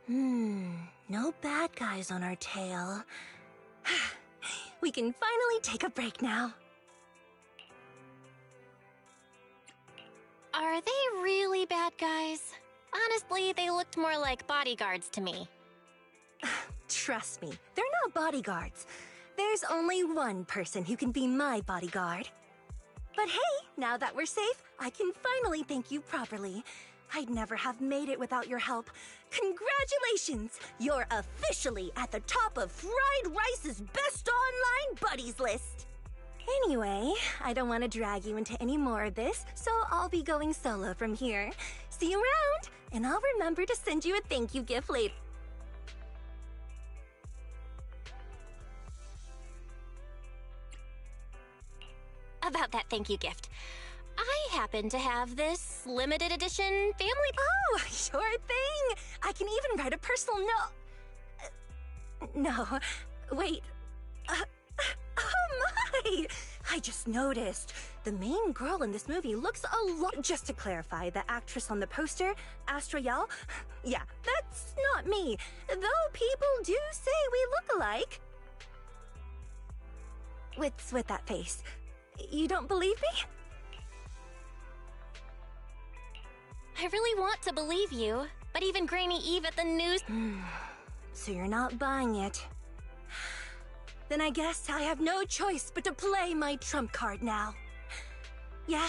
No bad guys on our tail. We can finally take a break now. Are they really bad guys? Honestly, they looked more like bodyguards to me. Trust me, they're not bodyguards. There's only one person who can be my bodyguard. But hey, now that we're safe, I can finally thank you properly. I'd never have made it without your help. Congratulations! You're officially at the top of Fried Rice's best online buddies list. Anyway, I don't want to drag you into any more of this, so I'll be going solo from here. See you around, and I'll remember to send you a thank you gift later. About that thank you gift. I happen to have this limited edition family... Oh, sure thing! I can even write a personal note. No, wait. Oh my! I just noticed. The main girl in this movie looks a lot... Just to clarify, the actress on the poster, Astra Yao, yeah, that's not me. Though people do say we look alike. What's with that face? You don't believe me? I really want to believe you, but even Granny Eve at the news... So you're not buying it. Then I guess I have no choice but to play my trump card now. Yeah,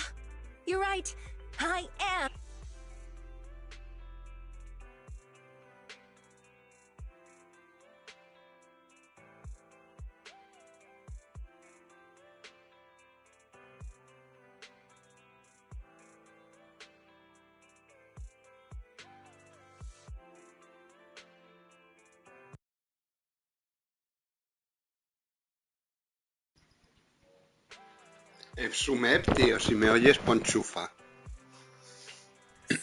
you're right. I am. Sumep, tío, si me oyes, pon chufa.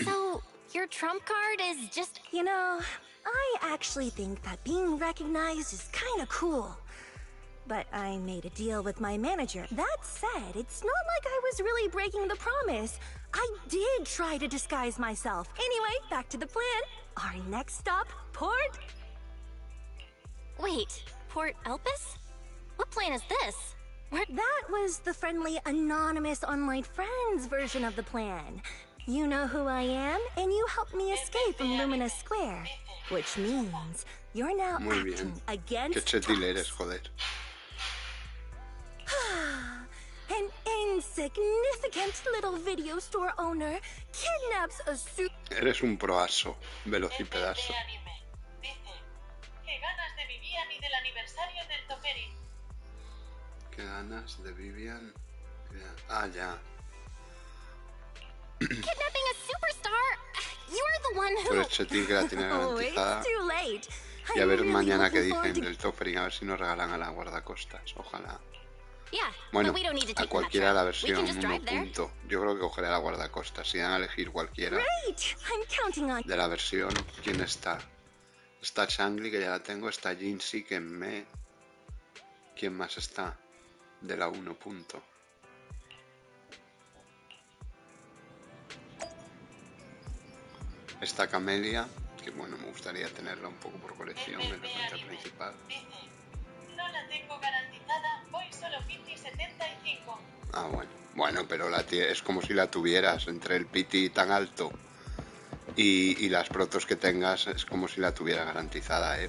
So, your trump card is just... You know, I actually think that being recognized is kind of cool. But I made a deal with my manager. That said, it's not like I was really breaking the promise. I did try to disguise myself. Anyway, back to the plan. Our next stop, Port... Wait, Port Elpis? What plan is this? That was the friendly, anonymous online friends version of the plan. You know who I am, and you helped me escape from Lumina Square. Which means you're now Muy acting bien. against Qué chetil eres, us. joder. An insignificant little video store owner kidnaps a Eres un proaso, velocipedazo. Dice, qué ganas de Vivian y del aniversario del Toperi. Qué ganas de Vivian. Ah, ya. Kidnapping a superstar? You're the one Tú who... eres chetil que la tiene Oh, garantizada. it's too late. Y a ver I'm really mañana qué looking forward dicen to- del Toffering, a ver si nos regalan a la guardacostas. Ojalá. Yeah, Bueno, but we don't need to a take cualquiera la the metro. We versión can just drive there. 1. Yo creo que cogeré a la guardacostas. Si dan a elegir cualquiera Great! I'm counting on... de la versión, ¿quién está? Está Changli, que ya la tengo. Está Jinxie, que me... ¿Quién más está? De la 1. Está Camelia, que bueno, me gustaría tenerla un poco por colección en la cuenta principal. Dice, no la tengo garantizada, voy solo 75. Ah, bueno. Bueno, pero es como si la tuvieras. Entre el piti tan alto y las protos que tengas, es como si la tuviera garantizada, ¿eh?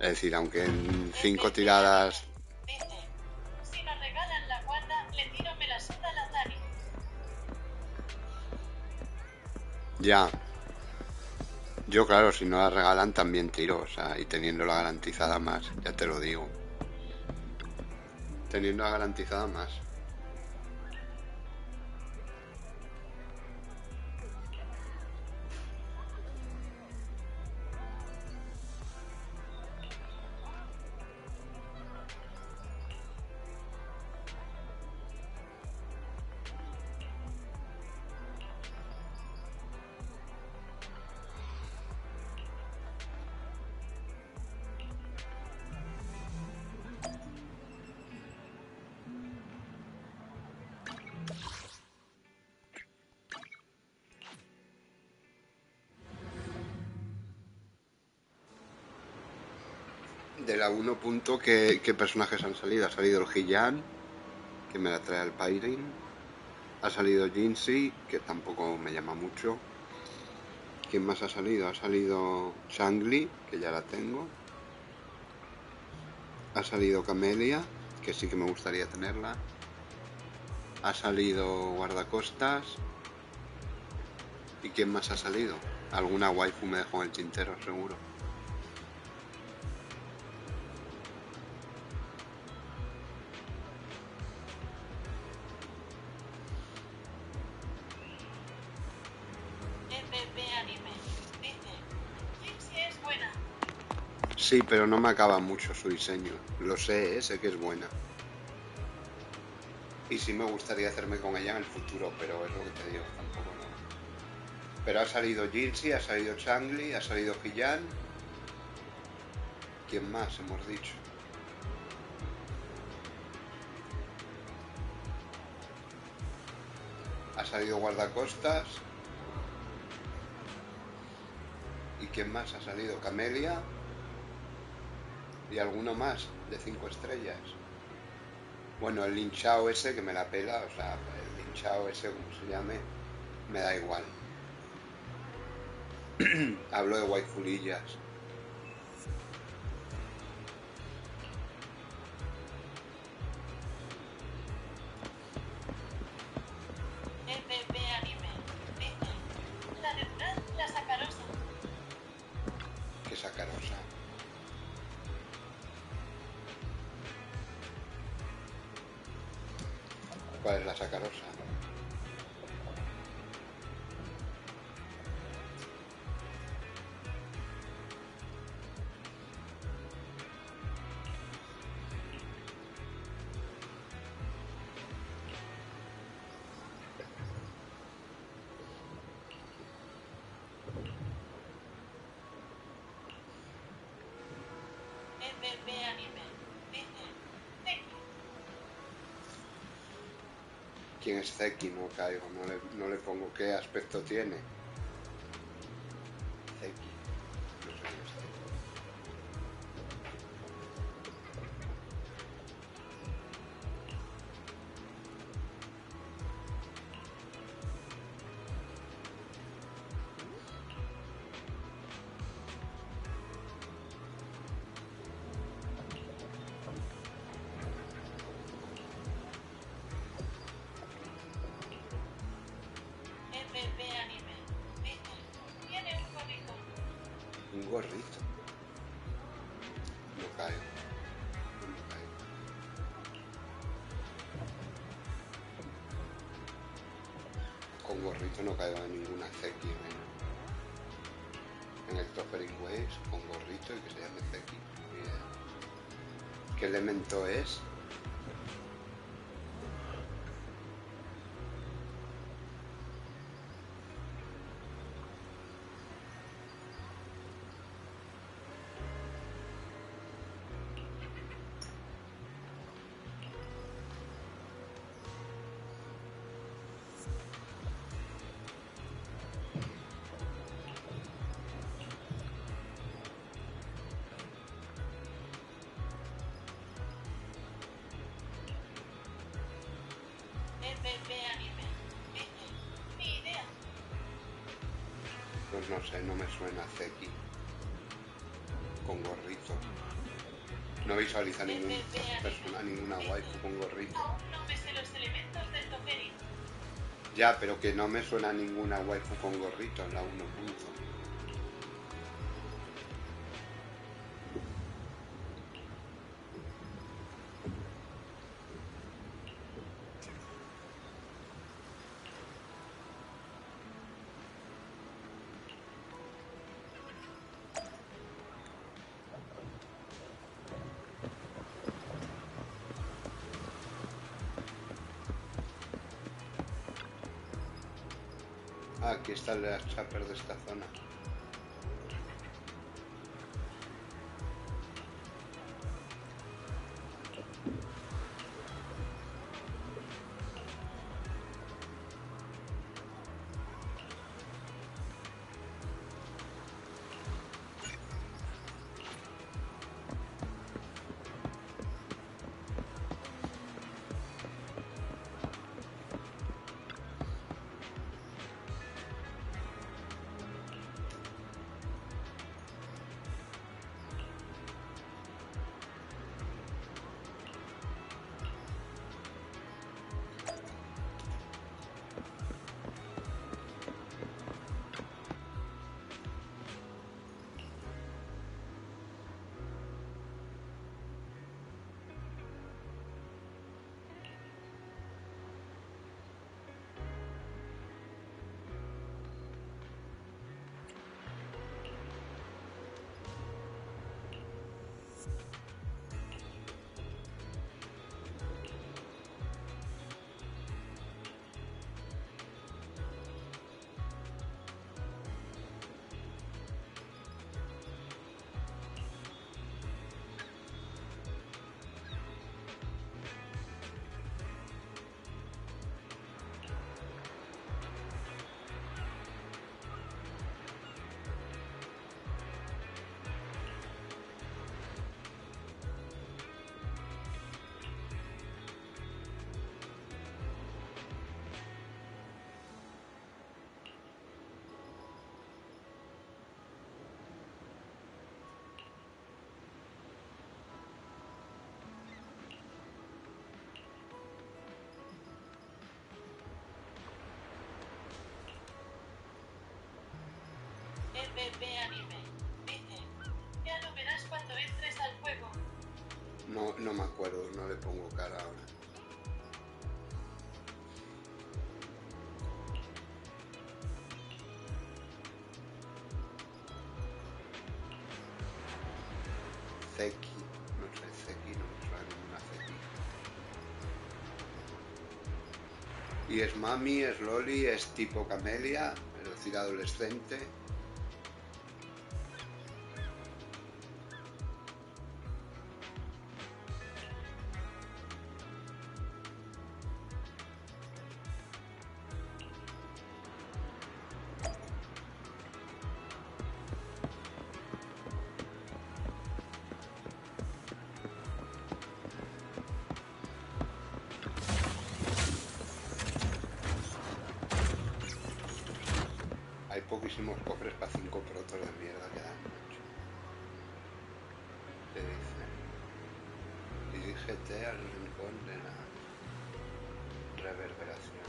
Es decir, aunque en 5 tiradas... Dice, si nos regalan la guarda, le tiro me la suda la Dani. Ya. Yo, claro, si no la regalan también tiro, o sea, y teniéndola garantizada más, ya te lo digo. Teniéndola garantizada más. De la 1 punto, ¿qué personajes han salido? Ha salido el Hillan, que me la trae al Pyrin. Ha salido Jinxie, que tampoco me llama mucho. ¿Quién más ha salido? Ha salido Shangli, que ya la tengo. Ha salido Camelia, que sí que me gustaría tenerla. Ha salido Guardacostas. ¿Y quién más ha salido? Alguna waifu me dejó en el tintero, seguro. FP Anime. Dice, Jinxie es buena. Sí, pero no me acaba mucho su diseño. Lo sé, sé que es buena. Y sí me gustaría hacerme con ella en el futuro, pero es lo que te digo, tampoco no. Pero ha salido Jinxie, ha salido Changli, ha salido Hillan. ¿Quién más hemos dicho? Ha salido Guardacostas. ¿Y quién más ha salido? Camelia. Y alguno más de 5 estrellas. Bueno, el linchao ese que me la pela, o sea, el linchao ese, como se llame, me da igual. Hablo de waifulillas. FP Anime. Dice, la neutral, la sacarosa. Qué sacarosa. ¿Cuál es la sacarosa? FP Anime. Dice, Zeki. ¿Quién es Zeki? No caigo, no le pongo qué aspecto tiene. Zeki. No sé quién es Zeki. FP Anime. Dice, tiene un gorrito. Un gorrito. No caigo. No caigo. Con gorrito no caigo en ninguna Zeki. En el Toppering Waves, con gorrito y que se llame Zeki. Ni idea. ¿Qué elemento es? FP Anime. Dice, ni idea. Pues no sé, no me suena Zeki. Con gorrito. No visualiza ninguna persona, ninguna waifu con gorrito. Aún no me sé los elementos del Tokerin. Ya, pero que no me suena ninguna waifu con gorrito en la 1 punto. Ah, aquí está el chopper de esta zona. EPP Anime. Dice, ya lo verás cuando entres al juego. No me acuerdo, no le pongo cara ahora. Zeki, no sé, Zeki, no me suena ninguna Zeki. Y es mami, es loli, es tipo camelia, es decir, adolescente. Hay poquísimos cofres para 5 protos de mierda que dan, macho. ¿Qué dice? Dirígete al rincón de la reverberación.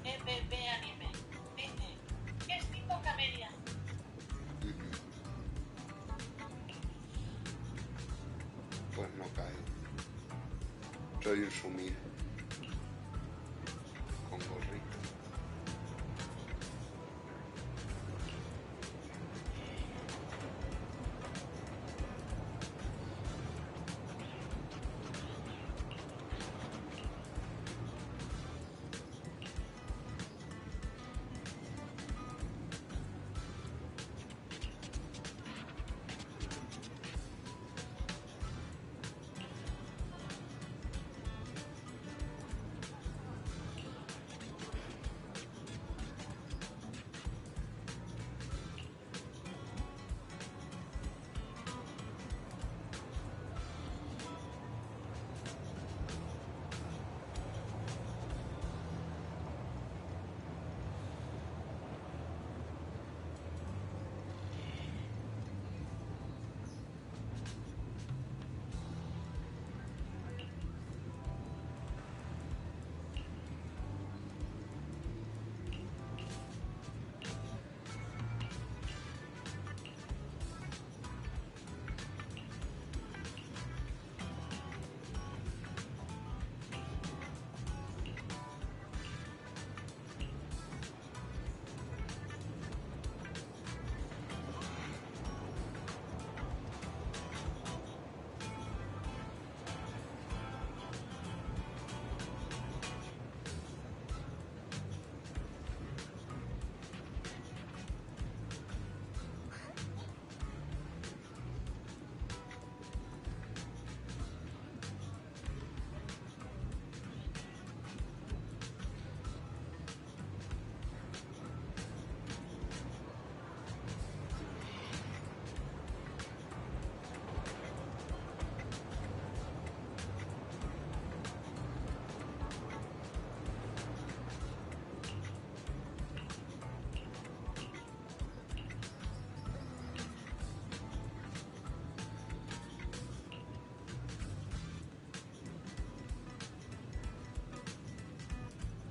EPP Anime. Dice, es tipo camelia. Pues no cae. Soy un sumir. Con gorrito.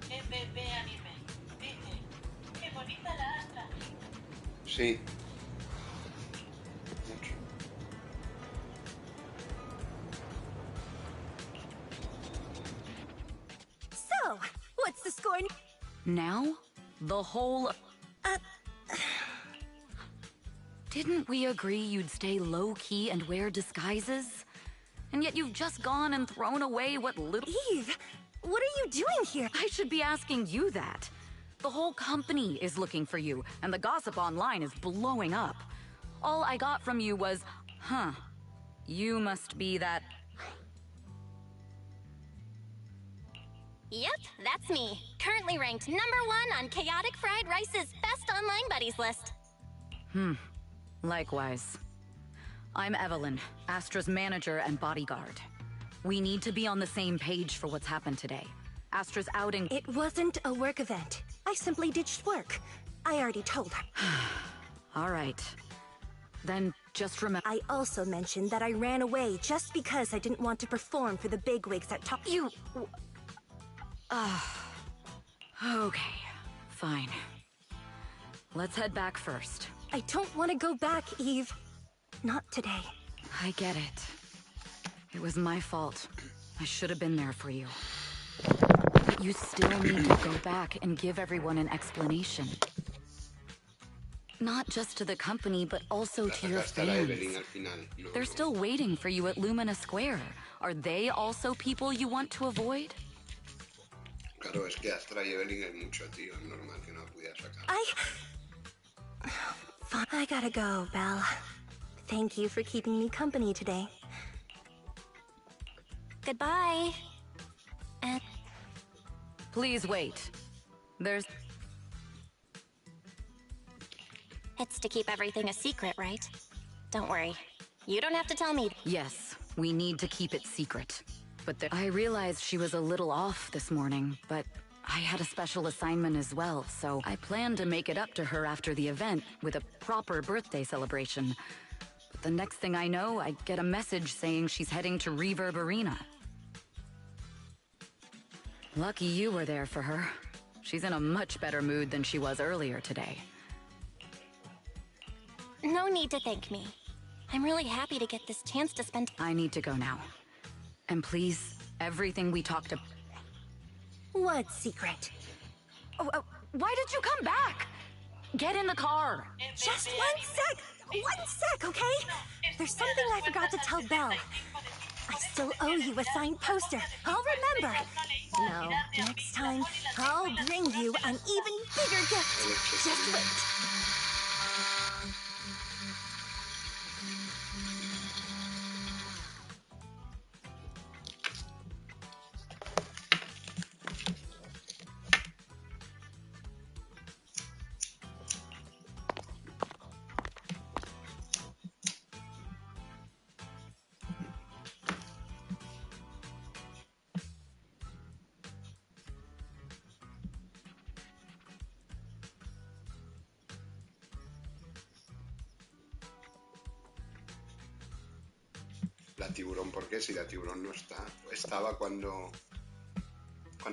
EPP Anime. Dice, qué bonita la Astra. Sí. Mucho. So, what's the score? Now? The whole... Didn't we agree you'd stay low-key and wear disguises? And yet you've just gone and thrown away what little... Eve, what are you doing here? I should be asking you that. The whole company is looking for you, and the gossip online is blowing up. All I got from you was, huh, you must be that... Yep, that's me. Currently ranked #1 on Chaotic Fried Rice's Best Online Buddies list. Likewise. I'm Evelyn, Astra's manager and bodyguard. We need to be on the same page for what's happened today. Astra's outing... It wasn't a work event. I simply ditched work. I already told her. All right. Then just remember... I also mentioned that I ran away just because I didn't want to perform for the bigwigs at top... You... Okay, fine. Let's head back first. I don't want to go back, Eve. Not today. I get it. It was my fault. I should have been there for you. But you still need to go back and give everyone an explanation. Not just to the company, but also to your fans. They're still waiting for you at Lumina Square. Are they also people you want to avoid? Claro, es que Astra y Evelyn es mucho, tío. Es normal que no la pudiera sacar. I gotta go, Belle. Thank you for keeping me company today. Goodbye. And Please wait. it's to keep everything a secret, right? Don't worry. You don't have to tell me. Yes, we need to keep it secret. But I realized she was a little off this morning, but I had a special assignment as well, so I planned to make it up to her after the event with a proper birthday celebration. But the next thing I know, I get a message saying she's heading to Reverb Arena. Lucky you were there for her. She's in a much better mood than she was earlier today. No need to thank me. I'm really happy to get this chance to spend... I need to go now. And please, everything we talked about... What secret? Oh, why did you come back? Get in the car. Just 1 sec! 1 sec, okay? There's something I forgot to tell Belle. I still owe you a signed poster. I'll remember. No, next time, I'll bring you an even bigger gift. Just wait. La tiburón, ¿por qué? Si la tiburón no está. Estaba cuando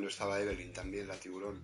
estaba Evelyn también, la tiburón.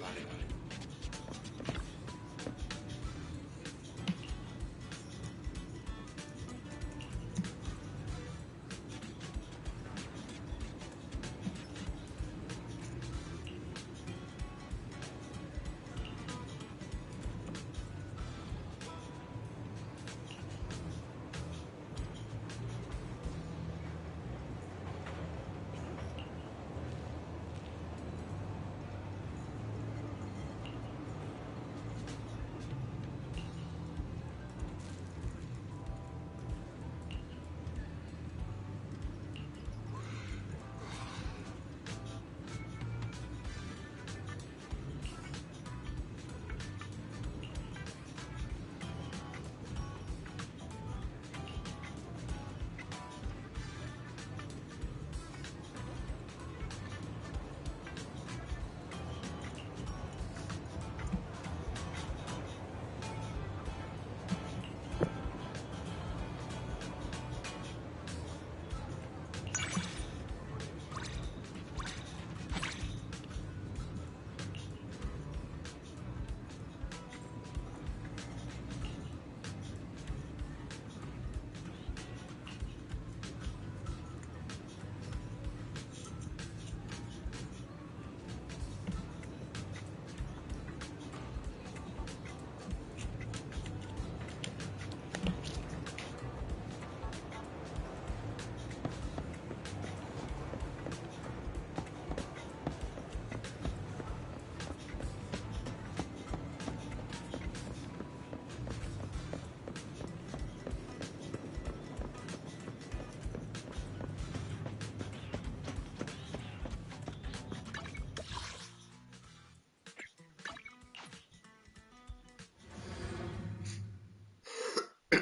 Vale, vale.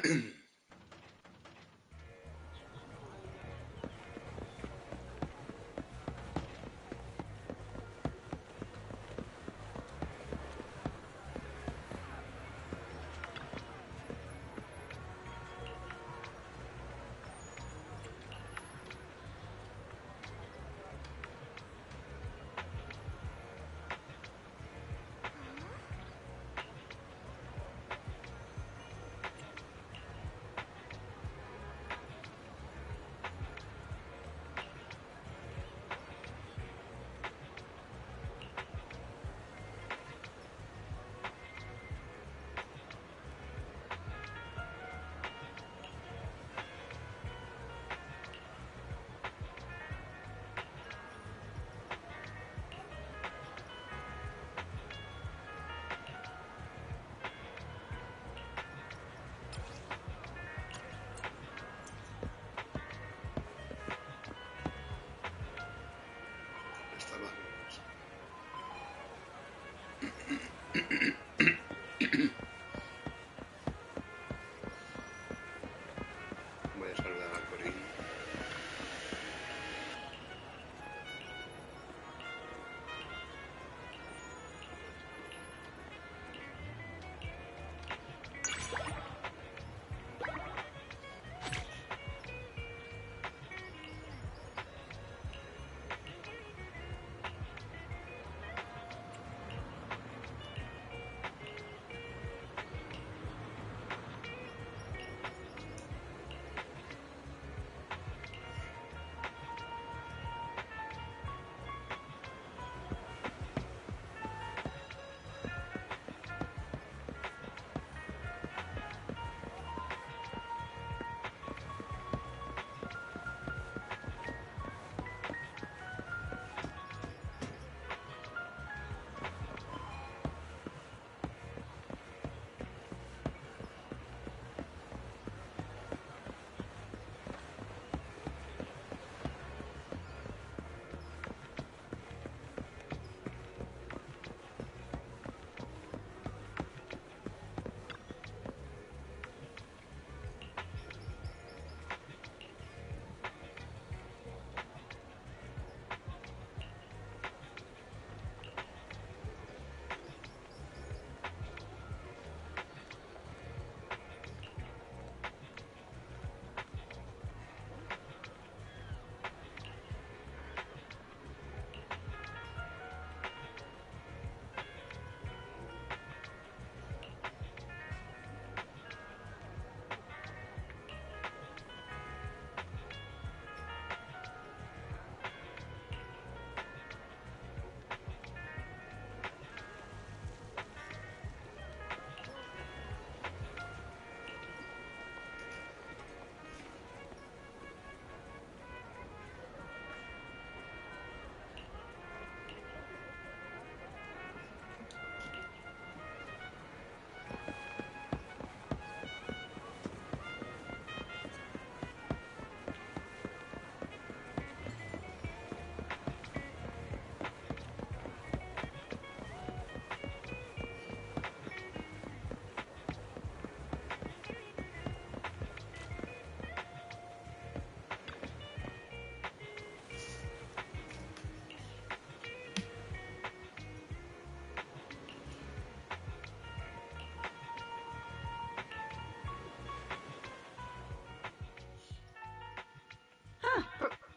Voy a saludar a Corín.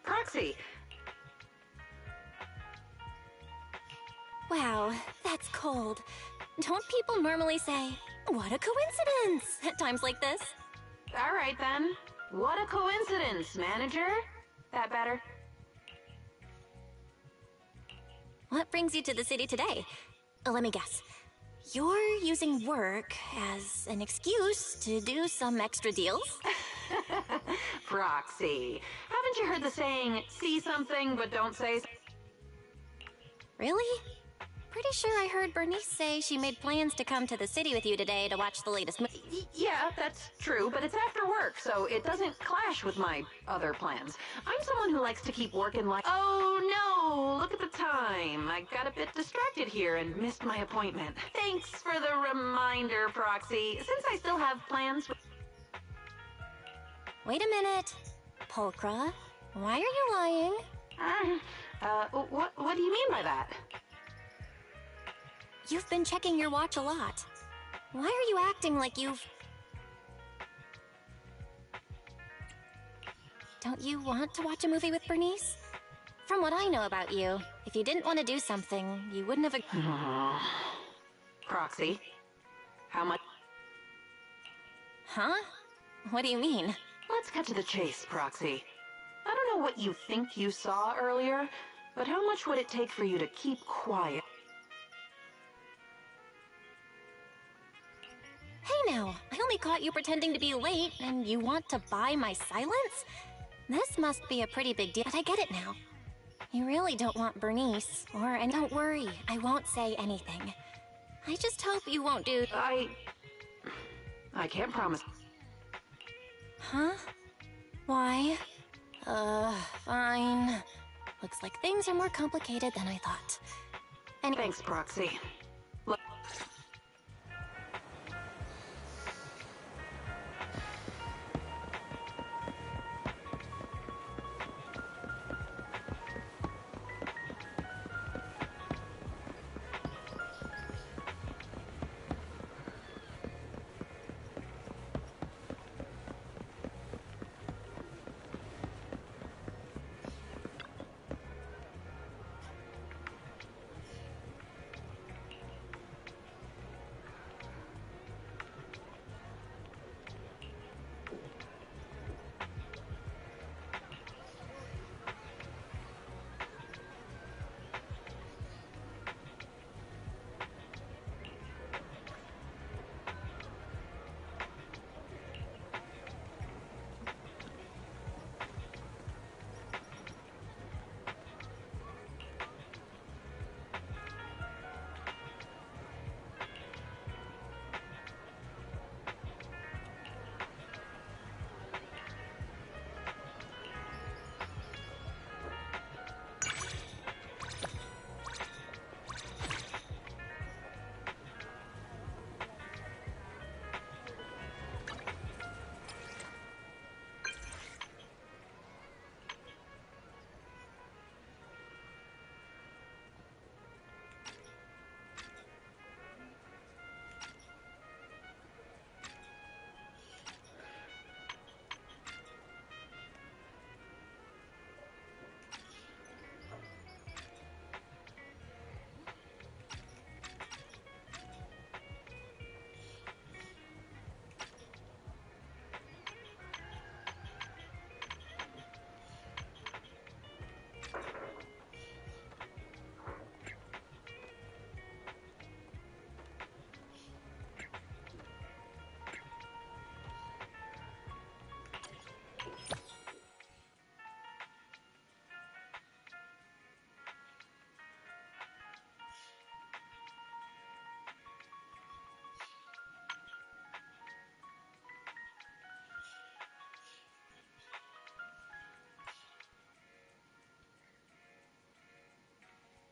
Proxy. Wow, that's cold. Don't people normally say, "What a coincidence," at times like this? All right, then. What a coincidence, manager. That better? What brings you to the city today? Let me guess. You're using work as an excuse to do some extra deals? Proxy. Haven't you heard the saying, see something but don't say something? Really? Pretty sure I heard Bernice say she made plans to come to the city with you today to watch the latest movie. Yeah, that's true, but it's after work, so it doesn't clash with my other plans. I'm someone who likes to keep working like... Oh, no! Look at the time. I got a bit distracted here and missed my appointment. Thanks for the reminder, Proxy. Since I still have plans... Wait a minute. Pulchra, why are you lying? What do you mean by that? You've been checking your watch a lot. Why are you acting like you've... Don't you want to watch a movie with Bernice? From what I know about you, if you didn't want to do something, you wouldn't have... Proxy, how much? Huh? What do you mean? Let's cut to the chase, Proxy. I don't know what you think you saw earlier, but how much would it take for you to keep quiet? Hey now, I only caught you pretending to be late, and you want to buy my silence? This must be a pretty big deal, but I get it now. You really don't want Bernice, and don't worry, I won't say anything. I just hope you won't do... I can't promise. Huh? Why? Fine. Looks like things are more complicated than I thought. Thanks, Proxy. Look.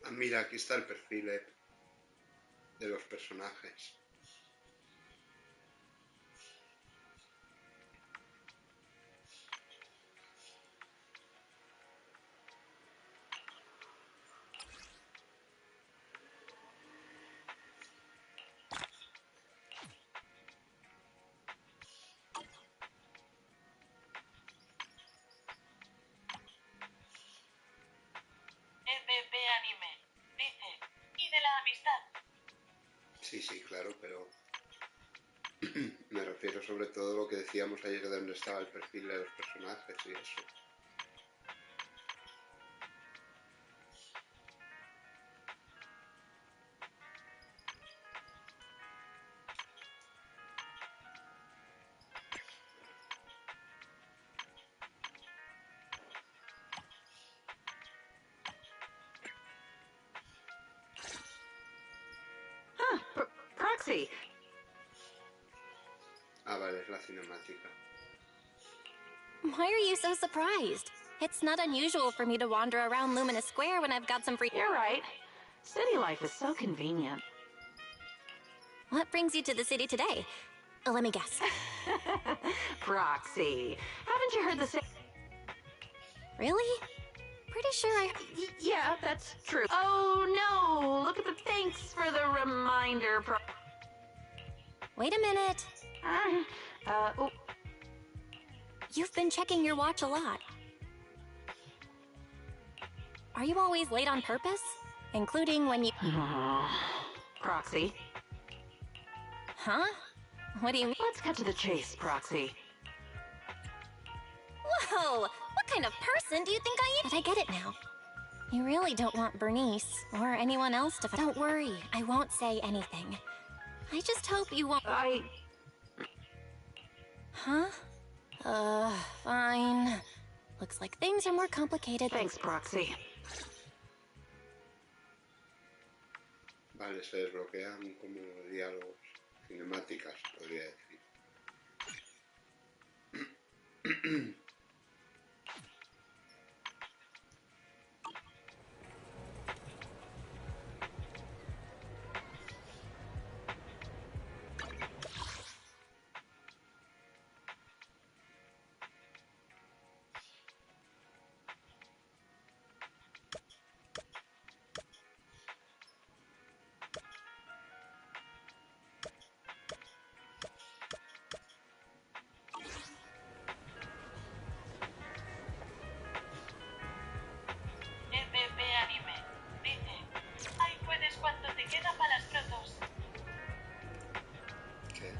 Ah, mira, aquí está el perfil de los personajes. EPP Anime. Dice, y de la amistad. Sí, sí, claro, pero me refiero sobre todo a lo que decíamos ayer de dónde estaba el perfil de los personajes y eso. Proxy. Ah, vale, es la cinemática. Why are you so surprised? It's not unusual for me to wander around Luminous Square when I've got some free... You're right. City life is so convenient. What brings you to the city today? Let me guess. Proxy, haven't thought you heard the same. Really? Pretty sure Yeah, that's true. Oh no! Look at the thanks for the reminder. Wait a minute. Oh, You've been checking your watch a lot. Are you always late on purpose? Including when you... Proxy. Huh? What do you mean? Let's cut to the chase, Proxy. Whoa! What kind of person do you think I am? But I get it now. You really don't want Bernice or anyone else to... Don't worry, I won't say anything. I just hope you won't... Huh? Fine. Looks like things are more complicated. Thanks, Proxy. Vale, se desbloquean como diálogos, cinemáticas, podría decir. ZZZ Anime. Dice, ahí puedes cuando te queda para las protos. ¿Qué?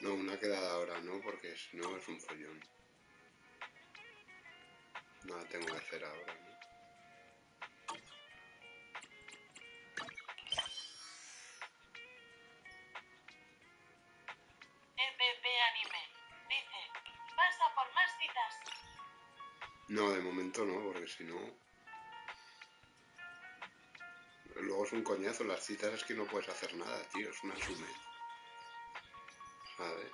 No, una quedada ahora no, porque si no es un follón. No la tengo que hacer ahora, ¿no? ZZZ Anime. Dice, pasa por más citas. No, de momento no, porque si no... Luego es un coñazo, las citas es que no puedes hacer nada, tío, es una sume. ¿Sabes?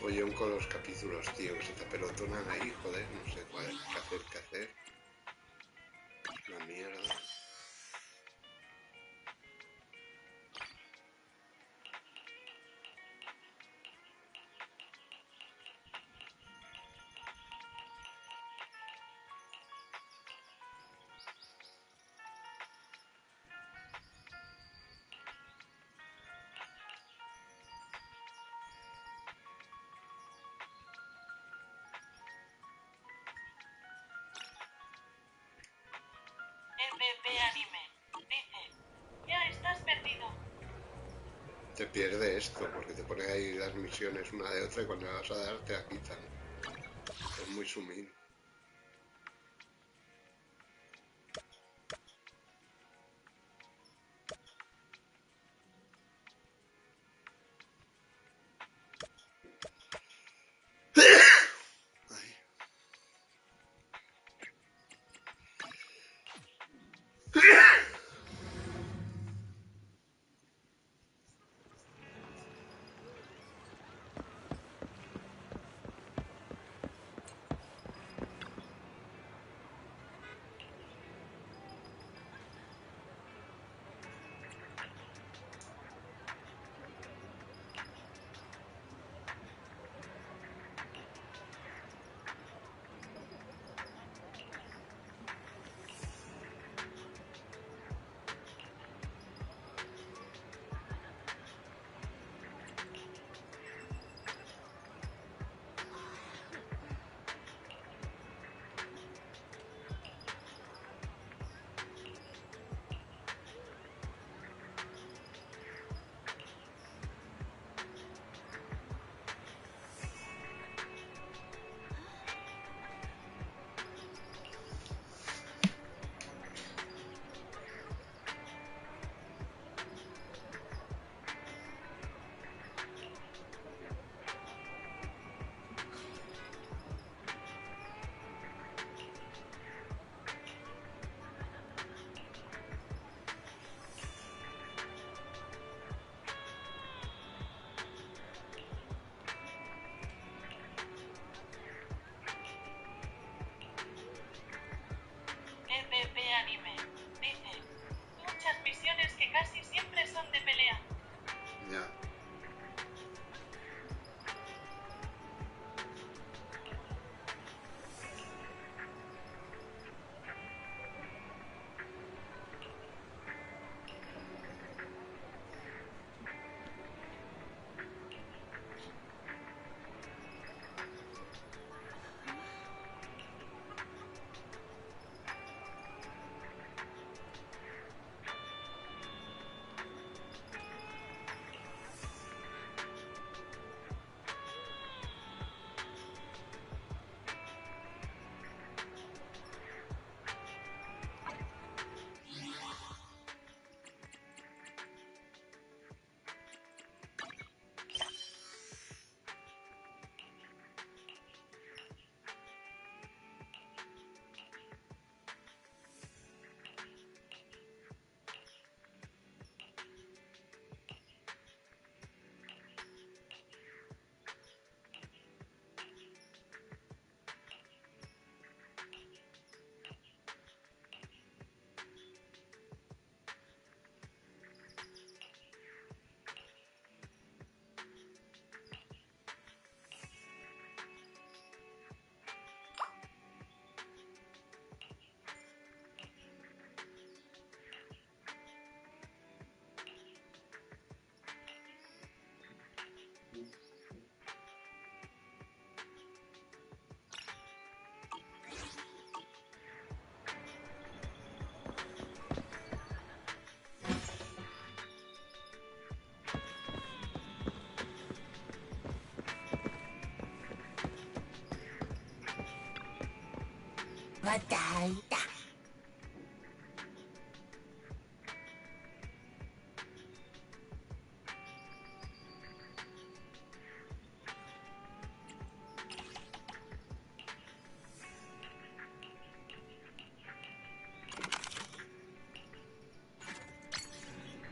follón con los capítulos, tío, que se te apelotonan ahí, joder, no sé qué hacer. Una mierda. ZZZ Anime. Dice, ya estás perdido. Te pierde esto, porque te pone ahí las misiones una de otra y cuando vas a dar te la quitan. Es muy sumil. Ay. ZZZ Anime. Dice, muchas misiones que casi siempre son de pelea. Ya.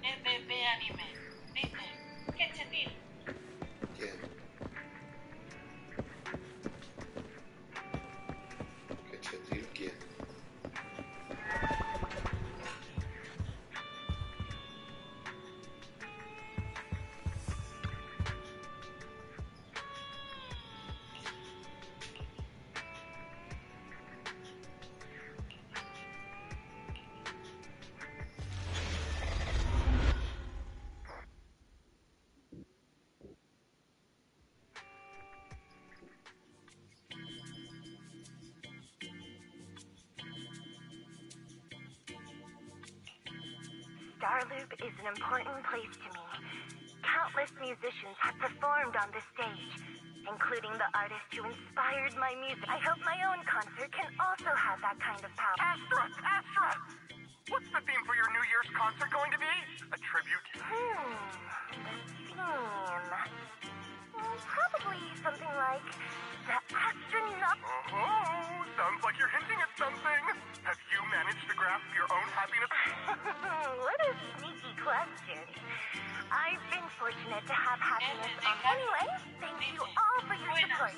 ZZZ Anime. Dice, que chetil. ¿Quién? Starloop is an important place to me. Countless musicians have performed on this stage, including the artist who inspired my music. I hope my own concert can also have that kind of power. Astra! Astra! What's the theme for your New Year's concert going to be? A tribute? The theme... Probably something like the astronaut... Oh, sounds like you're hinting at something. Have you managed to grasp your own happiness? What a sneaky question. I've been fortunate to have happiness on... Anyway, thank you all for your support.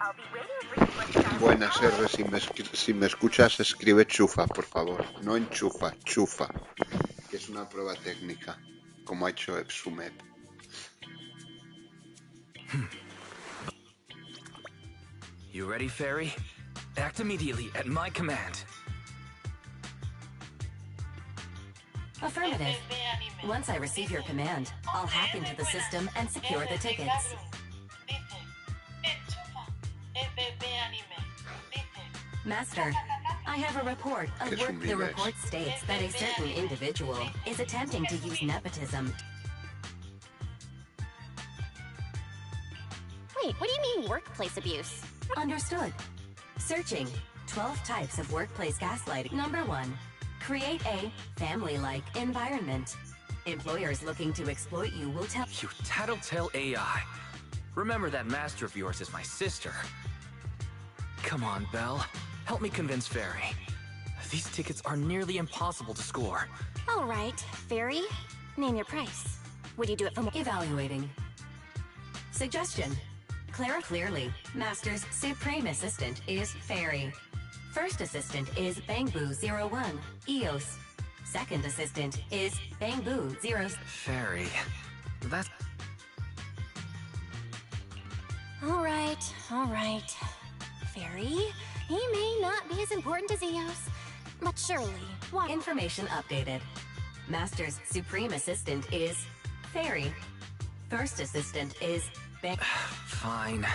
I'll be waiting for you at the... Buenas, R, si me escuchas, escribe chufa, por favor. No enchufa, chufa. Que es una prueba técnica, como ha hecho Epsumep. You ready, Fairy? Act immediately at my command. Affirmative. Once I receive your command, I'll hack into the system and secure the tickets. Master, I have a report of work. The report states that a certain individual is attempting to use nepotism. Wait, what do you mean workplace abuse? Understood. Searching 12 types of workplace gaslighting. Number 1. Create a family-like environment. Employers looking to exploit you will tell... You tattletale AI. Remember that master of yours is my sister. Come on, Belle. Help me convince Fairy. These tickets are nearly impossible to score. All right, Fairy. Name your price. Would you do it for more? Evaluating. Suggestion. Clearly, Master's Supreme Assistant is Fairy. First Assistant is Bangboo01, EOS. Second Assistant is Bangboo0... Fairy... That's... All right. Fairy, he may not be as important as Eos, but surely, why? Information updated. Master's Supreme Assistant is Fairy. First Assistant is Fine.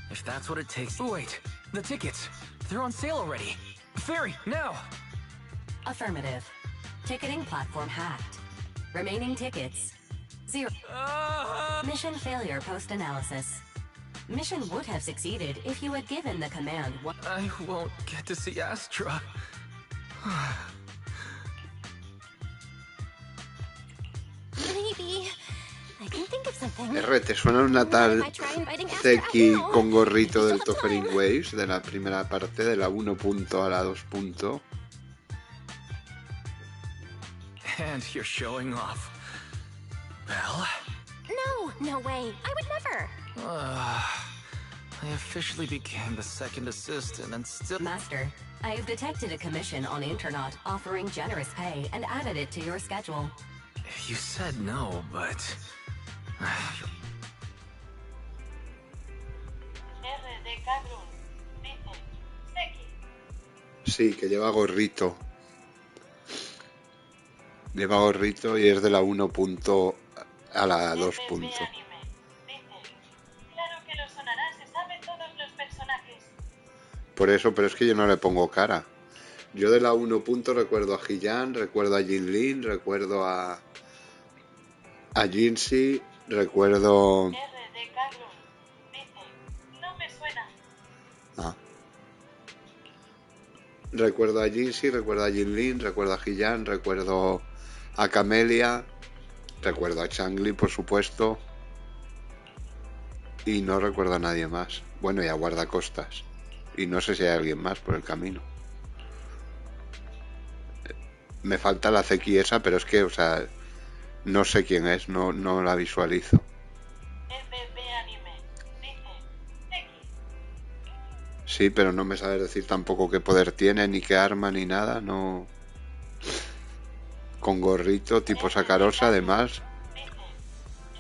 If that's what it takes... Oh, wait. The tickets. They're on sale already. Fairy, now! Affirmative. Ticketing platform hacked. Remaining tickets 0. Mission failure post-analysis. Mission would have succeeded if you had given the command. I won't get to see Astra. Maybe I can think of something. R, ¿te suena una tal Zeki con gorrito del Toffering Waves de la primera parte, de la 1 punto a la 2 punto? And you're showing off. Belle? No way. I would never. I officially became the second assistant and still... Master, I have detected a commission on Internet offering generous pay and added it to your schedule. You said no, but... Sí, que lleva gorrito. Lleva gorrito y es de la 1 punto a la 2 punto. Claro que lo sonará, se sabe todos los personajes. Por eso, pero es que yo no le pongo cara. Yo de la 1 punto recuerdo a Hillan, recuerdo a Jinlin, recuerdo a Jinxie, recuerdo... R de Carlos dice, no me suena. Ah. Recuerdo a Jinxie, recuerdo a Jinlin, recuerdo a Hillan, recuerdo a Camelia, recuerdo a Changli, por supuesto, y no recuerdo a nadie más. Bueno, y a guardacostas. Y no sé si hay alguien más por el camino. Me falta la Zeki esa, pero es que, o sea, no sé quién es, no la visualizo. FP Anime dice, Zeki. Sí, pero no me sabes decir tampoco qué poder tiene, ni qué arma, ni nada, no... Con gorrito, tipo Sacarosa, además. Dice,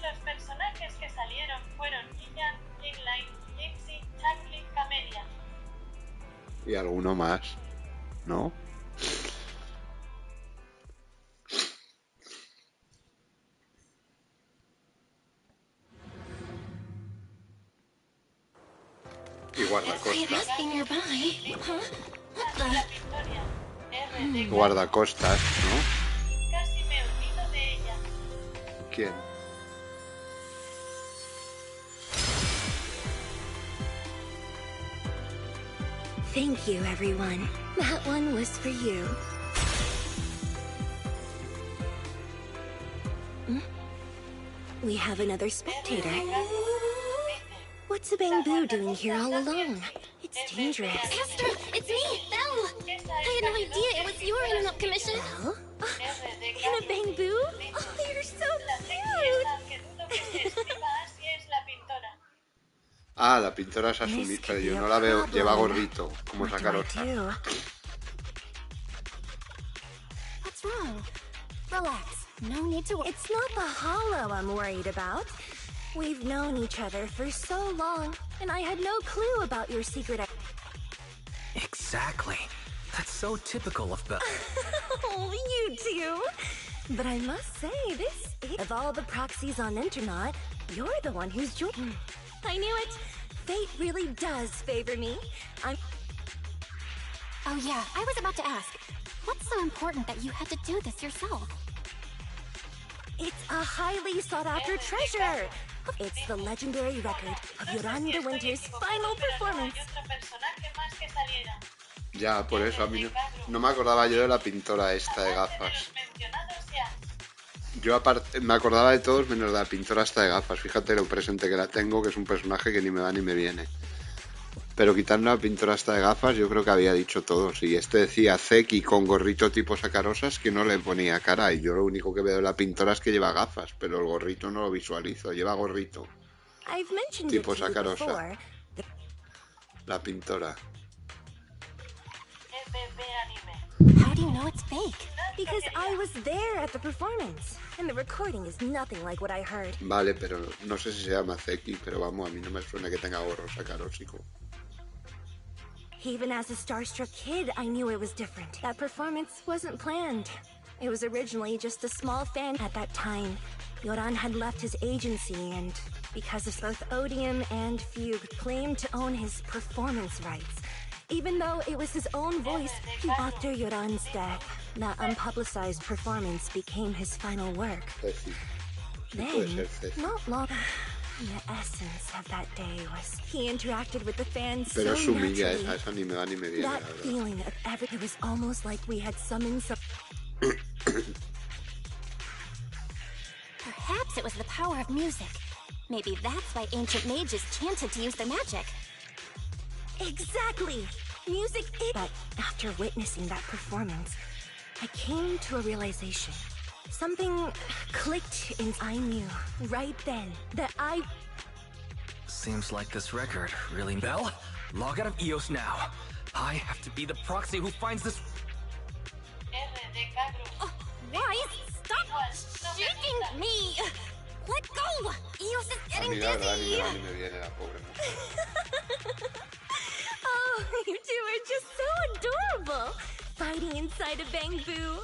los personajes que salieron fueron Hillan, Jinlin, Jinxie, Changli, Camelia. Y alguno más, ¿no? Y guardacostas. Guardacostas, ¿no? Casi me olvido de ¿Quién? Thank you, everyone. That one was for you. We have another spectator. What's a bamboo doing here all alone? It's dangerous. Castor, it's me, Belle! I had no idea it was your hang-up commission. Belle? In a bamboo? Oh, you're so cute! Ah, la pintora es asumida, pero yo no la veo. Lleva gorrito, como What do I Sacarosa. do? What's wrong? Relax. No need to. It's not the hollow I'm worried about. We've known each other for so long, and I had no clue about your secret. Exactly. That's so typical of Belle. Oh, you too. But I must say, of all the proxies on Internet, you're the one who's joined. I knew it. Fate really does favor me. Oh yeah, I was about to ask. What's so important that you had to do this yourself? It's a highly sought-after treasure. It's the legendary record of Yolanda Winter's final performance. Ya, por eso a mí no me acordaba yo de la pintora esta de gafas. Yo aparte me acordaba de todos menos de la pintora esta de gafas. Fíjate lo presente que la tengo, que es un personaje que ni me va ni me viene. Pero quitando la pintora esta de gafas, yo creo que había dicho todos. Y este decía Zeki con gorrito tipo Sacarosas, que no le ponía cara. Y yo lo único que veo de la pintora es que lleva gafas, pero el gorrito no lo visualizo. Lleva gorrito tipo Sacarosa. La pintora. How do you know it's fake? Because I was there at the performance, and the recording is nothing like what I heard. Vale, pero no sé si se llama Zeki, pero vamos, a mí no me suena que tenga gorro sacarósico. Even as a starstruck kid, I knew it was different. That performance wasn't planned. It was originally just a small fan at that time. Yoran had left his agency, and because of both Odium and Fugue claimed to own his performance rights. Even though it was his own voice, after Yoran's death, that unpublicized performance became his final work. Then, not long, the essence of that day was he interacted with the fans so naturally. That feeling of it was almost like we had summoned some. Perhaps it was the power of music. Maybe that's why ancient mages chanted to use their magic. Exactly! Music is. But after witnessing that performance, I came to a realization. Something clicked and I knew right then that I... Seems like this record really... Belle, log out of EOS now. I have to be the proxy who finds this... Oh, why? Stop shaking me! Let go! EOS is getting dizzy! Oh, you two are just so adorable! Fighting inside a bamboo.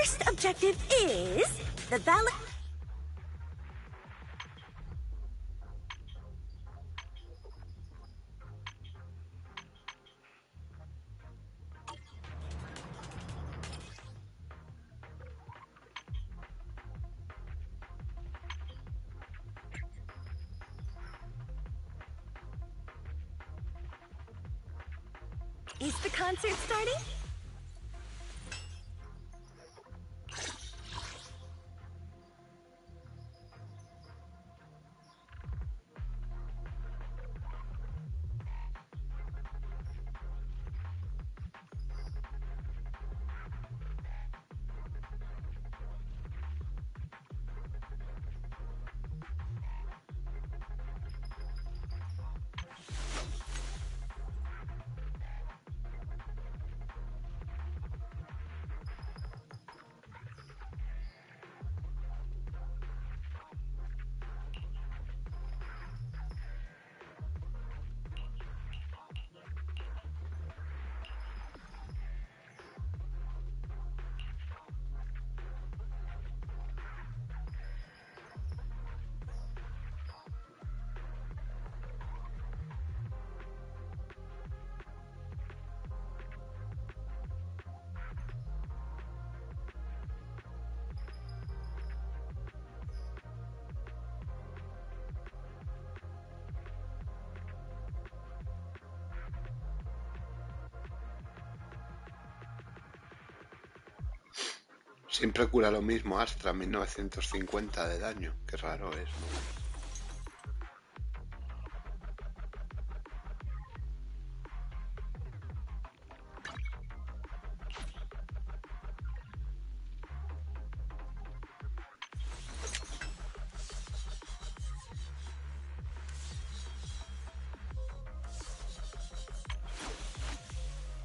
first objective is the ballet. Is the concert starting? Siempre cura lo mismo Astra, 1950 de daño. Qué raro es, ¿no?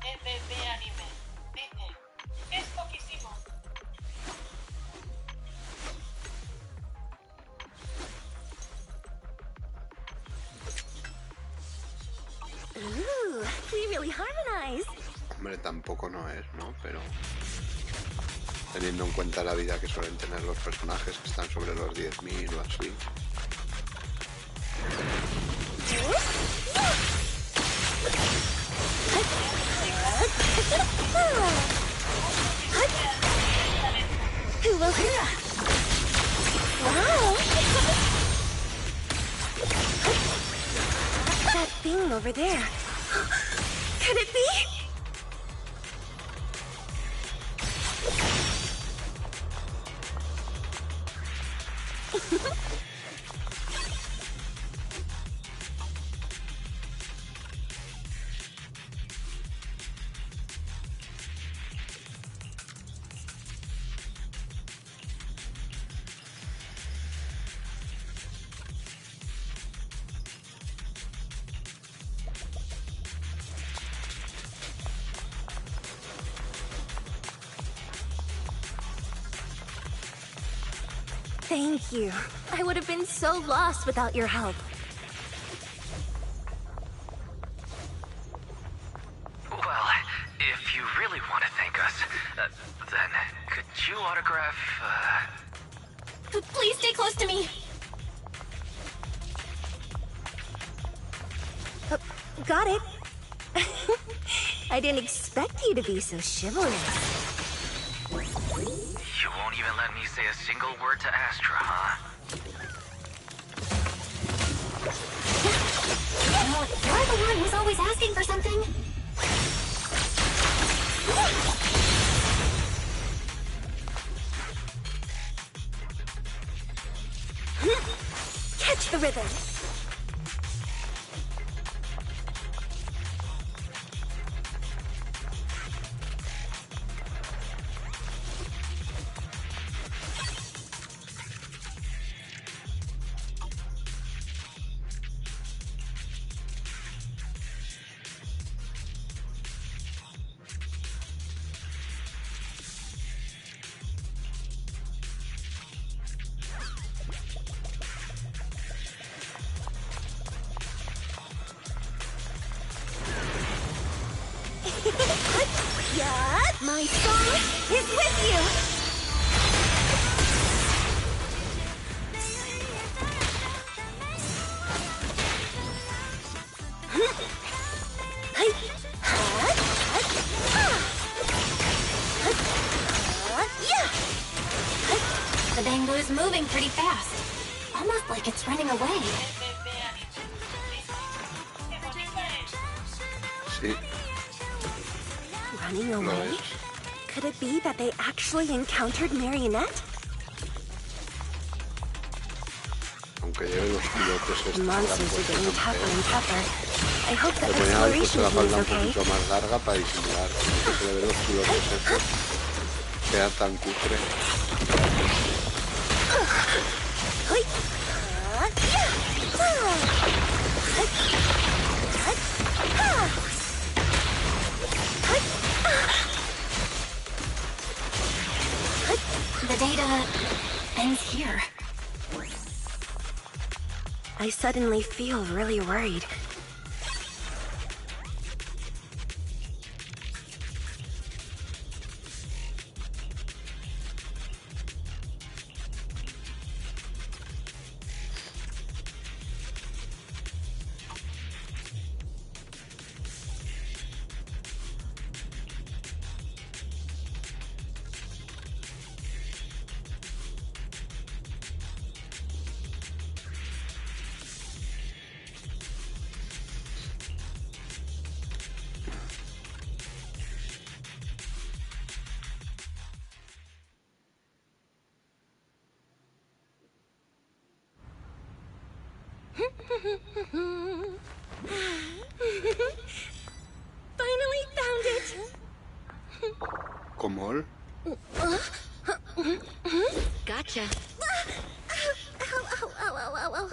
ZZZ Anime. Dice, es poquísimo. Ooh, we really harmonize. Hombre, tampoco no es, ¿no? Pero teniendo en cuenta la vida que suelen tener los personajes que están sobre los 10.000 o así. Who will hit? Wow! That thing over there. Could it be? Thank you. I would have been so lost without your help. Well, if you really want to thank us, then could you autograph, Please stay close to me. Got it. I didn't expect you to be so chivalrous. You won't even let me say a single word to Astra, huh? You're the one who's always asking for something. Catch the rhythm. The bamboo's moving pretty fast. Almost like it's running away. Sí. Running away? Could it be that they actually encountered Marionette? Aunque lleve los pilotos The estos monsters are getting tougher and tougher. I hope the le podrían haber puesto exploration la team falda is un okay. poquito más larga para disimular que se le ve los pilotos estos. Queda tan cutre. The data ends here. I suddenly feel really worried. Finally found it! ¿Cómo? Gotcha. Ow.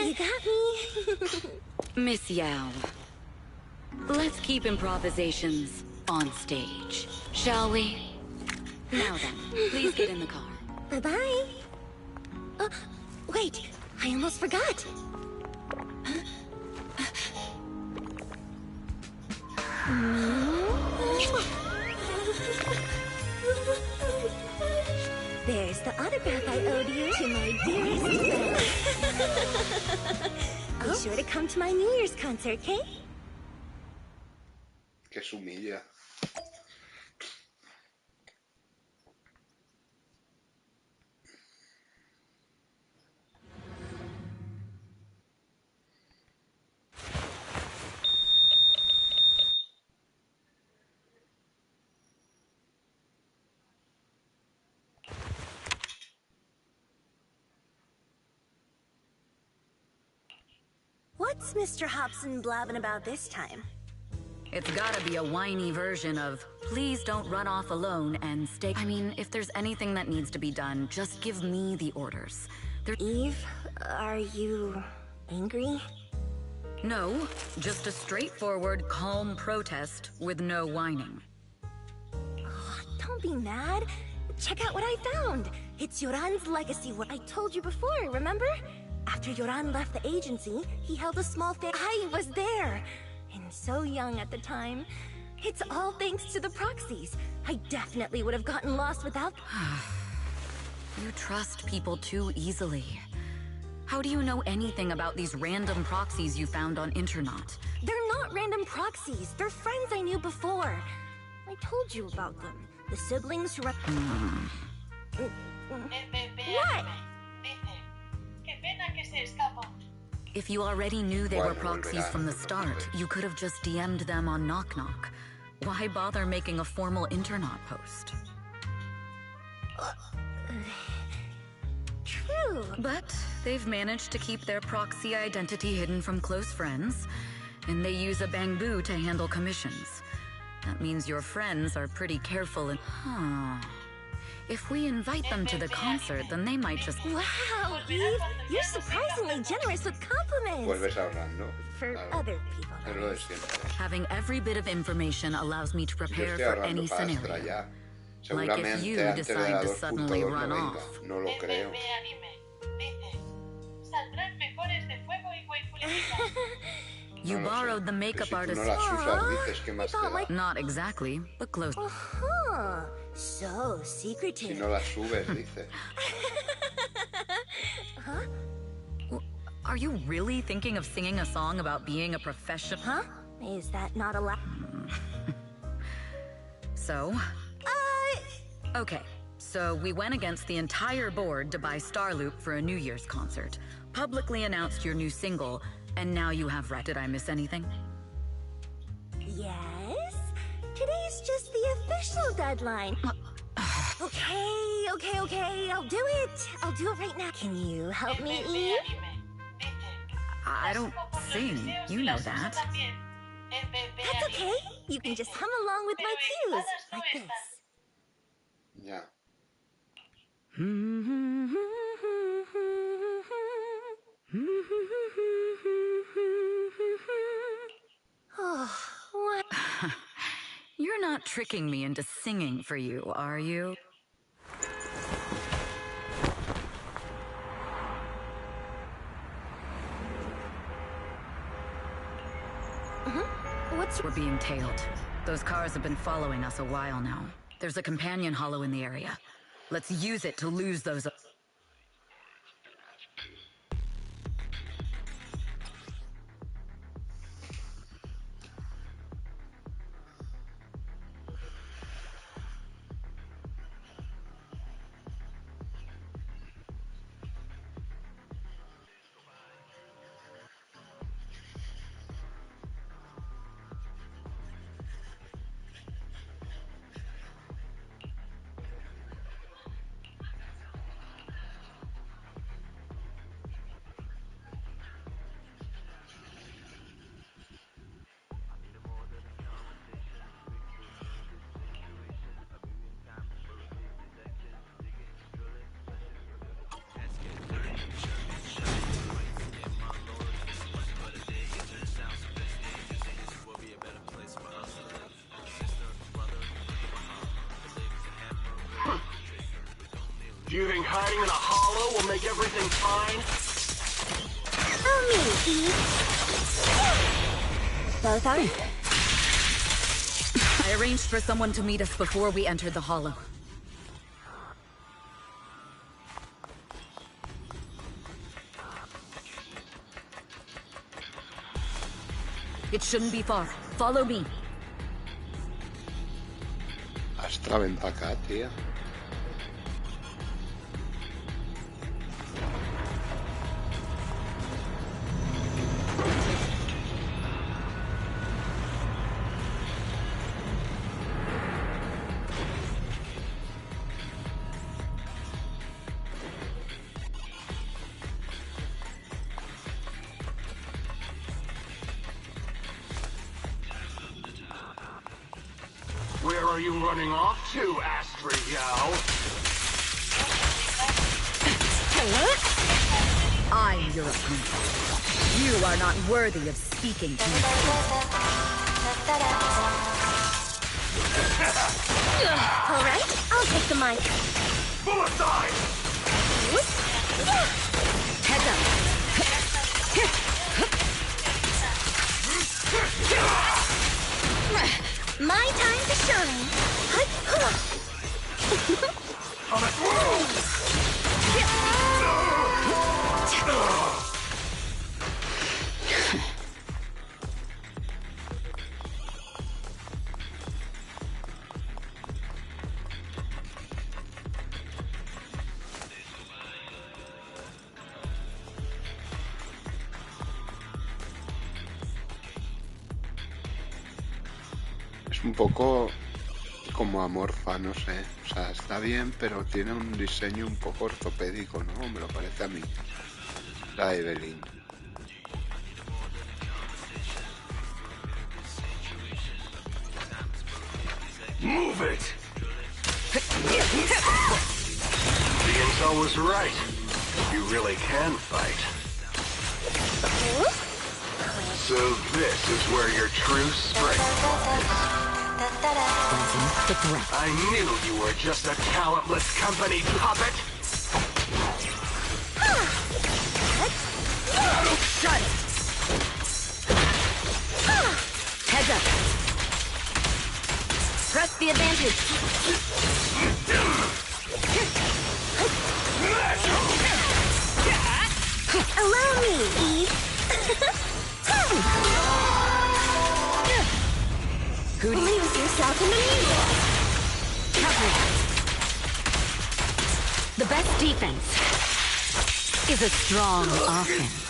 You got me. Miss Yao. Let's keep improvisations on stage, shall we? Now then, please get in the car. Bye-bye. Wait, I almost forgot. There's the autograph I owed you to my dearest Belle. Be sure to come to my New Year's concert, okay? Que se humilla. What's Mr. Hobson blabbing about this time? It's gotta be a whiny version of, please don't run off alone and stay. I mean, if there's anything that needs to be done, just give me the orders. Eve, are you angry? No, just a straightforward, calm protest with no whining. Oh, don't be mad. Check out what I found. It's Yoran's legacy, what I told you before, remember? After Yoran left the agency, he held a small I was there! And so young at the time. It's all thanks to the proxies. I definitely would have gotten lost without... You trust people too easily. How do you know anything about these random proxies you found on Internaut? They're not random proxies. They're friends I knew before. I told you about them. The siblings who... What? If you already knew they were proxies from the start, you could have just DM'd them on Knock Knock. Why bother making a formal Internaut post? True. But they've managed to keep their proxy identity hidden from close friends, and they use a bamboo to handle commissions. That means your friends are pretty careful and... If we invite them to the concert, then they might just... Wow, Eve! You're surprisingly generous with compliments! Vuelves ahorrando. For Claro. other people. Es lo de siempre. Having every bit of information allows me to Yo prepare estoy for ahorrando any para scenario. estrellar. Like if Seguramente you antes de decide la to suddenly 2.2 run no venga. off. No lo creo. You No lo borrowed sé. the makeup Que si tú artist. no las usas, dices que más te da. Not exactly, but close. Uh-huh. So secretive. Si no las subes, dices. Are you really thinking of singing a song about being a professional? Huh? Is that not allowed? So? Okay, So we went against the entire board to buy Starloop for a New Year's concert, publicly announced your new single, and now you have Did I miss anything? Yes? Today's just the official deadline. Okay, I'll do it. I'll do it right now. Can you help me, Eve? I don't sing, you know that. That's okay. You can just hum along with my cues, like this. Ya. Oh, what? You're not tricking me into singing for you, are you? We're being tailed. Those cars have been following us a while now. There's a companion hollow in the area. Let's use it to lose those... Do you think hiding in a hollow will make everything fine? Oh, me, Eve. Both are? I arranged for someone to meet us before we entered the hollow. It shouldn't be far. Follow me. Astra, ven para acá, tía. Where are you running off to, Astra Yao? I'm your opponent. You are not worthy of speaking to me. All right, I'll take the mic. Bullseye! Heads up. My time to shine. Es un poco como amorfa, no sé. O sea, está bien, pero tiene un diseño un poco ortopédico, ¿no? Me lo parece a mí. La Evelyn. Move it! The intel was right. You really can fight. So this is where your true strength lies. I knew you were just a talentless company puppet. Shut it! Heads up! Press the advantage! Allow me, Eve. Who do you... Lose yourself in the music. Cover that! best defense is a strong offense.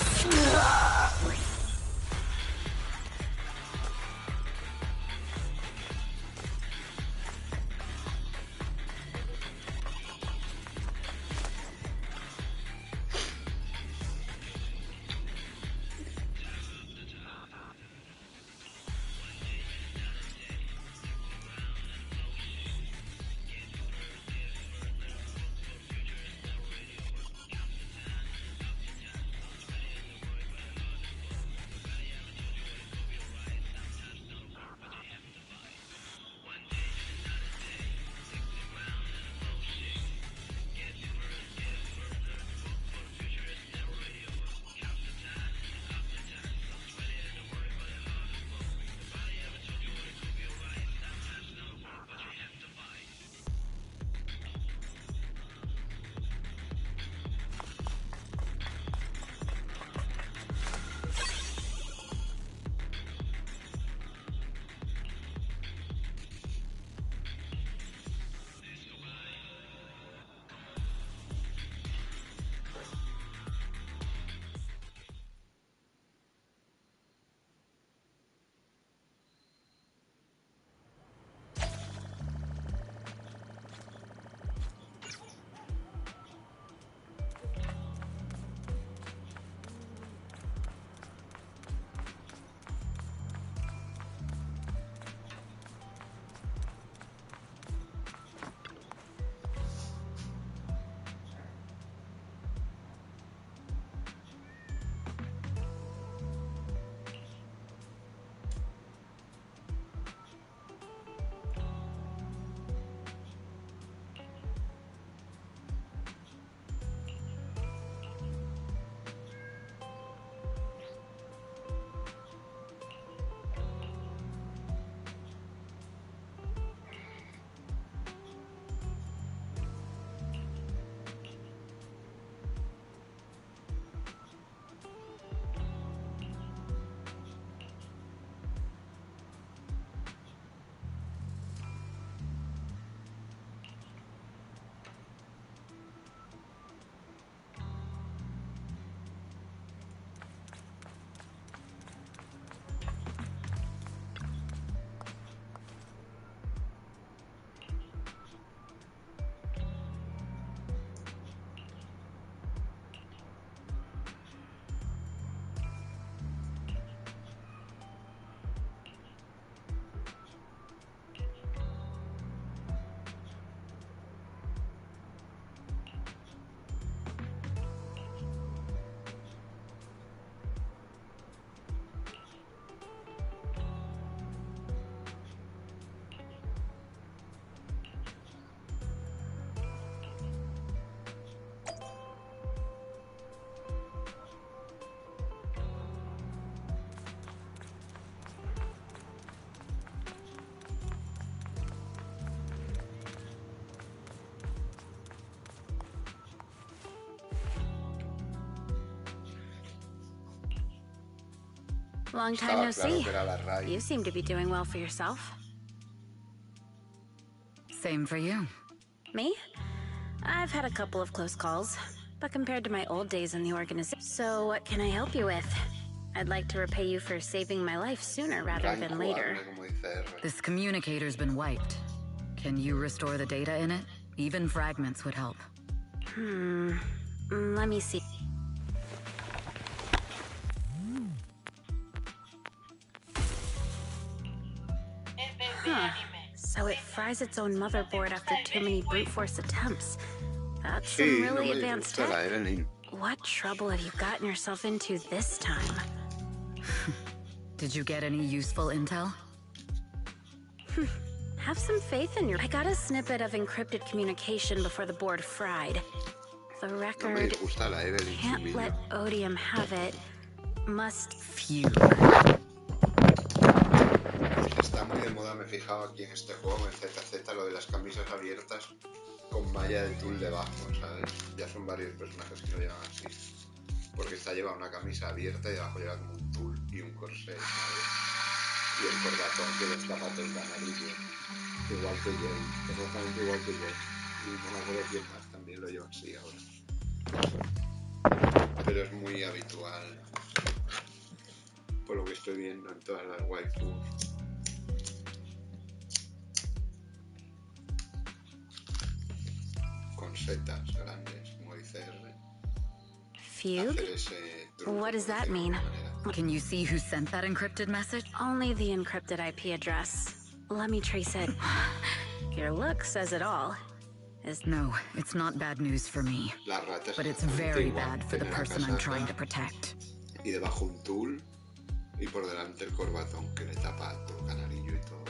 Long time no see. You seem to be doing well for yourself. Same for you. Me? I've had a couple of close calls, but compared to my old days in the organization. So what can I help you with? I'd like to repay you for saving my life sooner rather than later. This communicator's been wiped. Can you restore the data in it? Even fragments would help. Let me see. Huh. So it fries its own motherboard after too many brute force attempts. That's some really advanced tech. What trouble have you gotten yourself into this time? Did you get any useful intel? Have some faith in your... I got a snippet of encrypted communication before the board fried. The record... Can't let Odium have it. Must... Phew. Está muy de moda, me he fijado aquí en este juego, en ZZZ, lo de las camisas abiertas con malla de tul debajo, ¿sabes? Ya son varios personajes que lo llevan así. Porque esta lleva una camisa abierta y debajo lleva como un tul y un corsé, ¿sabes? Y el corbatón que los zapatos de amarillo. Igual que yo, exactamente igual que yo. Y no me acuerdo quién más también. también lo llevo así ahora. Pero es muy habitual, por lo que estoy viendo en todas las waifus. Con setas grandes, como dice R. Fugue? What does that mean? Can you see who sent that encrypted message? Only the encrypted IP address. Let me trace it. Your look says it all. No, it's not bad news for me. But it's very bad for the person I'm trying to protect. Y debajo un tul y por delante el corbatón que le tapa todo el canalillo y todo.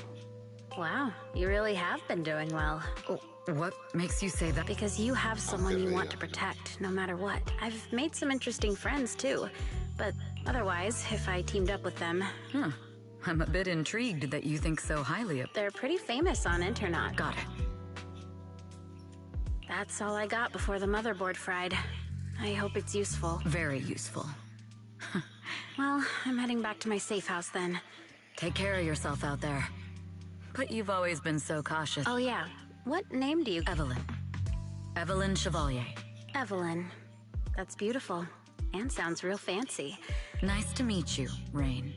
Wow, you really have been doing well. Oh, what makes you say that? Because you have someone you want to protect, no matter what. I've made some interesting friends, too. But otherwise, if I teamed up with them... I'm a bit intrigued that you think so highly of... They're pretty famous on internet. Got it. That's all I got before the motherboard fried. I hope it's useful. Very useful. Well, I'm heading back to my safe house then. Take care of yourself out there. But you've always been so cautious. Oh yeah. What name do you... Evelyn. Evelyn Chevalier. Evelyn. That's beautiful. And sounds real fancy. Nice to meet you, Rain.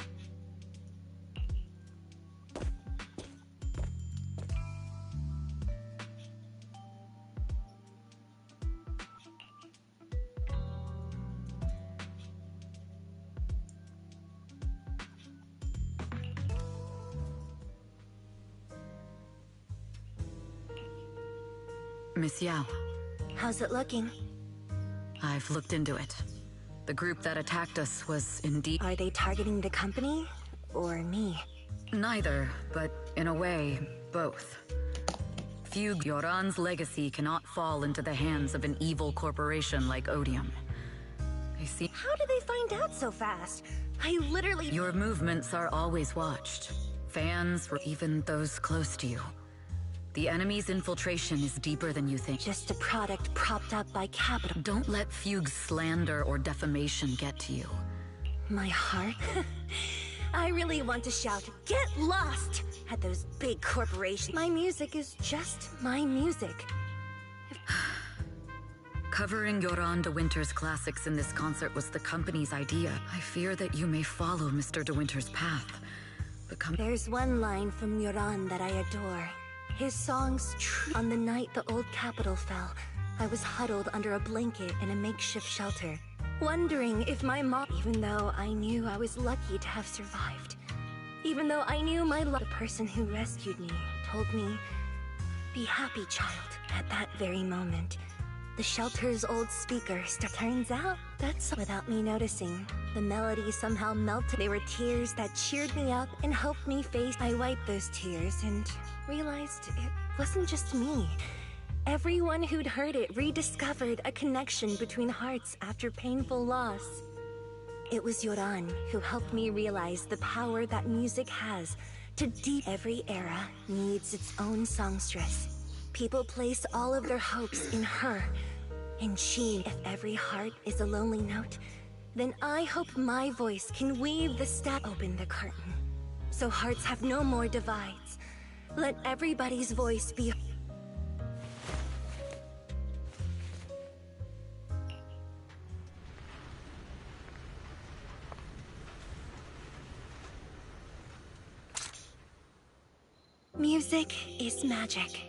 Miss Yao. How's it looking? I've looked into it. The group that attacked us was indeed... Are they targeting the company or me? Neither, but in a way, both. Fugue, Yoran's legacy cannot fall into the hands of an evil corporation like Odium. I see... How did they find out so fast? I literally... Your movements are always watched. Fans, or even those close to you. The enemy's infiltration is deeper than you think. Just a product propped up by capital. Don't let Fugue's slander or defamation get to you. My heart? I really want to shout, "Get lost!" at those big corporations. My music is just my music. Covering Yoran de Winter's classics in this concert was the company's idea. I fear that you may follow Mr. de Winter's path. There's one line from Yoran that I adore. His songs on the night the old capital fell, I was huddled under a blanket in a makeshift shelter, wondering if my mom, even though I knew I was lucky to have survived, even though I knew the person who rescued me told me, "Be happy, child." At that very moment, the shelter's old speaker turns out that's without me noticing. The melody somehow melted. They were tears that cheered me up and helped me face. I wiped those tears and realized it wasn't just me. Everyone who'd heard it rediscovered a connection between hearts after painful loss. It was Yoran who helped me realize the power that music has to deep. Every era needs its own songstress. People place all of their hopes in her, and she. If every heart is a lonely note, then I hope my voice can weave the step, open the curtain, so hearts have no more divides. Let everybody's voice be. Music is magic.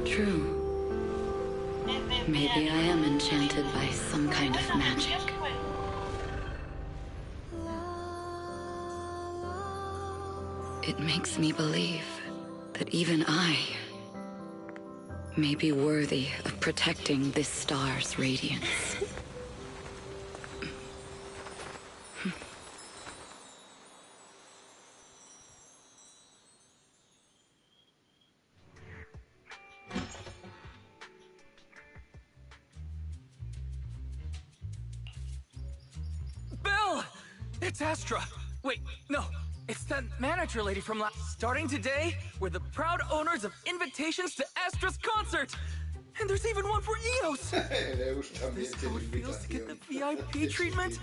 True. Maybe I am enchanted by some kind of magic. It makes me believe that even I may be worthy of protecting this star's radiance. It's Astra! Wait, no. It's that manager lady from Starting today, we're the proud owners of invitations to Astra's concert! And there's even one for Eos! Is this how it feels to get the VIP treatment?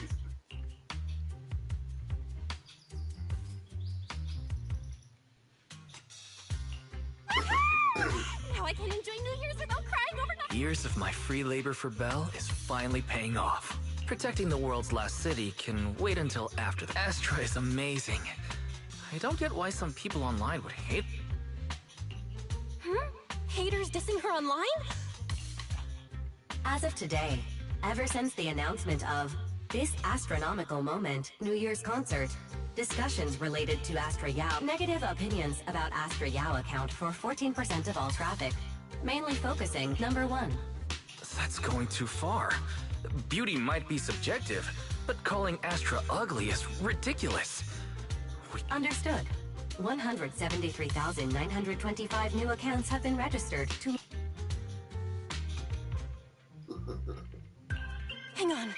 Now I can enjoy New Year's without crying overnight. Years of my free labor for Belle is finally paying off. Protecting the world's last city can wait until after. Astra is amazing. I don't get why some people online would hate. Haters dissing her online? As of today, ever since the announcement of this astronomical moment, New Year's concert, discussions related to Astra Yao, negative opinions about Astra Yao account for 14% of all traffic, mainly focusing number 1. That's going too far. Beauty might be subjective, but calling Astra ugly is ridiculous. Understood. 173,925 new accounts have been registered to... Hang on.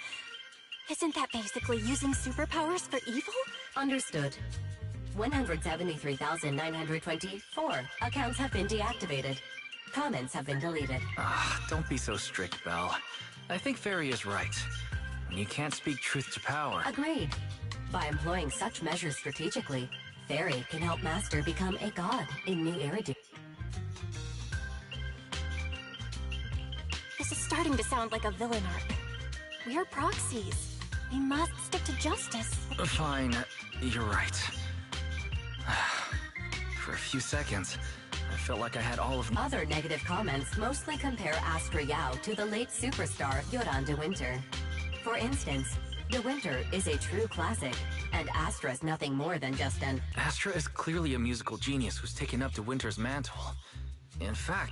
Isn't that basically using superpowers for evil? Understood. 173,924 accounts have been deactivated. Comments have been deleted. Don't be so strict, Belle. I think Fairy is right. When you can't speak truth to power... Agreed. By employing such measures strategically, Fairy can help Master become a god in New Eridu. This is starting to sound like a villain arc. We're proxies. We must stick to justice. Fine, you're right. For a few seconds, I felt like I had all of... Other negative comments mostly compare Astra Yao to the late superstar Yoran de Winter. For instance, De Winter is a true classic, and Astra's nothing more than just an... Astra is clearly a musical genius who's taken up De Winter's mantle. In fact...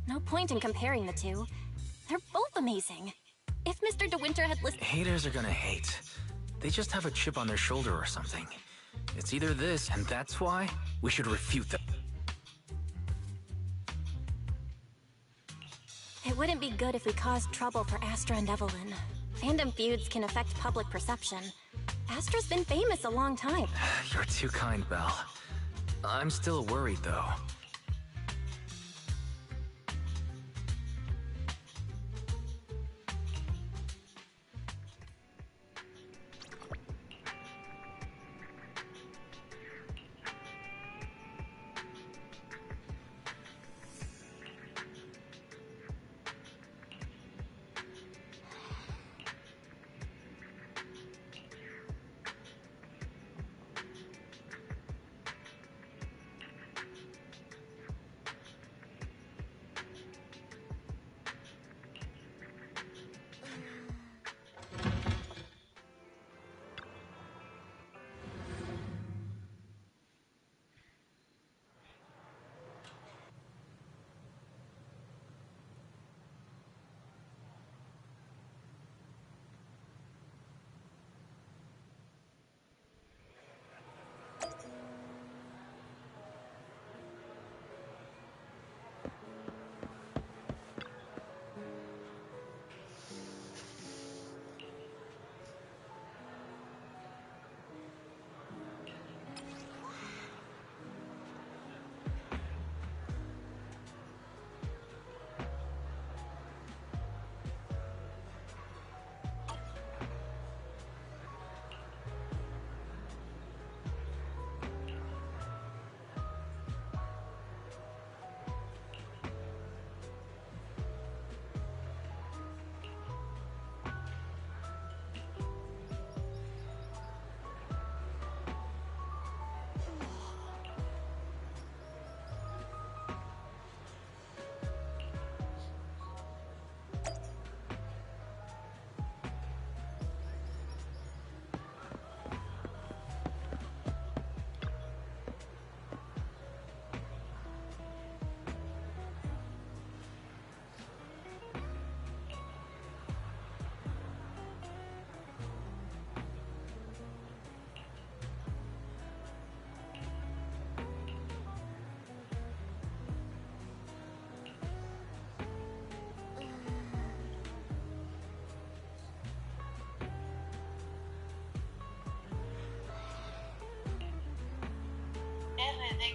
No point in comparing the two. They're both amazing. If Mr. De Winter had listened... Haters are gonna hate. They just have a chip on their shoulder or something. It's either this, and that's why we should refute them. It wouldn't be good if we caused trouble for Astra and Evelyn. Fandom feuds can affect public perception. Astra's been famous a long time. You're too kind, Belle. I'm still worried, though.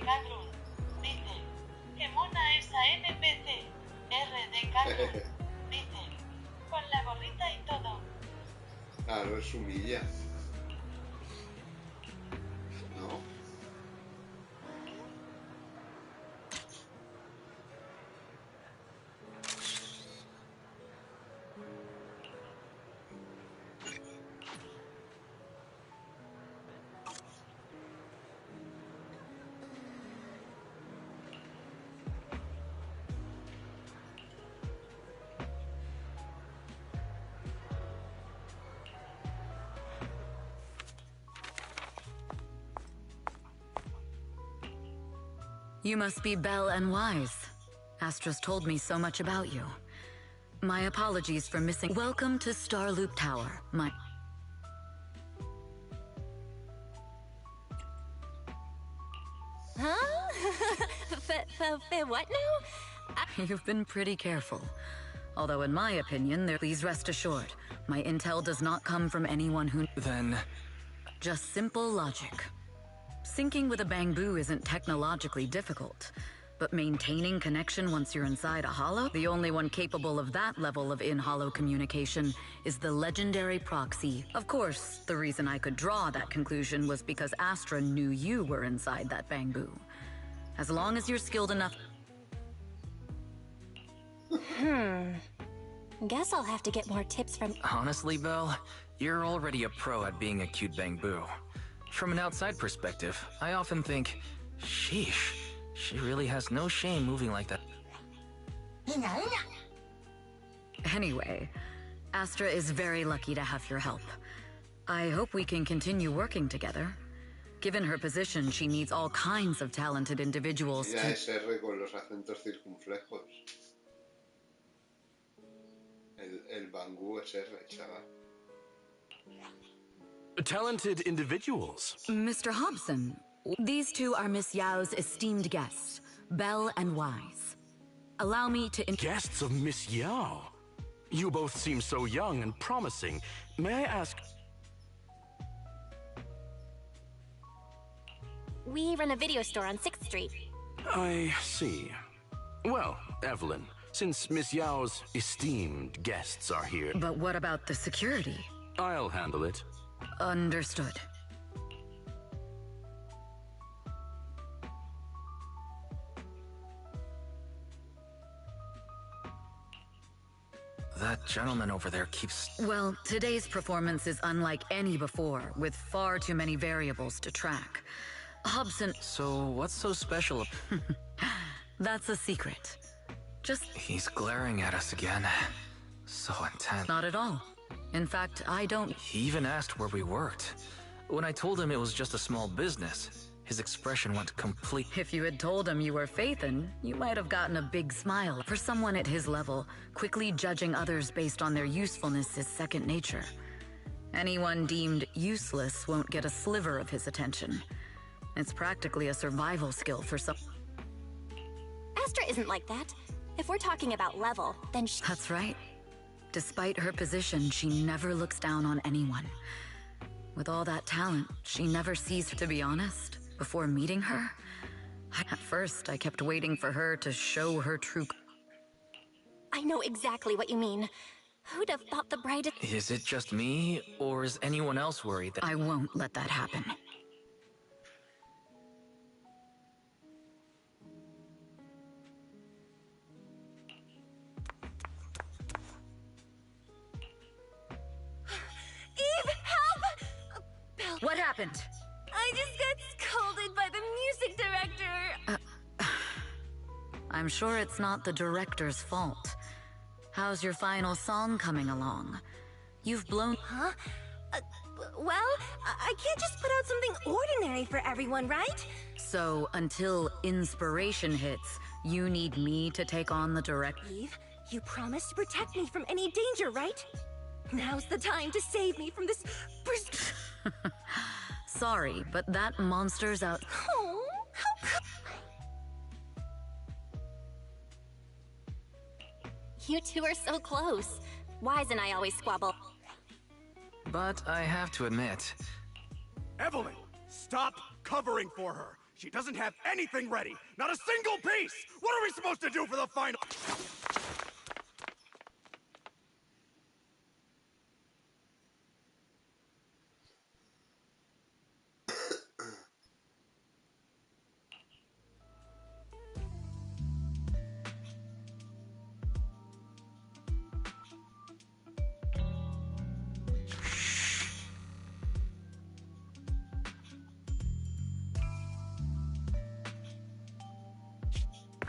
Cadrun. Dice, qué mona esa NPC. R de Cadrun. Dice, con la gorrita y todo. Claro, es humilla. ¿No? You must be Belle and Wise. Astra's told me so much about you. My apologies for missing. Welcome to Starloop Tower, my... Huh? What now? You've been pretty careful. Although in my opinion, please rest assured, my intel does not come from anyone who... Then... Just simple logic. Syncing with a bamboo isn't technologically difficult, but maintaining connection once you're inside a hollow? The only one capable of that level of in-hollow communication is the legendary proxy. Of course, the reason I could draw that conclusion was because Astra knew you were inside that bamboo. As long as you're skilled enough... Guess I'll have to get more tips from... Honestly, Belle, you're already a pro at being a cute bamboo. From an outside perspective, I often think, sheesh, she really has no shame moving like that. Anyway, Astra is very lucky to have your help. I hope we can continue working together. Given her position, she needs all kinds of talented individuals to... SR con los acentos circunflejos. El bambú SR, chaval. Talented individuals. Mr. Hobson, these two are Miss Yao's esteemed guests, Belle and Wise. Allow me to... Guests of Miss Yao? You both seem so young and promising. May I ask... We run a video store on 6th Street. I see. Well, Evelyn, since Miss Yao's esteemed guests are here... But what about the security? I'll handle it. Understood. That gentleman over there keeps... Well, today's performance is unlike any before, with far too many variables to track. Hobson... So, what's so special? That's a secret. Just... He's glaring at us again. So intense. Not at all. In fact, I don't... He even asked where we worked. When I told him it was just a small business, his expression went complete... If you had told him you were Phaethon, you might have gotten a big smile. For someone at his level, quickly judging others based on their usefulness is second nature. Anyone deemed useless won't get a sliver of his attention. It's practically a survival skill for some... Astra isn't like that. If we're talking about level, then she... That's right. Despite her position, she never looks down on anyone. With all that talent, she never sees her. To be honest, before meeting her, at first I kept waiting for her to show her true... I know exactly what you mean. Who'd have thought the brightest... Is it just me, or is anyone else worried that... I won't let that happen. What happened? I just got scolded by the music director. I'm sure it's not the director's fault. How's your final song coming along? You've blown... Huh? Well, I can't just put out something ordinary for everyone, right? So, until inspiration hits, you need me to take on the direct... Eve, you promised to protect me from any danger, right? Now's the time to save me from this... Sorry, but that monster's out... Oh, how could... You two are so close. Wise and I always squabble. But I have to admit... Evelyn, stop covering for her. She doesn't have anything ready. Not a single piece! What are we supposed to do for the final?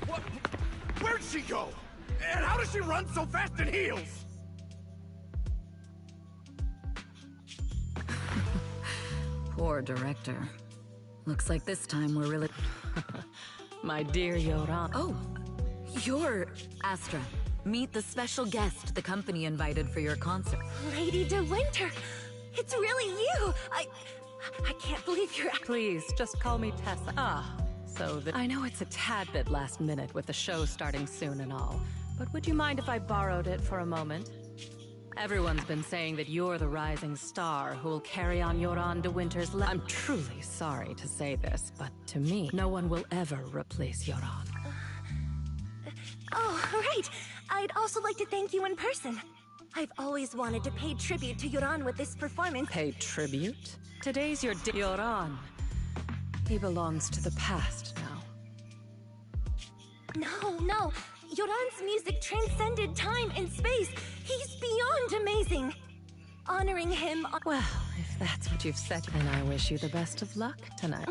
What? Where'd she go? And how does she run so fast in heels? Poor director. Looks like this time we're really... My dear Yoran. Oh, you're Astra. Meet the special guest the company invited for your concert. Lady De Winter! It's really you! I can't believe you're... Please, just call me Tessa. I know it's a tad bit last minute with the show starting soon and all, but would you mind if I borrowed it for a moment? Everyone's been saying that you're the rising star who will carry on Yoran De Winter's I'm truly sorry to say this, but to me, no one will ever replace Yoran. Oh, right! I'd also like to thank you in person. I've always wanted to pay tribute to Yoran with this performance. Pay tribute? Today's your Yoran. He belongs to the past now. No. Yoran's music transcended time and space. He's beyond amazing. Honoring him... Well, if that's what you've said, then I wish you the best of luck tonight.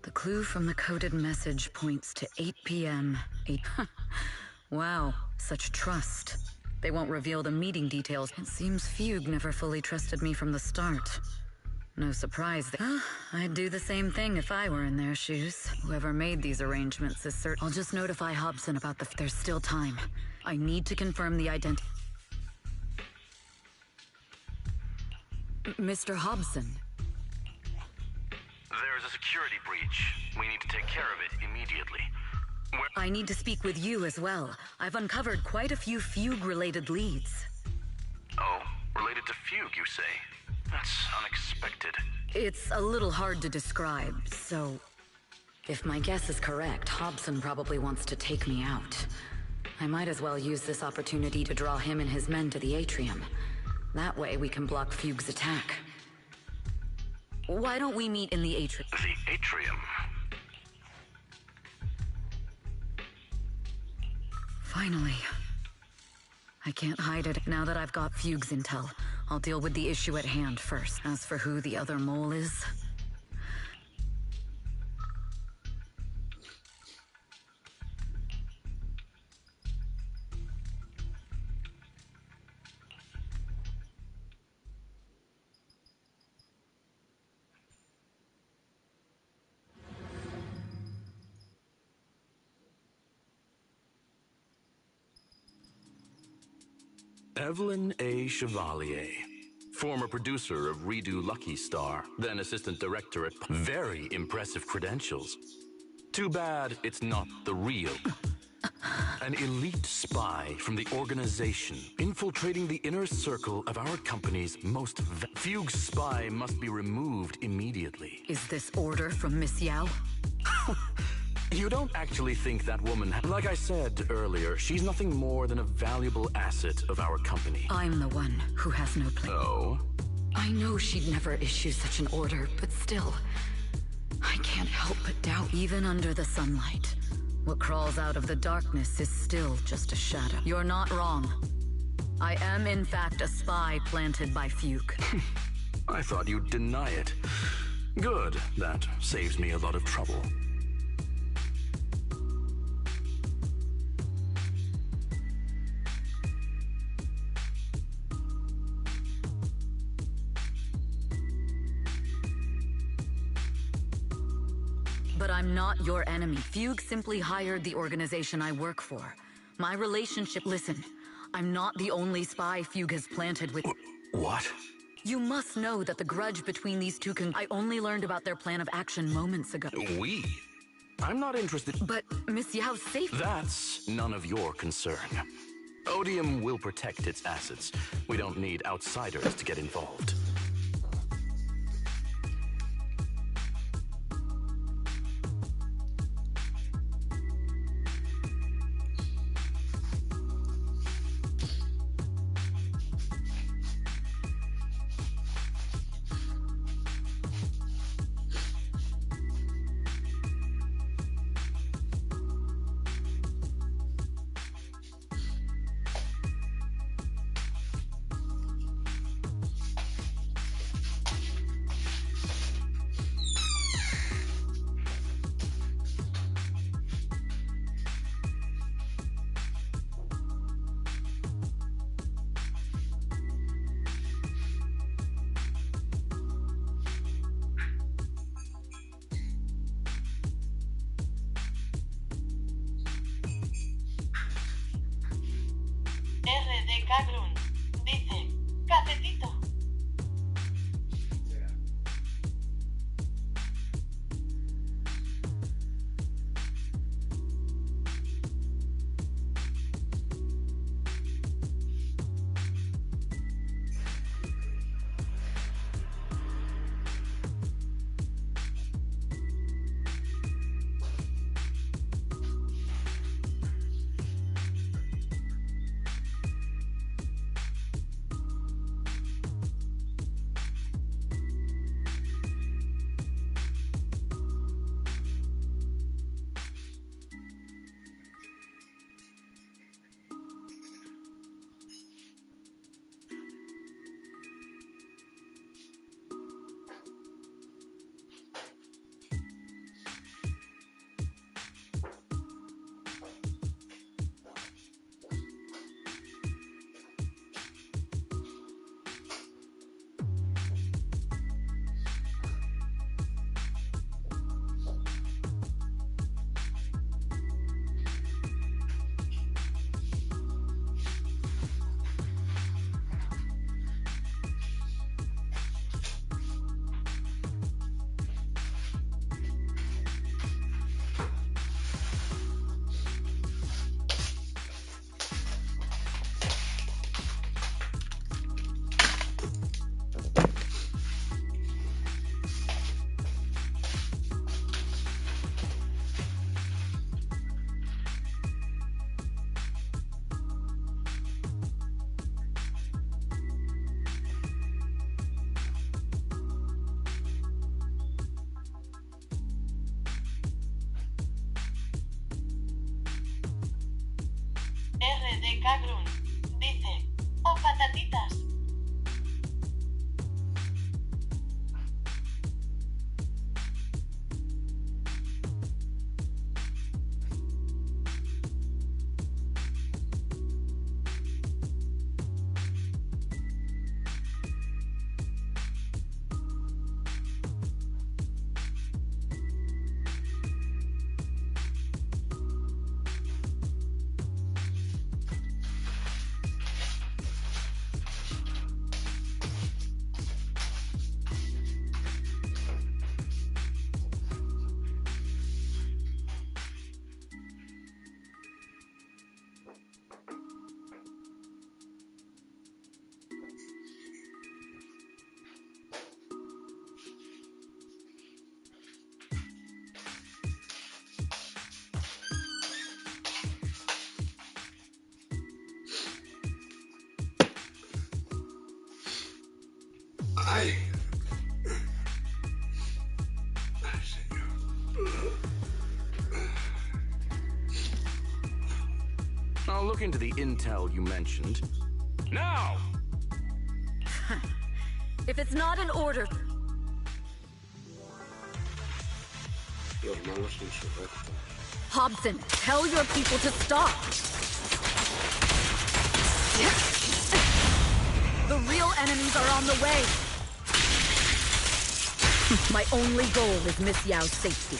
The clue from the coded message points to 8 p.m. Wow, such trust. They won't reveal the meeting details. It seems Fugue never fully trusted me from the start. No surprise. I'd do the same thing if I were in their shoes. Whoever made these arrangements is certain. I'll just notify Hobson about there's still time. I need to confirm the identity. Mr. Hobson. There's a security breach. We need to take care of it immediately. I need to speak with you as well. I've uncovered quite a few Fugue-related leads. Oh, related to Fugue, you say? That's unexpected. It's a little hard to describe, so... If my guess is correct, Hobson probably wants to take me out. I might as well use this opportunity to draw him and his men to the atrium. That way we can block Fugue's attack. Why don't we meet in the atrium? The atrium? Finally. I can't hide it now that I've got Fugue's intel. I'll deal with the issue at hand first. As for who the other mole is... Evelyn A. Chevalier, former producer of Redo Lucky Star, then assistant director at... Very impressive credentials. Too bad it's not the real. An elite spy from the organization, infiltrating the inner circle of our company's most... Fugue's spy must be removed immediately. Is this order from Miss Yao? You don't actually think that woman... Like I said earlier, she's nothing more than a valuable asset of our company. I'm the one who has no plan. Oh? I know she'd never issue such an order, but still... I can't help but doubt. Even under the sunlight, what crawls out of the darkness is still just a shadow. You're not wrong. I am, in fact, a spy planted by Fugue. I thought you'd deny it. Good. That saves me a lot of trouble. But I'm not your enemy. Fugue simply hired the organization I work for. My relationship... Listen, I'm not the only spy Fugue has planted with... What? You must know that the grudge between these two I only learned about their plan of action moments ago. We? I'm not interested... But Miss Yao's safe... That's none of your concern. Odium will protect its assets. We don't need outsiders to get involved. Dice, cafetito. Grun dice, oh patatitas. Ay. Ay, señor. I'll look into the intel you mentioned. Now! If it's not in order... Los malos insurrectos. Hobson, tell your people to stop! The real enemies are on the way! My only goal is Miss Yao's safety.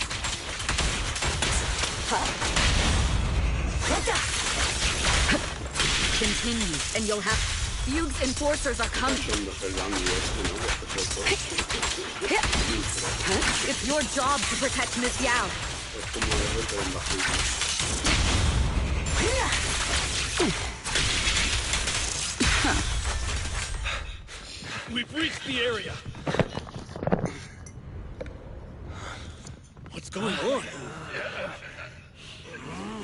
Continue, and you'll have... Fugue's enforcers are coming. It's your job to protect Miss Yao. We've reached the area. What's going on?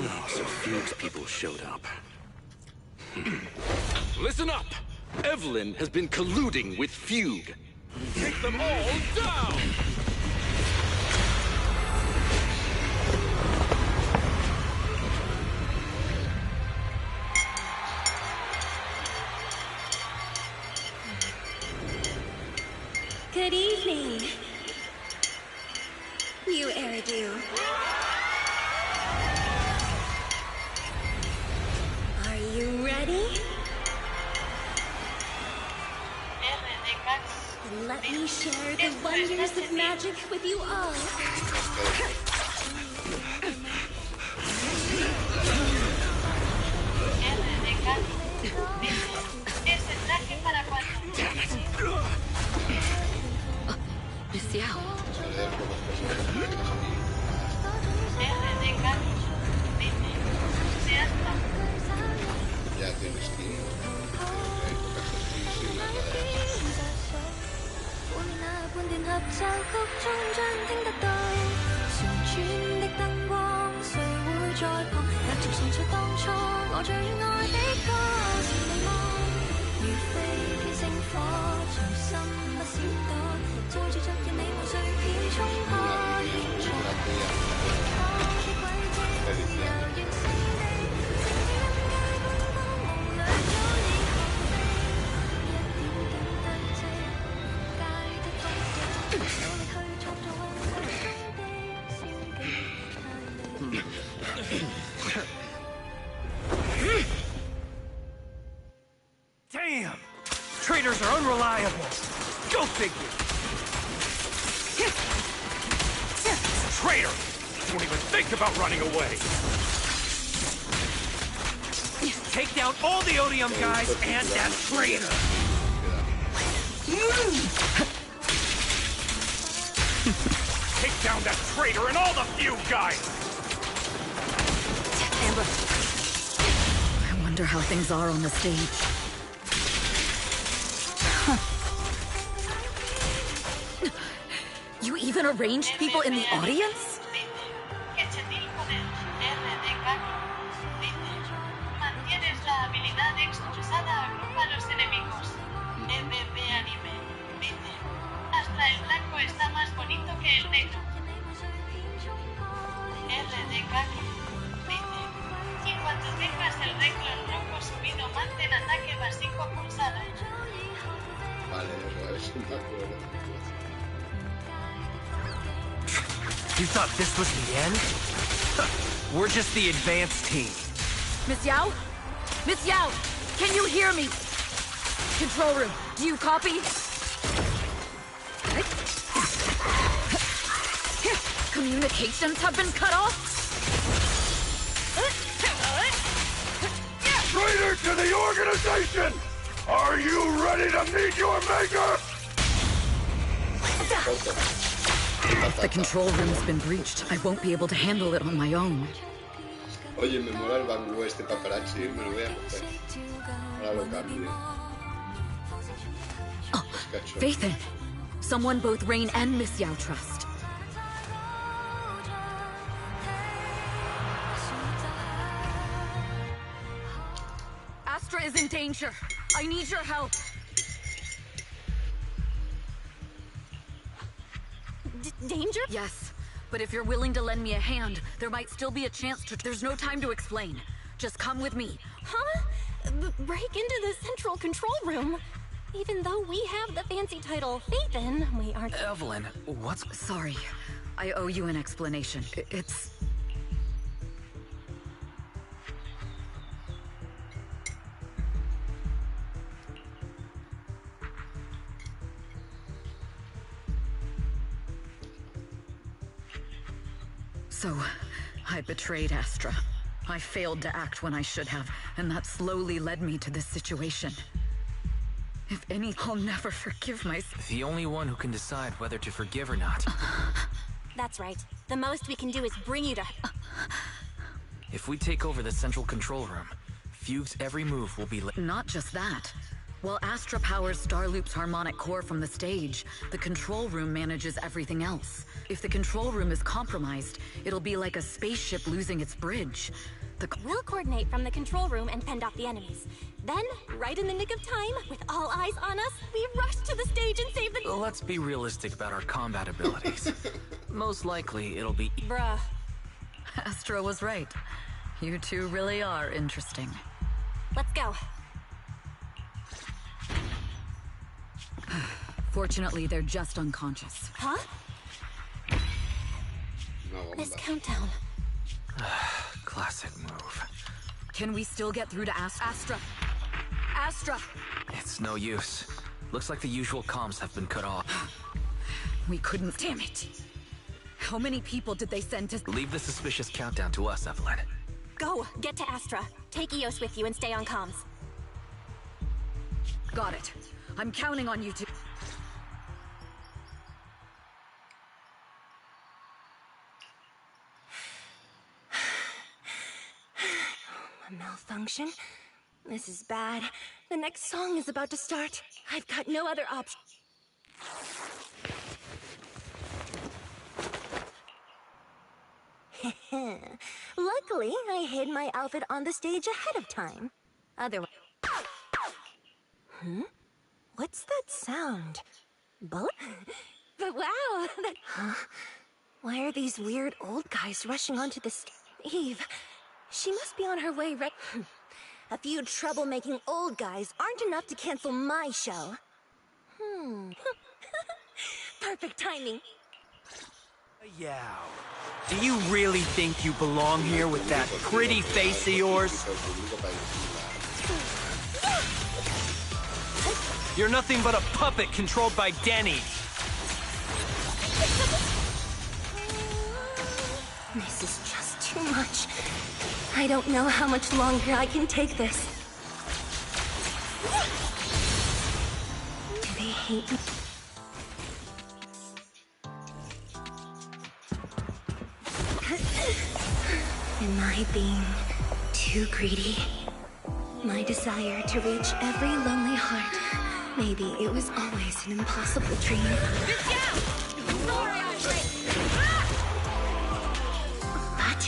Oh, so Fugue's people showed up. Listen up! Evelyn has been colluding with Fugue. Take them all down! Good evening, you Eridu. Are you ready? And let me share the wonders of magic with you all. Miss Yao. Ya tienes que ir. Damn! Traitors are unreliable. Go figure. Traitor! Don't even think about running away. Take down all the Odium guys and that traitor. Take down that traitor and all the Fugue guys. Amber. I wonder how things are on the stage. You even arranged people in the audience? Mantienes la habilidad expulsada, agrupa a los enemigos. EBB Anime dice, hasta el blanco está más bonito que el negro. RDK dice, 50 Cuando tengas el reclon rojo subido, mantén ataque básico pulsado. Vale, eso me acuerdo. You thought this was the end? We're just the advanced team. Miss Yao? Miss Yao! Can you hear me? Control room, do you copy? Communications have been cut off? Traitor to the organization! Are you ready to meet your maker? If the control room's been breached, I won't be able to handle it on my own. Oye, me mola el bambú este paparazzi, me lo voy a coger. Ahora lo cambio. Oh, Faithin! Someone both Rain and Miss Yao trust. Astra is in danger. I need your help. Danger? Yes, but if you're willing to lend me a hand, there might still be a chance to... There's no time to explain. Just come with me. Huh? Break into the central control room? Even though we have the fancy title Faithin, we aren't... Evelyn, what's... Sorry. I owe you an explanation. It's... So, I betrayed Astra. I failed to act when I should have, and that slowly led me to this situation. If any, I'll never forgive myself. The only one who can decide whether to forgive or not. That's right. The most we can do is bring you to... If we take over the central control room, Fugue's every move will be... Not just that. While Astra powers Starloop's harmonic core from the stage, the control room manages everything else. If the control room is compromised, it'll be like a spaceship losing its bridge. We'll coordinate from the control room and fend off the enemies. Then, right in the nick of time, with all eyes on us, we rush to the stage and save the... Let's be realistic about our combat abilities. Most likely, it'll be... Bruh. Astra was right. You two really are interesting. Let's go. Fortunately, they're just unconscious. Huh? This countdown. Classic move. Can we still get through to Astra? Astra! It's no use. Looks like the usual comms have been cut off. We couldn't... Damn it! How many people did they send to... Leave the suspicious countdown to us, Evelyn. Go! Get to Astra. Take Eos with you and stay on comms. Got it. I'm counting on you to... A malfunction? This is bad. The next song is about to start. I've got no other option. Luckily, I hid my outfit on the stage ahead of time. Otherwise... What's that sound? Bullet? But wow! Huh? Why are these weird old guys rushing onto the stage? Eve... She must be on her way right... A few troublemaking old guys aren't enough to cancel my show. Perfect timing. Yeah. Do you really think you belong here with that pretty face of yours? You're nothing but a puppet controlled by Denny. This is just too much. I don't know how much longer I can take this. Do they hate me? Am I being too greedy? My desire to reach every lonely heart. Maybe it was always an impossible dream. But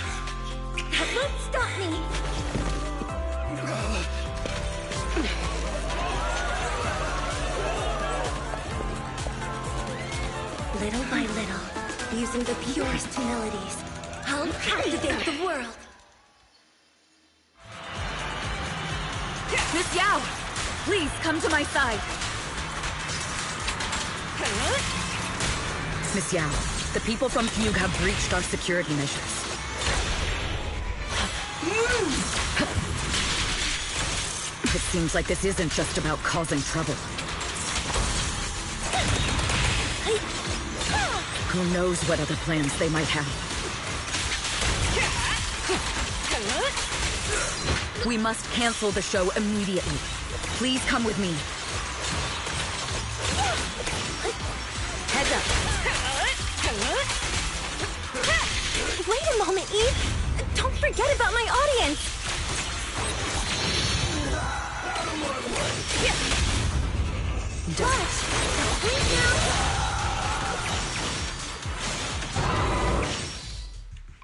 that won't stop me. Little by little, using the purest melodies, I'll captivate the world. Miss Yao! Please, come to my side. Miss Yao, the people from Fugue have breached our security measures. It seems like this isn't just about causing trouble. Who knows what other plans they might have. We must cancel the show immediately. Please come with me. Heads up. Wait a moment, Eve. Don't forget about my audience. What?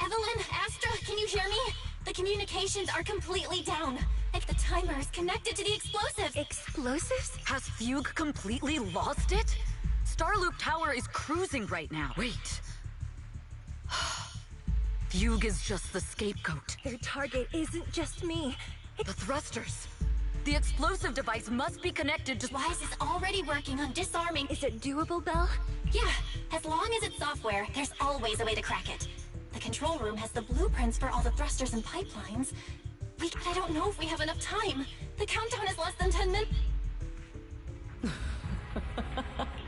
Evelyn, Astra, can you hear me? The communications are completely down. Like the timer is connected to the explosives. Explosives? Has Fugue completely lost it? Starloop Tower is cruising right now. Wait. Fugue is just the scapegoat. Their target isn't just me. The thrusters. The explosive device must be connected to... Wise is already working on disarming. Is it doable, Belle? Yeah, as long as it's software, there's always a way to crack it. The control room has the blueprints for all the thrusters and pipelines. I don't know if we have enough time. The countdown is less than 10 minutes.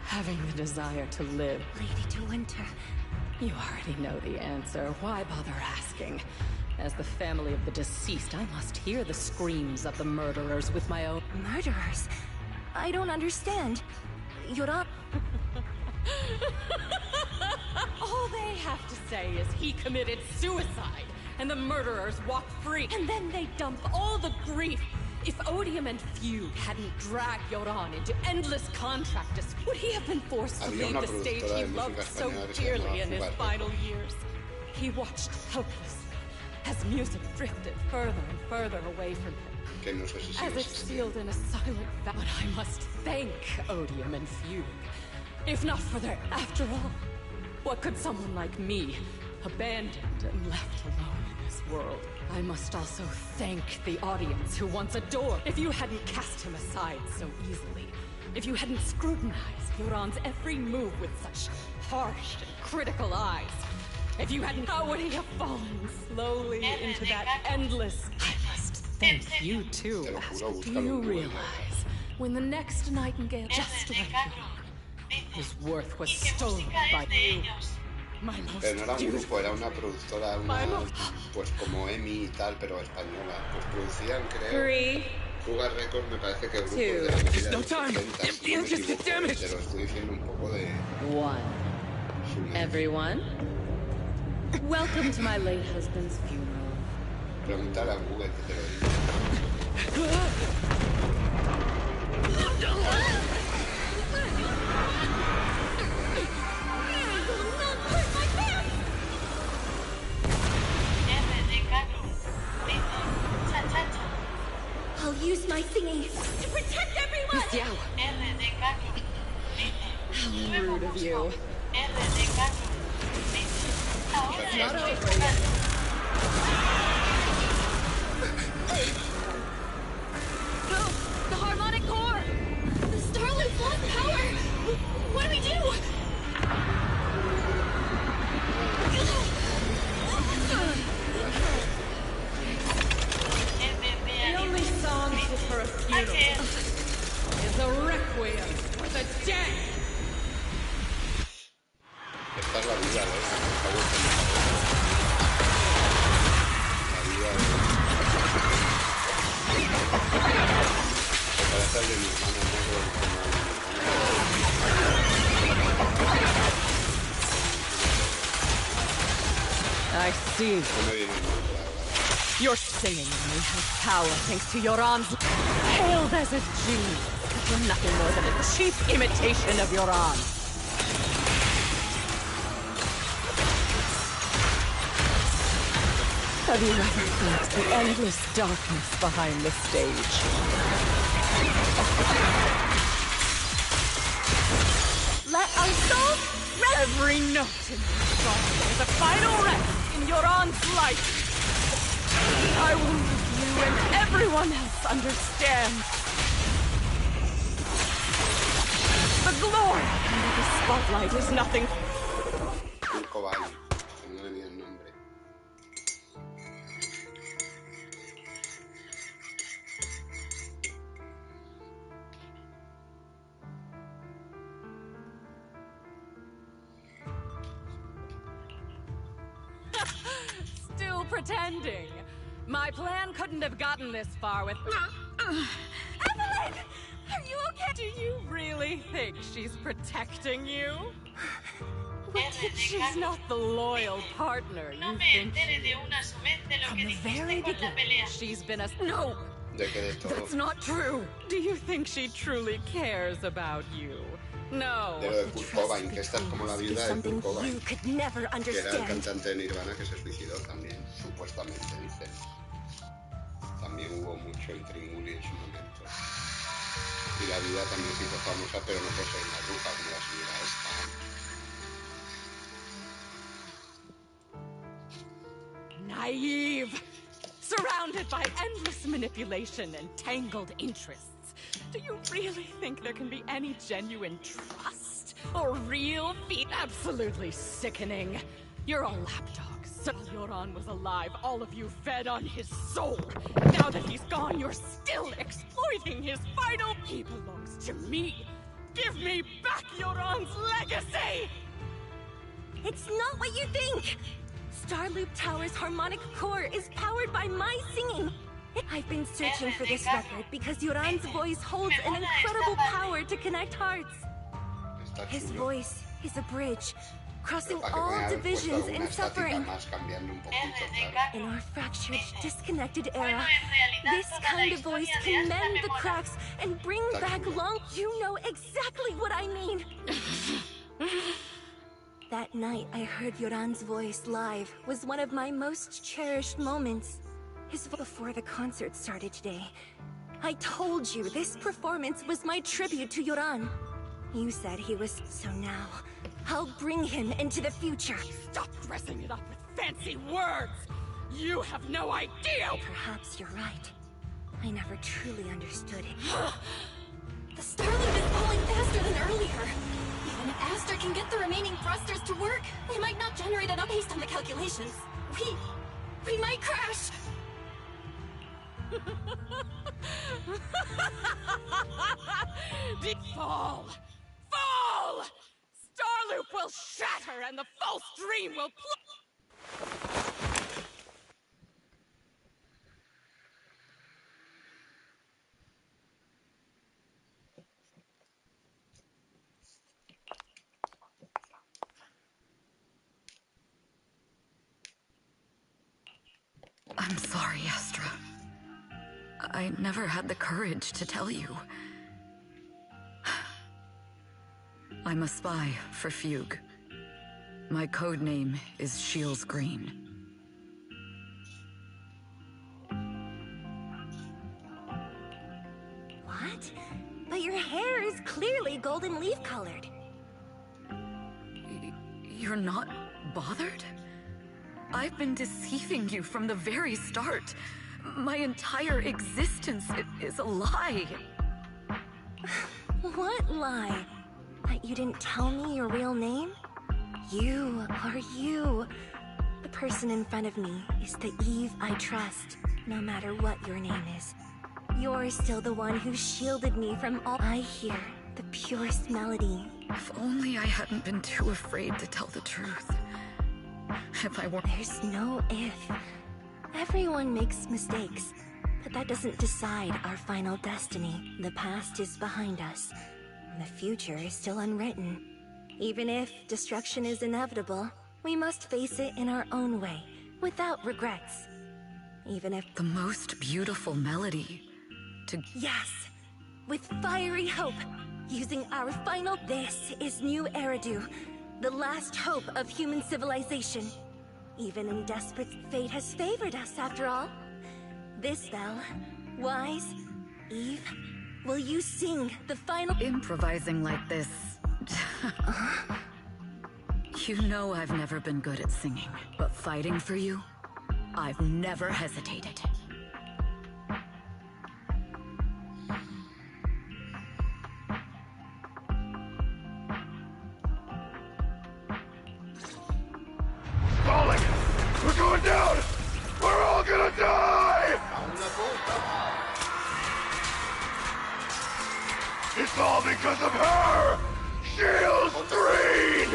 Having the desire to live. Lady De Winter. You already know the answer. Why bother asking? As the family of the deceased, I must hear the screams of the murderers with my own... Murderers? I don't understand. Yoran... All they have to say is he committed suicide, and the murderers walked free, and then they dump all the grief. If Odium and Fugue hadn't dragged Yoran into endless contract disputes, would he have been forced to leave the stage he loved so dearly in his final years? He watched helpless as music drifted further and further away from him. As if sealed in a silent vow. But I must thank Odium and Fugue. If not for their... After all, what could someone like me, abandoned and left alone in this world? I must also thank the audience who once adored. If you hadn't cast him aside so easily, if you hadn't scrutinized Yoran's every move with such harsh and critical eyes, if you hadn't, how would he have fallen slowly into that endless... I must thank you too, Astra. Do you realize, when the next nightingale, just like you, his worth was stolen by you? Pero no era un grupo, era una productora, pues como Emmy y tal, pero española. Pues producían, creo... Fuga Records me parece que el grupo de la medida de 70, si no me equivoco, pero estoy diciendo un poco de... Everyone, welcome to my late husband's funeral. Preguntar a Google que te lo diga. I'll use my thingy to protect everyone! Miss Yao! How rude of you. It's not over yet. No! The harmonic core! The Starloop lost power! What do we do? The only song fit for a funeral is a requiem for the dead! Esta es la vida, ¿no? La vida parece el de mi hermano negro. I see. Your singing only has power thanks to Yoran's... Hailed as a genius, but you're nothing more than a cheap imitation of Yoran. Have you ever felt the endless darkness behind the stage? Let our souls rest! Every note in this song is a final rest in Yoran's life. I will leave you and everyone else understands. The glory under the spotlight is nothing. Still pretending. My plan couldn't have gotten this far with... Evelyn! Are you okay? Do you really think she's protecting you? She's not the loyal partner you think she is. From the very beginning, she's been a... No! That's not true! Do you think she truly cares about you? No. De lo de Kurt Cobain, que esta es como la viuda de Kurt Cobain, que era el cantante de Nirvana que se suicidó también, supuestamente, dicen. También hubo mucho intríngulis en su momento. Y la viuda también se hizo famosa, pero no por ser una bruja como la señora esta. Naive! Surrounded by endless manipulation and tangled interests. Do you really think there can be any genuine trust or real feet? Absolutely sickening. You're a lapdog. So Yoran was alive, all of you fed on his soul. Now that he's gone, you're still exploiting his final... He belongs to me. Give me back Yoran's legacy! It's not what you think! Starloop Tower's harmonic core is powered by my singing. I've been searching for this record because Yoran's voice holds an incredible power to connect hearts. His voice is a bridge, crossing all divisions and suffering. In our fractured, disconnected era, this kind of voice can mend the cracks and bring back long... You know exactly what I mean! That night I heard Yoran's voice live was one of my most cherished moments. Before the concert started today, I told you this performance was my tribute to Yoran. You said he was... So now, I'll bring him into the future. Stop dressing it up with fancy words! You have no idea! Perhaps you're right. I never truly understood it. The Starloop is falling faster than earlier. Even if Aster can get the remaining thrusters to work, we might not generate enough based on the calculations. We might crash! Fall! Fall! Starloop will shatter and the false dream will I'm sorry, Astra. I never had the courage to tell you. I'm a spy for Fugue. My code name is Shields Green. What? But your hair is clearly golden leaf colored. You're not bothered? I've been deceiving you from the very start. My entire existence is a lie. What lie? That you didn't tell me your real name? You are you. The person in front of me is the Eve I trust, no matter what your name is. You're still the one who shielded me from all. I hear the purest melody. If only I hadn't been too afraid to tell the truth. If I were... There's no if. Everyone makes mistakes, but that doesn't decide our final destiny. The past is behind us. The future is still unwritten. Even if destruction is inevitable, we must face it in our own way, without regrets. Even if... The most beautiful melody to... Yes! With fiery hope! Using our final... This is New Eridu, the last hope of human civilization. Even in desperate... Fate has favored us, after all. This bell, Wise, Eve... Will you sing the final... Improvising like this... You know I've never been good at singing, but fighting for you, I've never hesitated. going down! We're all gonna die! It's all because of her! Shields Green!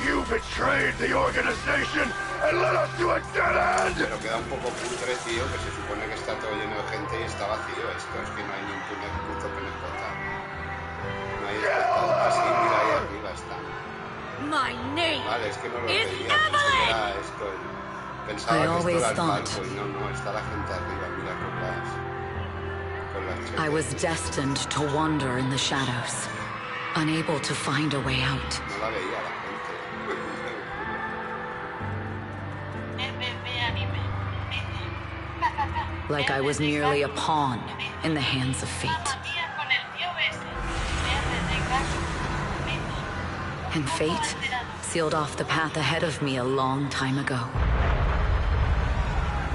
You betrayed the organization and led us to a dead end! Pero queda un poco cutre, tío, que se supone que está todo lleno de gente y está vacío esto. Es que no hay ni un puto penecota. No hay espectadores. Sí, mira, ahí arriba están. Vale, es que no lo veía. Era esto. Pensaba que esto era el palco y no, está la gente arriba, mira, con las I was destined to wander in the shadows, unable to find a way out. No la veía la gente. Like I was merely a pawn in the hands of fate. And fate sealed off the path ahead of me a long time ago.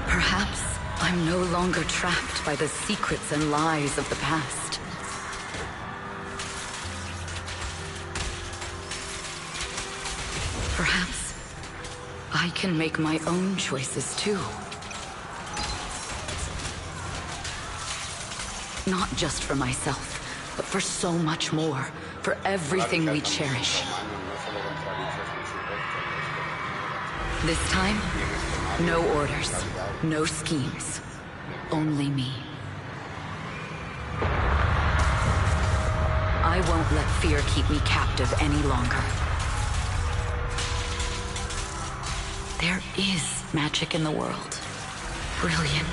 Perhaps I'm no longer trapped by the secrets and lies of the past. Perhaps I can make my own choices too. Not just for myself, but for so much more, for everything we cherish. This time, no orders, no schemes, only me. I won't let fear keep me captive any longer. There is magic in the world. Brilliant.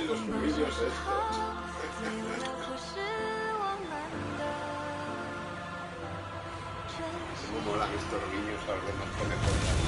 Los fluidos estos. Cómo molan estos niños a los demás conejotas.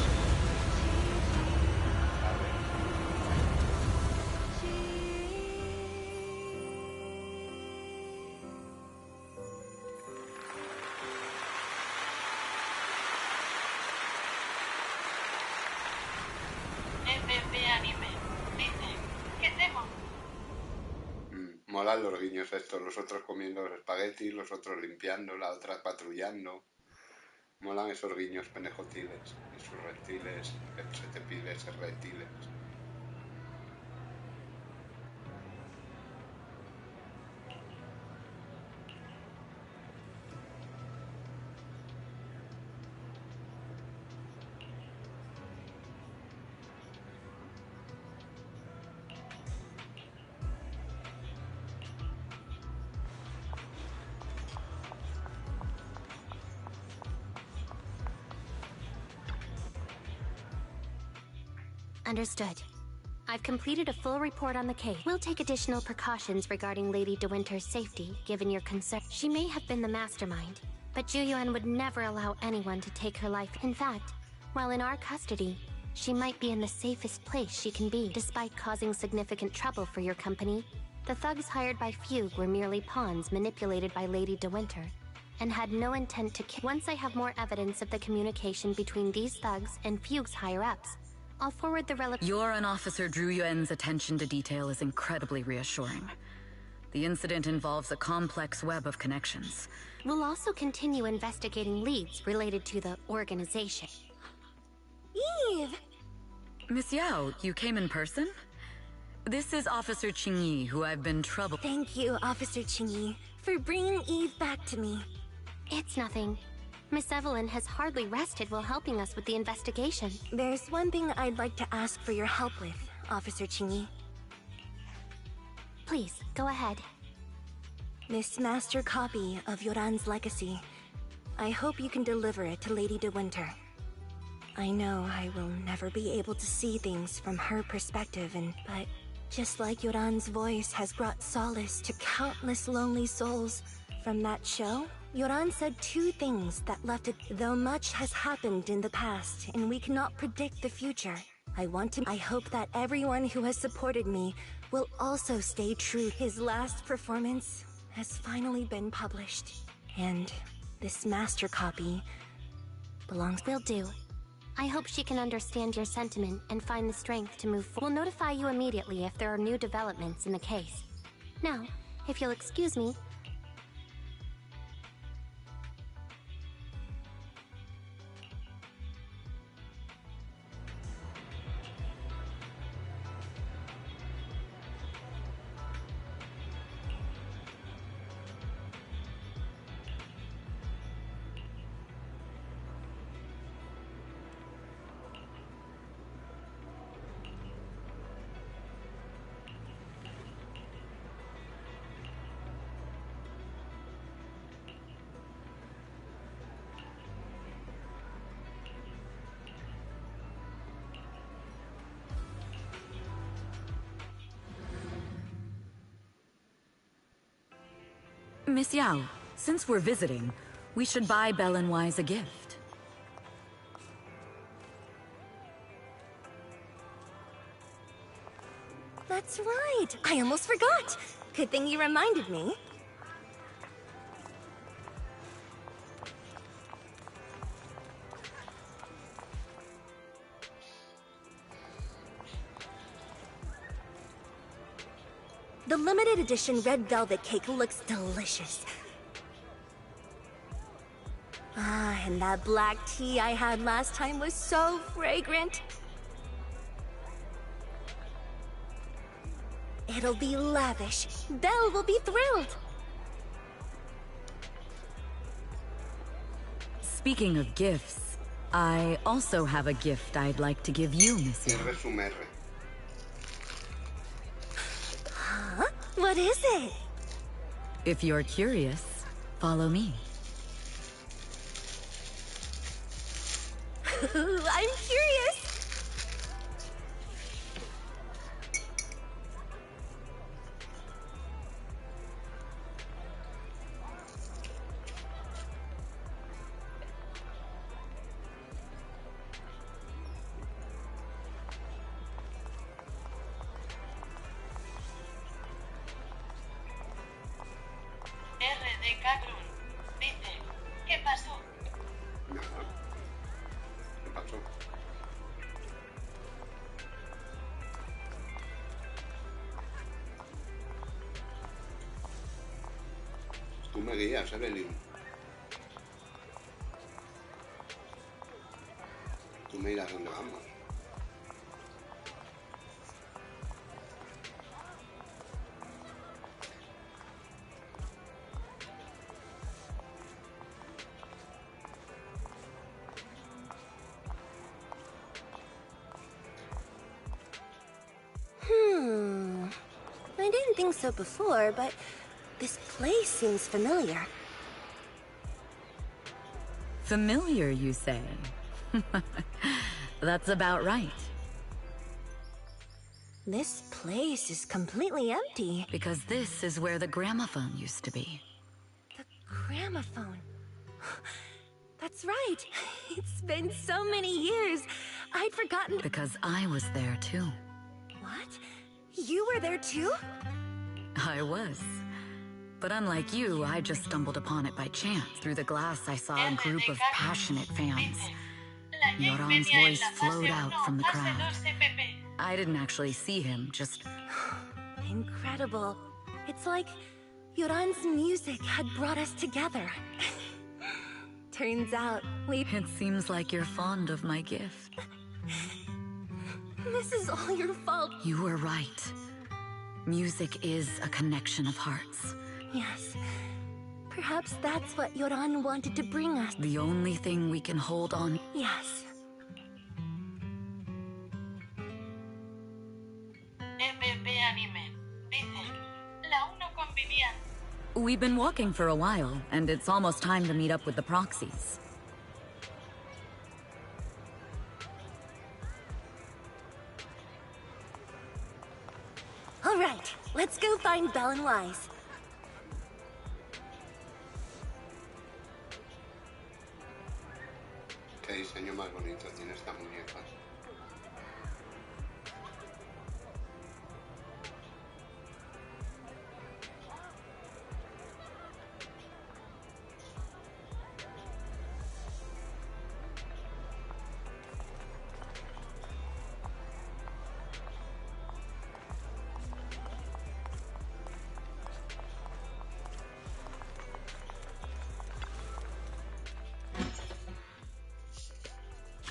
Molan los guiños estos, los otros comiendo los espaguetis, los otros limpiando, la otra patrullando. Molan esos guiños penejotiles, esos reptiles, cetepiles, reptiles. Understood. I've completed a full report on the case. We'll take additional precautions regarding Lady De Winter's safety, given your concern. She may have been the mastermind, but Zhu Yuan would never allow anyone to take her life. In fact, while in our custody, she might be in the safest place she can be. Despite causing significant trouble for your company, the thugs hired by Fugue were merely pawns manipulated by Lady De Winter, and had no intent to kill. Once I have more evidence of the communication between these thugs and Fugue's higher-ups, I'll forward the relevant— Your and Officer Zhu Yuan's attention to detail is incredibly reassuring. The incident involves a complex web of connections. We'll also continue investigating leads related to the organization. Eve! Miss Yao, you came in person? This is Officer Qingyi, who I've been trouble- Thank you, Officer Qingyi, for bringing Eve back to me. It's nothing. Miss Evelyn has hardly rested while helping us with the investigation. There's one thing I'd like to ask for your help with, Officer Qingyi. Please, go ahead. This master copy of Yoran's legacy. I hope you can deliver it to Lady De Winter. I know I will never be able to see things from her perspective, but just like Yoran's voice has brought solace to countless lonely souls from that show, Yoran said two things that left it. Though much has happened in the past and we cannot predict the future, I hope that everyone who has supported me will also stay true. His last performance has finally been published, and this master copy belongs. Will do. I hope she can understand your sentiment and find the strength to move forward. We'll notify you immediately if there are new developments in the case. Now, if you'll excuse me. Miss Yao, since we're visiting, we should buy Belle and Wise a gift. That's right! I almost forgot! Good thing you reminded me. The limited edition red velvet cake looks delicious. Ah, and that black tea I had last time was so fragrant. It'll be lavish. Belle will be thrilled. Speaking of gifts, I also have a gift I'd like to give you, Miss Yao. Huh? What is it? If you're curious, follow me. I'm curious! RD Cabrun dice, ¿qué pasó? Nada. ¿Qué pasó? Tú me guías, Evelyn. Tú me dirás dónde vamos. I didn't think so before, but this place seems familiar. Familiar, you say? That's about right. This place is completely empty. Because this is where the gramophone used to be. The gramophone. That's right. It's been so many years. I'd forgotten. Because I was there too. What? You were there too? I was. But unlike you, I just stumbled upon it by chance. Through the glass, I saw a group of passionate fans. Yoran's voice flowed out from the crowd. I didn't actually see him, just... Incredible. It's like Yoran's music had brought us together. Turns out we... It seems like you're fond of my gift. This is all your fault. You were right. Music is a connection of hearts. Yes. Perhaps that's what Yoran wanted to bring us. The only thing we can hold on... Yes. Anime. Dice, la uno convivían. We've been walking for a while, and it's almost time to meet up with the proxies. All right, let's go find Belle and Wise. Qué diseño más bonito tiene esta muñeca.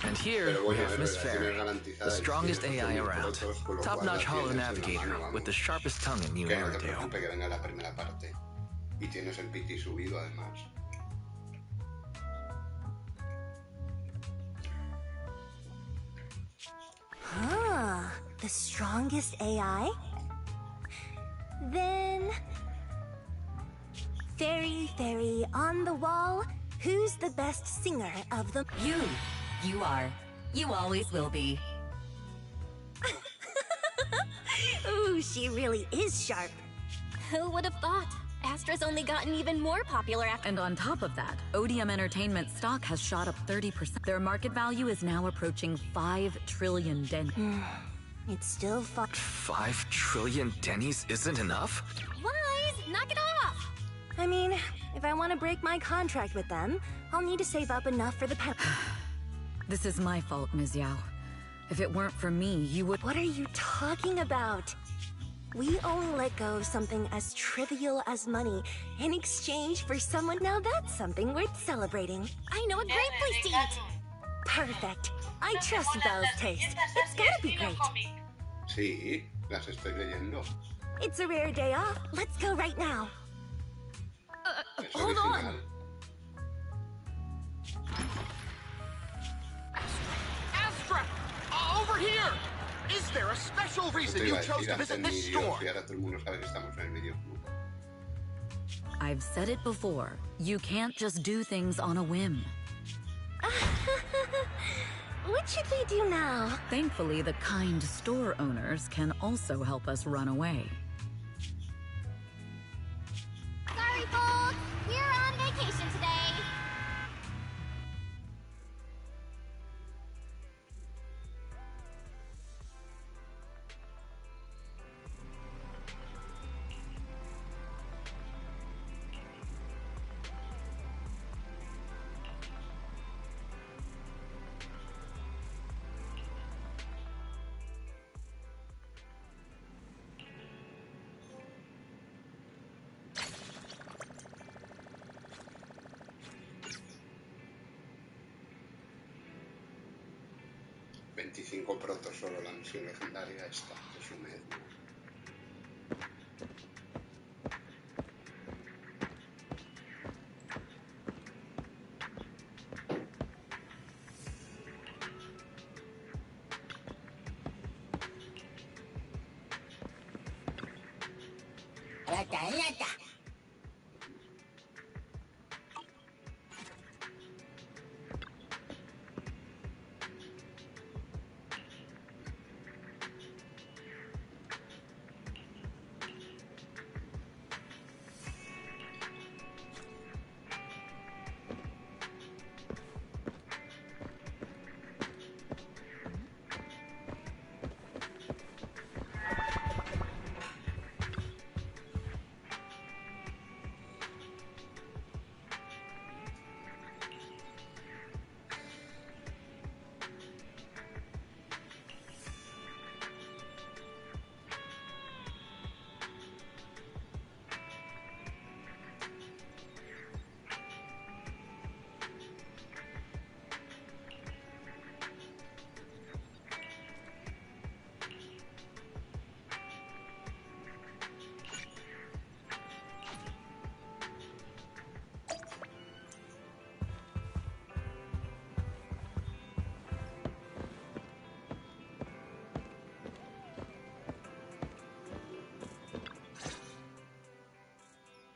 And here we have Miss Fairy, the strongest AI around. Top-notch holo navigator with the sharpest tongue in New Erdale. Que venga la primera parte. Y tienes el PT subido además. Ah, the strongest AI? Then... Fairy, on the wall, who's the best singer of them? You. You are. You always will be. Ooh, she really is sharp. Who would have thought? Astra's only gotten even more popular after... And on top of that, Odium Entertainment stock has shot up 30%. Their market value is now approaching 5 trillion dennies. It's still 5 trillion dennies isn't enough? Wise, knock it off! I mean, if I want to break my contract with them, I'll need to save up enough for the This is my fault, Ms. Yao. If it weren't for me, you would... What are you talking about? We only let go of something as trivial as money in exchange for someone... Now that's something worth celebrating. I know a great place to eat! Perfect. I trust Belle's taste. It's gotta be great. Sí, las estoy leyendo. It's a rare day off. Let's go right now. Hold on. Astra! Over here! Is there a special reason you chose to visit this store? I've said it before. You can't just do things on a whim. What should we do now? Thankfully, the kind store owners can also help us run away. Sorry, folks. We're on vacation today. Pronto solo la misión legendaria esta, es un medio.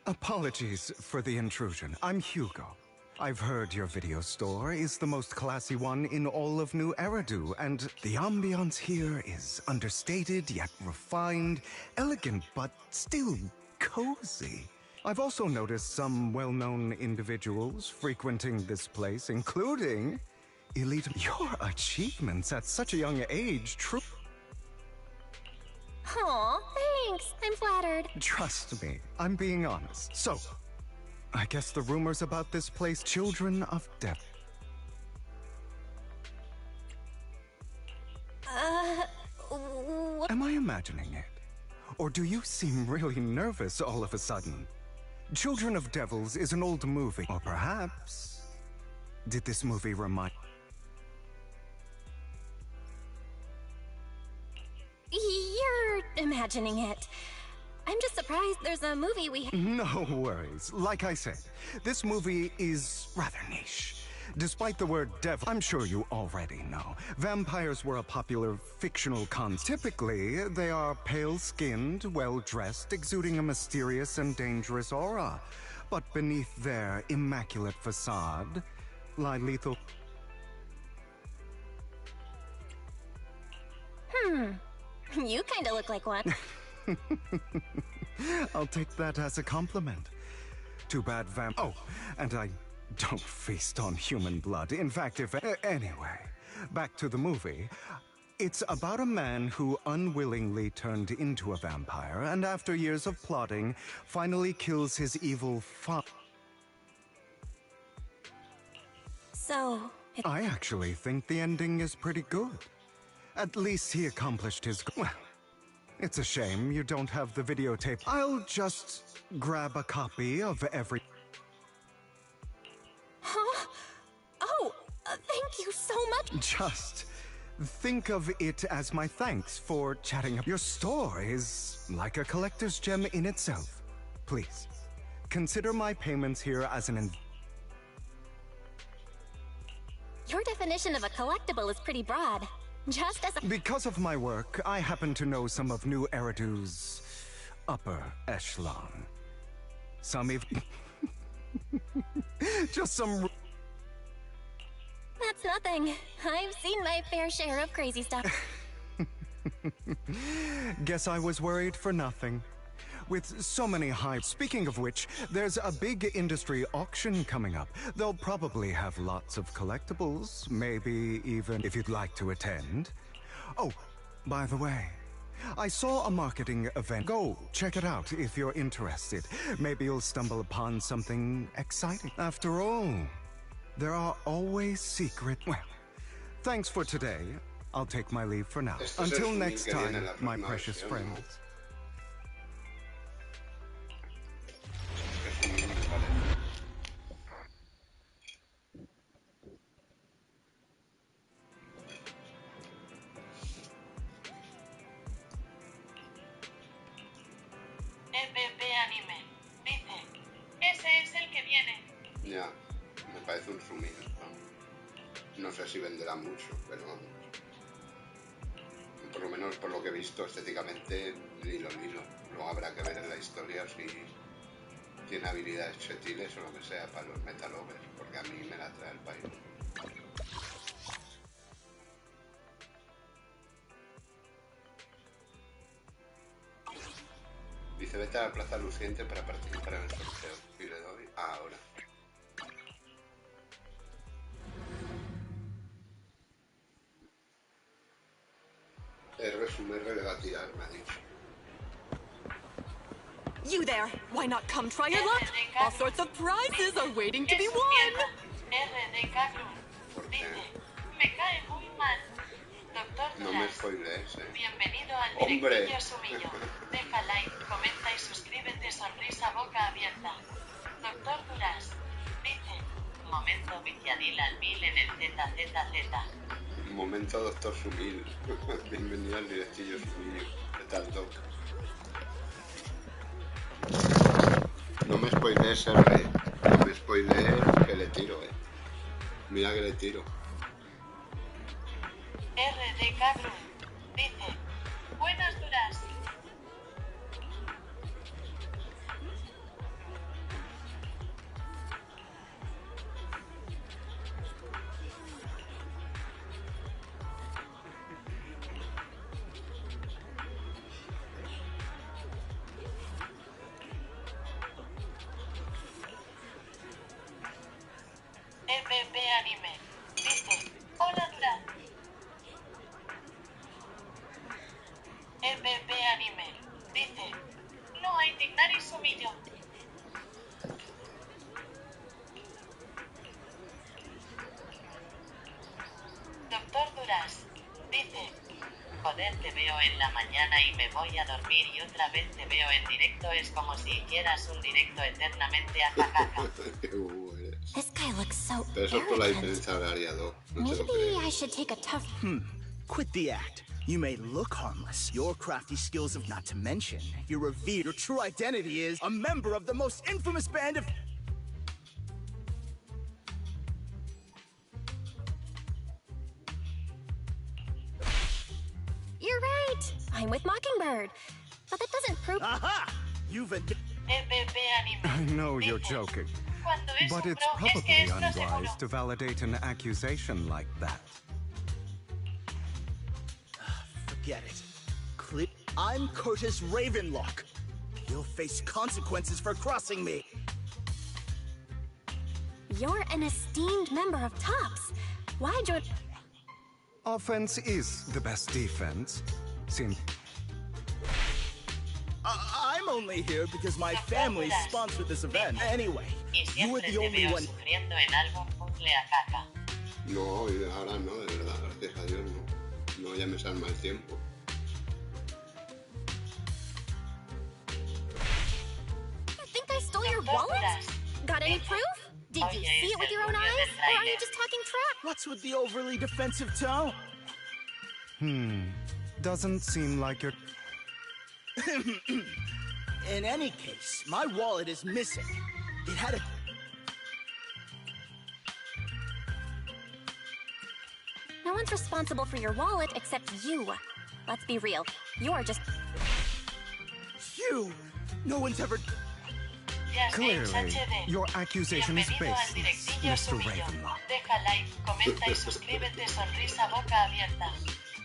Apologies for the intrusion. I'm Hugo. I've heard your video store is the most classy one in all of New Eridu, and the ambiance here is understated yet refined, elegant but still cozy. I've also noticed some well-known individuals frequenting this place, including elite. Your achievements at such a young age, true. Aw, thanks. I'm flattered. Trust me, I'm being honest. So, I guess the rumors about this place, Children of Death. What? Am I imagining it? Or do you seem really nervous all of a sudden? Children of Devils is an old movie. Or perhaps, did this movie remind... You're imagining it. I'm just surprised there's a movie we... No worries. Like I said, this movie is rather niche. Despite the word devil, I'm sure you already know, vampires were a popular fictional concept. Typically, they are pale-skinned, well-dressed, exuding a mysterious and dangerous aura. But beneath their immaculate facade lie lethal... You kinda look like one. I'll take that as a compliment. Too bad Oh, and I don't feast on human blood. In fact, anyway, back to the movie. It's about a man who unwillingly turned into a vampire, and after years of plotting, finally kills his evil father. So... I actually think the ending is pretty good. At least he accomplished his goal. Well, it's a shame you don't have the videotape. I'll just grab a copy of every... Huh? Oh, thank you so much. Just think of it as my thanks for chatting up. Your store is like a collector's gem in itself. Please, consider my payments here as an... Your definition of a collectible is pretty broad. Just as a... Because of my work, I happen to know some of New Eridu's upper echelon. Some even... Just some... That's nothing. I've seen my fair share of crazy stuff. Guess I was worried for nothing. With so many hype. Speaking of which, there's a big industry auction coming up. They'll probably have lots of collectibles, maybe even if you'd like to attend. Oh, by the way, I saw a marketing event. Go check it out if you're interested. Maybe you'll stumble upon something exciting. After all, there are always secret... Well, thanks for today. I'll take my leave for now. Until next time, my precious friends. Anime. Dice, ese es el que viene. Ya, me parece un sumido. No sé si venderá mucho, pero vamos. Por lo menos por lo que he visto estéticamente, lilo. Luego habrá que ver en la historia si tiene habilidades chetiles o lo que sea para los metal lovers, porque a mí me la trae el país. Dice, vete a la plaza luciente para participar en el sorteo. Y le doy ahora. R le va a tirar, me ha dicho. You there! Why not come try your luck? All sorts of prizes are waiting to be won! Me cae muy mal. Doctor No me spoilees, bienvenido al directillo sumillo. Deja like, comenta y suscríbete, sonrisa boca abierta. Doctor Duras dice, momento Viciadil al 1000 en el ZZZ. Momento Doctor Sumil. Bienvenido al directillo Sumillo. ¿Qué tal, Doc? No me spoilees, R. No me spoilees que le tiro, Mira que le tiro. RDK Group dice, buenas Duras. Anime dice: Hola Durán. Anime dice: No hay Dignari Sumillo. Doctor Duras dice: Joder, te veo en la mañana y me voy a dormir y otra vez te veo en directo. Es como si hicieras un directo eternamente a jajaja. This guy looks so Pero eso es por la arrogant. diferencia horaria, no te lo Maybe crees. I should take a tough... Quit the act. You may look harmless. Your crafty skills have not to mention. You're revered. Your true identity is a member of the most infamous band of... You're right. I'm with Mockingbird. But that doesn't prove... Aha! You've... I know you're joking, but it's probably unwise to validate an accusation like that. Forget it. Clip. I'm Curtis Ravenlock. You'll face consequences for crossing me. You're an esteemed member of TOPS. Why'd you... Offense is the best defense. I'm only here because my family sponsored this event. Anyway, you were the only one... No, y ahora no, de verdad, gracias a Dios no. No llames al mal tiempo. You think I stole your wallet? Got any proof? Did you see it with your own eyes? Or are you just talking trash? What's with the overly defensive tone? Doesn't seem like you're... In any case, my wallet is missing. It had a... No one's responsible for your wallet except you. Let's be real. You're just... You! No one's ever... Clearly, your accusation is baseless, Mr. Ravenlock. Deja like, comenta y suscríbete, sonrisa boca abierta.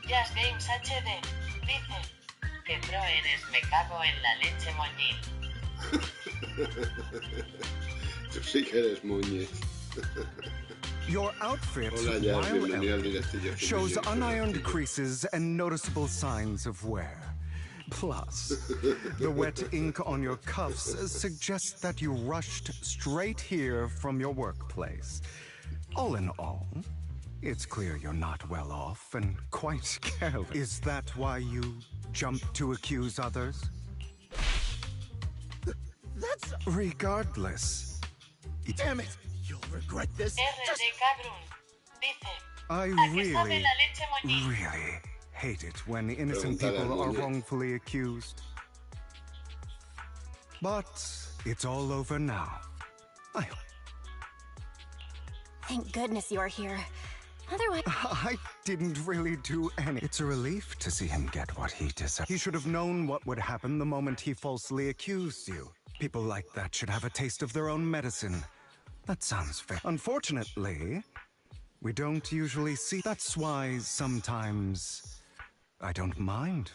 Jazz Games HD dice: Que pro eres, me cago en la leche moñil. Tú sí que eres muñe. Your outfit, Hola, ya, while bienvenido al elegant, directillo. shows unironed creases and noticeable signs of wear. Plus, the wet ink on your cuffs suggests that you rushed straight here from your workplace. All in all, it's clear you're not well off and quite careless. Is that why you jumped to accuse others? That's... Regardless. Damn it! You'll regret this. I really hate it when innocent people are wrongfully accused. But it's all over now. Thank goodness you're here. Otherwise... I didn't really do any... It's a relief to see him get what he deserved. He should have known what would happen the moment he falsely accused you. People like that should have a taste of their own medicine. That sounds fair. Unfortunately, we don't usually see... That's why sometimes I don't mind.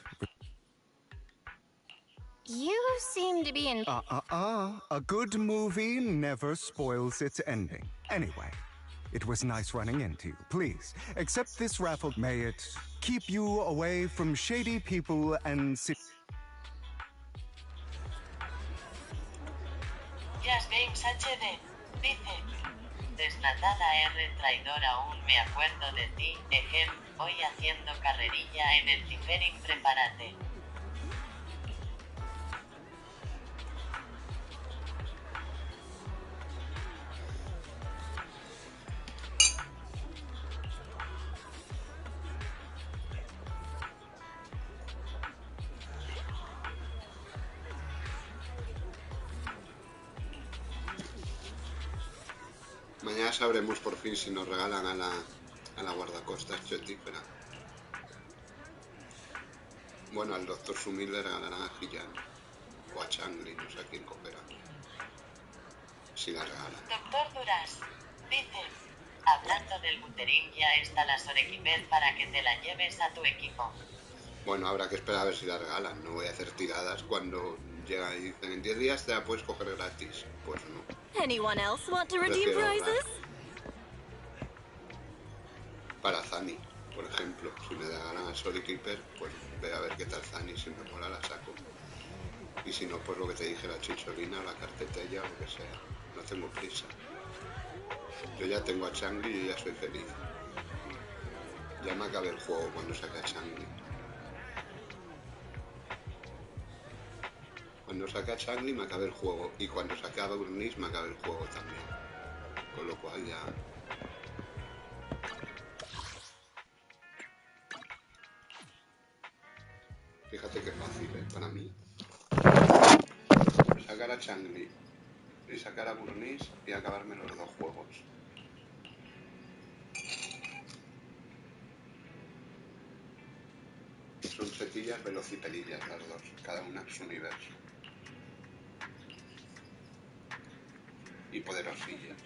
You seem to be in... A good movie never spoils its ending. Anyway, it was nice running into you. Please, accept this raffle. May it keep you away from shady people and... Jazz Games HD dice: Desnatada R traidor, aún me acuerdo de ti. Ejem, voy haciendo carrerilla en el Tifering, prepárate. Mañana sabremos por fin si nos regalan a la guardacostas chetífera. Bueno, al Dr. Sumil le regalarán a Hillan o a Changli, no sé a quién cogerá. Si la regalan. Doctor Duras dice: Hablando del buterín, ya está la Sorequiped para que te la lleves a tu equipo. Bueno, habrá que esperar a ver si la regalan. No voy a hacer tiradas cuando llegan y dicen en 10 días te la puedes coger gratis. Pues no. Anyone else want to redeem prizes? para Zani, por ejemplo. Si me da ganas Soul Keeper, pues ve a ver qué tal Zani, si me mola la saco. Y si no, pues lo que te dije, la chicholina, la cartetella, lo que sea. No tengo prisa. Yo ya tengo a Changli y ya soy feliz. Ya me acabé el juego cuando saqué a Changli. Cuando saqué a Changli me acabé el juego. Y cuando saqué a Burnice me acabé el juego también. Con lo cual ya... Fíjate que fácil, para mí. Sacar a Changli y sacar a Burnice y acabarme los dos juegos. Son setillas velociperillas las dos, cada una en su universo. Y poderosillas.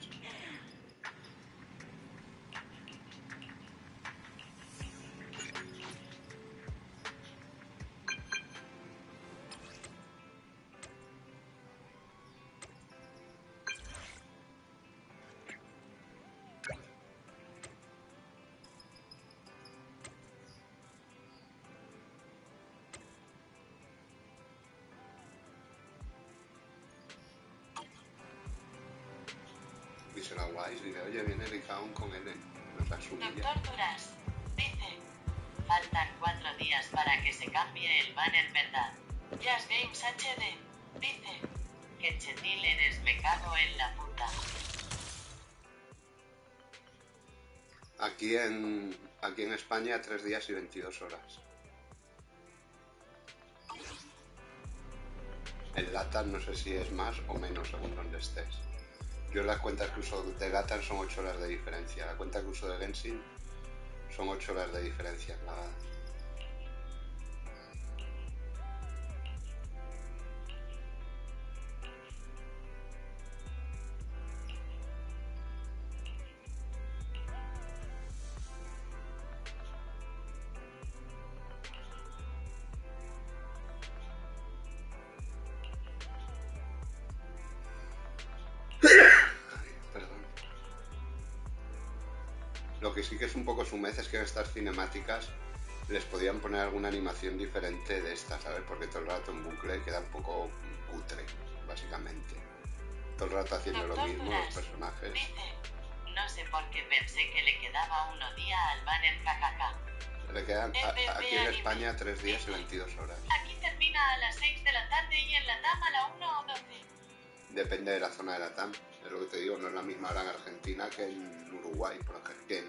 Dice la Wise, dice, oye, viene Ricaón con Ellen. Nos asumía. Doctor Duras dice, faltan 4 días para que se cambie el banner, ¿verdad? Jazz Games HD dice, que Chetil eres, me cago en la puta. Aquí en España 3 días y 22 horas. En LATAM no sé si es más o menos según donde estés. Yo las cuentas que uso de LATAM son 8 horas de diferencia. La cuenta que uso de Genshin son 8 horas de diferencia. Lo que sí que es un poco sumez es que en estas cinemáticas les podían poner alguna animación diferente de esta, ¿sabes? Porque todo el rato en bucle queda un poco cutre, básicamente. Todo el rato haciendo lo mismo los personajes. Dice, no sé por qué pensé que le quedaba 1 día al banner KKK. Le quedan aquí en España 3 días y 22 horas. Aquí termina a las 6 de la tarde y en la TAM a la 1 o 12. Depende de la zona de la TAM. Es lo que te digo, no es la misma hora en Argentina que en Uruguay, que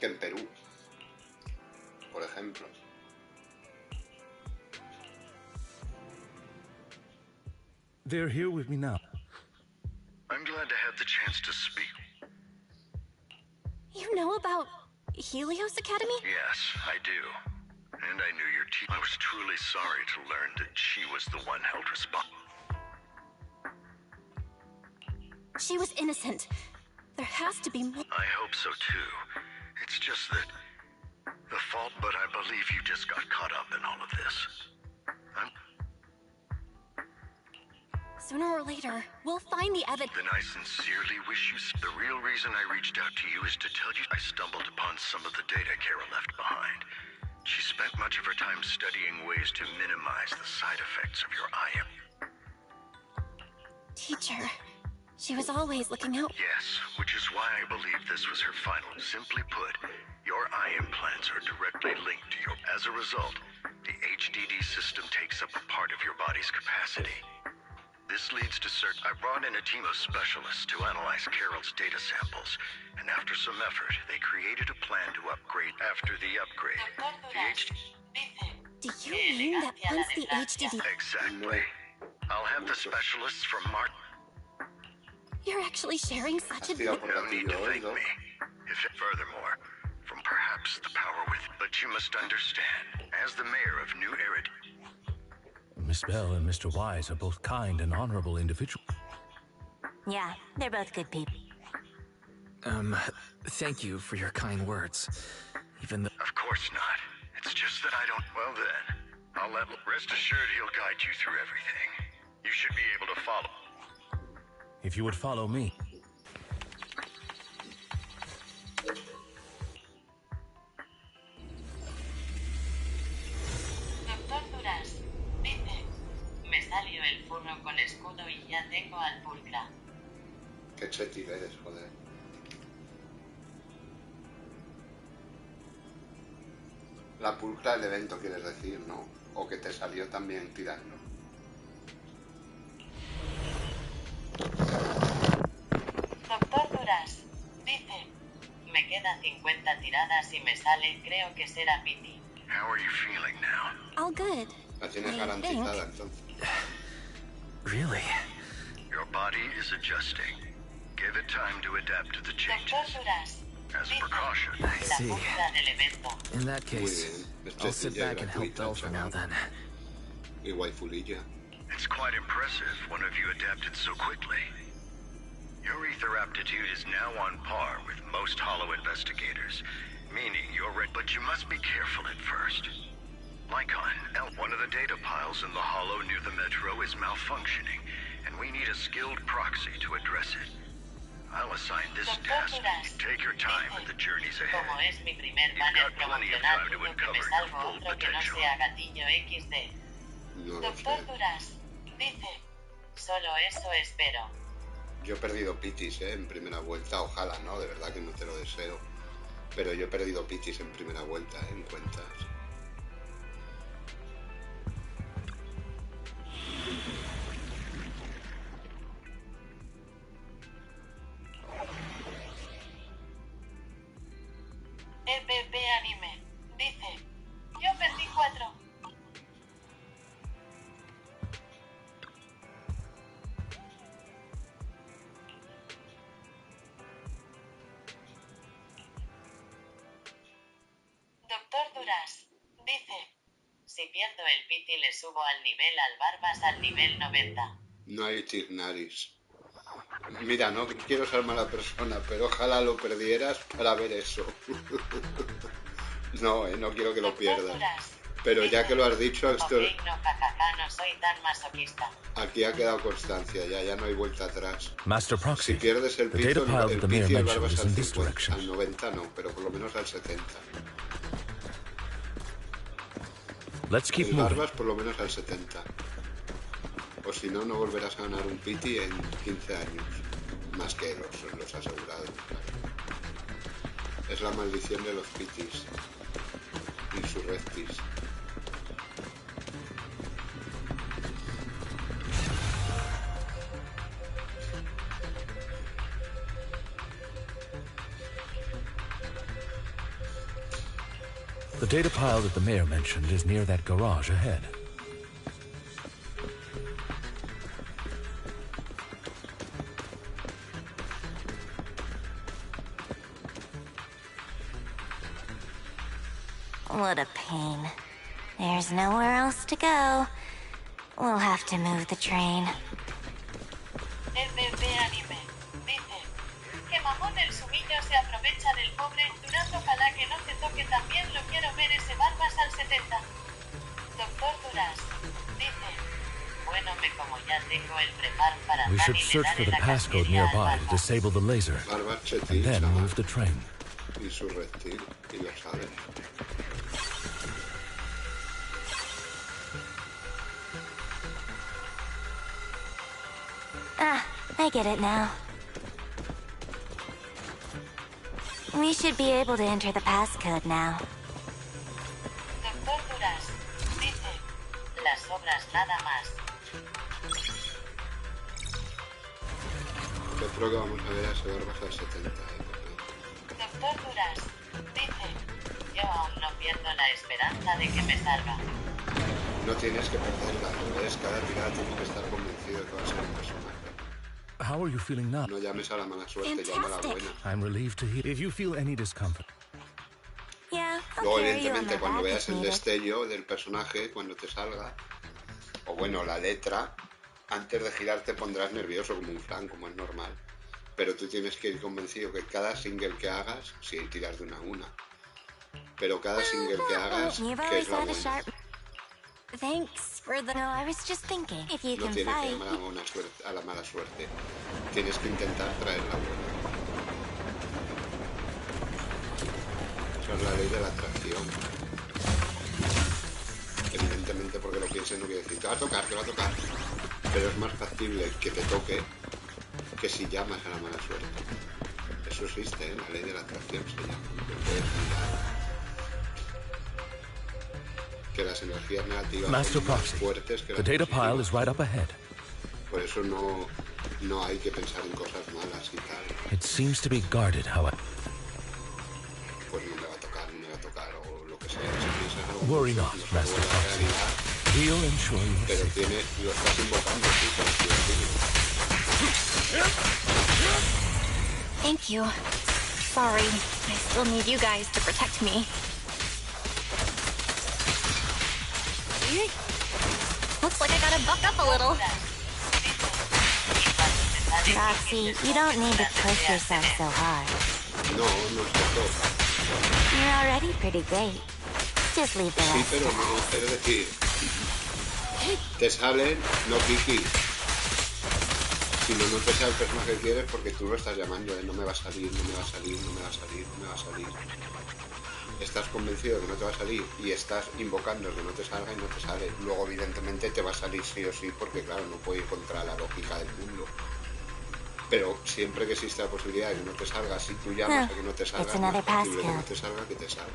en Perú, por ejemplo. They're here with me now. I'm glad to have the chance to speak. You know about Helios Academy? Yes, I do. And I knew your team. I was truly sorry to learn that she was the one held responsible. She was innocent. There has to be more. I hope so too. It's just that the fault, but I believe you just got caught up in all of this. Sooner or later, we'll find the evidence. Then I sincerely wish you. The real reason I reached out to you is to tell you I stumbled upon some of the data Kara left behind. She spent much of her time studying ways to minimize the side effects of your IM. Teacher. She was always looking out. Yes, which is why I believe this was her final. Simply put, your eye implants are directly linked to your... As a result, the HDD system takes up a part of your body's capacity. This leads to certain... I brought in a team of specialists to analyze Carol's data samples, and after some effort, they created a plan to upgrade. After the upgrade, the HDD... Do you mean that once the HDD... Exactly. I'll have the specialists from Martin... You're actually sharing such a... No need to thank me. Furthermore, from perhaps the power with... But you must understand, as the mayor of New Erid... Miss Bell and Mr. Wise are both kind and honorable individuals. Yeah, they're both good people. Thank you for your kind words. Even though... Of course not. It's just that I don't... Well then, I'll let... Rest assured he'll guide you through everything. You should be able to follow. If you would follow me. tengo al pulcra. Qué chetil eres, joder. La pulcra del evento, quieres decir, ¿no? O que te salió también tirando. Doctor Duras, dice, me quedan 50 tiradas y me sale, creo que será Pity. How are you feeling now? All good. La tienes garantizada, entonces. Really? Your body is adjusting. Give it time to adapt to the changes. Doctor Duras, As a precaution. I see. la pulcra del evento. In that case, I'll sit back and help Belle for now then. Y waifulilla. It's quite impressive one of you adapted so quickly. Your ether aptitude is now on par with most Hollow investigators, meaning you're ready, but you must be careful at first. Lycon, one of the data piles in the Hollow near the metro is malfunctioning, and we need a skilled proxy to address it. I'll assign this task. Take your time and the journey's ahead. Como es mi primer banner promocional, dudo que me salvo otro que no sea gatillo XD. Doctor Duras, dice, solo eso espero. Yo he perdido pitis, en primera vuelta. Ojalá, ¿no? De verdad que no te lo deseo. Pero yo he perdido pitis en primera vuelta, en cuentas. EPP Anime, dice, yo perdí 4. Doctor Duras, dice, si pierdo el piti le subo al nivel al Barbas al nivel 90. No hay Tignaris. Mira, no quiero ser mala persona, pero ojalá lo perdieras para ver eso. No, no quiero que lo pierdas. Pero ya que lo has dicho, esto... Ok, no, jajaja, no soy tan masoquista. Aquí ha quedado constancia, ya no hay vuelta atrás. Master Proxy, Si pierdes el the data pito, pile that el the mayor piti y el mentioned Barbas is in al this 50, direction. al 90 no, pero por lo menos al 70. Let's keep El moving. Barbas por lo menos al 70. O si no, no volverás a ganar un piti en 15 años. Más que los asegurados. Es la maldición de los pitis. Insurrectis. The data pile that the mayor mentioned is near that garage ahead. What a pain. There's nowhere else to go. We'll have to move the train. EPP Anime, dice, que mamón el sumillo se aprovecha del pobre, Duraz, ojalá que no te toque también, lo quiero ver ese Barbas al 70. Doctor Duraz, dice, bueno, como ya tengo el prepar para We should search for the passcode nearby to disable the laser, and then move the train. Insurrectil, y lo sabes. Ah, I get it now. We should be able to enter the passcode now. Doctor Duraz, dice, las obras nada más. Yo creo que vamos a ver a ese Barbas al 70. Doctor Duraz, dice, yo aún no pierdo la esperanza de que me salga. No tienes que perderla, ¿ves? Cada tirada tienes que estar convencido de que va a ser un personaje. How are you feeling now? No llames a la mala suerte, llama a la buena. I'm relieved to hear. If you feel any discomfort. Yeah, Luego, evidentemente, cuando veas el destello del personaje, cuando te salga, o bueno, la letra, antes de girar te pondrás nervioso como un flan, como es normal. Pero tú tienes que ir convencido que cada single que hagas, sí, tiras de una a una. Pero cada single que hagas, que es la buena. Thanks for the... No, I was just thinking. If you No can tienes que fight... llamar a la mala suerte. Tienes que intentar traer la buena. Esa es la ley de la atracción. Evidentemente, porque lo pienses no quiere decir que va a tocar, que va a tocar. Pero es más factible que te toque que si llamas a la mala suerte. Eso existe, ¿eh? La ley de la atracción se llama. Lo puedes mirar. Que las energías negativas Master son más Proxy, fuertes que the las data positivas. pile is right up ahead. Por eso no hay que pensar en cosas malas y tal. It seems to be guarded, however. Pues no me va a tocar, o lo que sea. Si piensas algo Worry mucho, not, no se Master vuelve a Proxy. realidad, We'll ensure you pero lo estás invocando tú, por así decirlo. Thank you. Sorry, I still need you guys to protect me. Looks like I gotta buck up a little. Roxy, you don't need to push yourself so hard. No se toca. You're already pretty great. Just leave the Sí, rest. pero no, es decir, te salen, no kiki. Si no te sale el personaje que quieres porque tú lo estás llamando, no me va a salir, no me va a salir, no me va a salir, no me va a salir. Estás convencido de que no te va a salir y estás invocando que no te salga y no te sale. Luego, evidentemente, te va a salir sí o sí porque, claro, no puede ir contra la lógica del mundo. Pero siempre que existe la posibilidad de que no te salga, si tú llamas a que no te salga, es más posible que no te salga que te salga.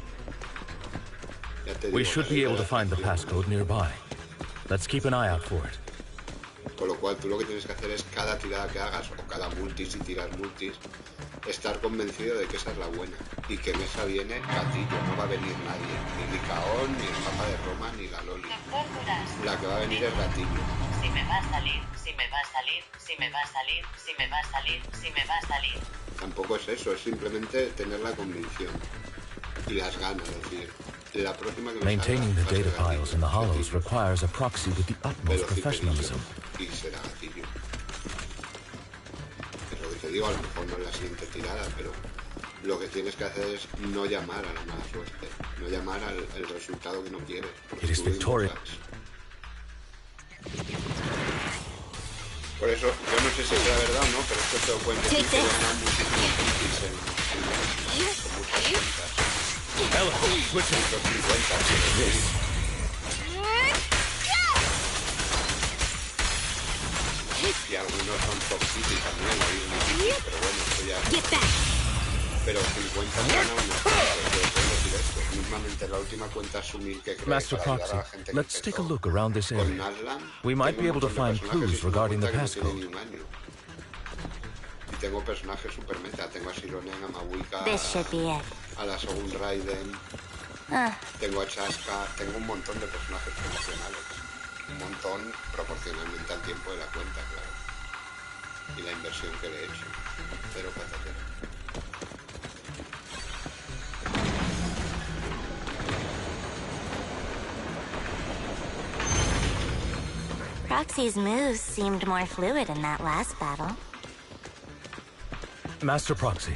Ya te digo, We should be able to find the passcode nearby. Let's keep an eye out for it. Con lo cual, tú lo que tienes que hacer es cada tirada que hagas o cada multi, si tiras multis, estar convencido de que esa es la buena y que en esa viene gatillo, no va a venir nadie, ni Licaón, ni el Papa de Roma, ni la Loli. La que va a venir es gatillo. Si me va a salir, si me va a salir, si me va a salir, si me va a salir, si me va a salir. Tampoco es eso, es simplemente tener la convicción y las ganas, es decir, la próxima que me Maintaining the salga, data va a ser piles in the hollows requires a proxy with the utmost professionalism. y será gatillo. Es lo que te digo, a lo mejor no es la siguiente tirada, pero lo que tienes que hacer es no llamar a la mala suerte, no llamar al resultado que no quieres. It is victorious. Por eso, yo no sé si será verdad o no, pero esto te lo pueden decir que ganan muchísimos hits con muchas cuentas. Ella, switching. 150, y algunos son top city también, pero bueno, esto ya... Pero 50 ganan unas cuentas, pero pueden decir esto. Mismamente la última cuenta Sumil que creé Master para ayudar Proxy, a la gente que let's take a empezó look around this con area. Naslan. We might Tengo be un able to montón de find personajes clues y es una regarding the cuenta que no tiene passcode. ni un año. Y tengo personajes super meta, tengo a Sironen, a Mawika, This should be it. a la Shogun Raiden, tengo a Chaska, tengo un montón de personajes promocionales. Un montón proporcionalmente al tiempo de la cuenta, claro. Y la inversión que le he hecho. Cero patatero. Roxy's moves seemed more fluid in that last battle. Master Proxy,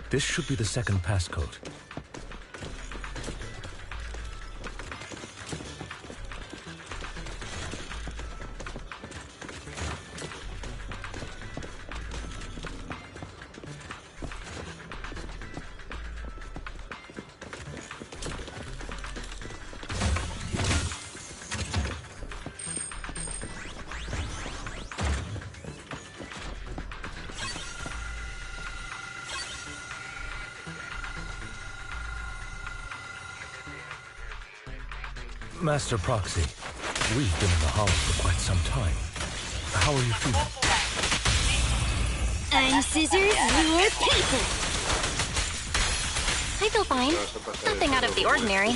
this should be the second passcode. Master Proxy, we've been in the Hollow for quite some time. How are you feeling? I'm scissors, you're paper. I feel fine. Nothing out of the ordinary.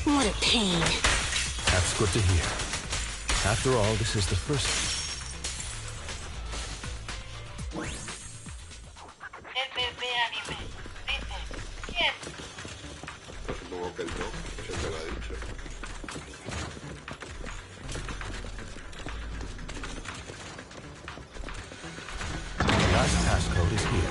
What a pain. That's good to hear. After all, this is the first... Pues supongo que el Doc, pues el que lo ha dicho. The last passcode is here.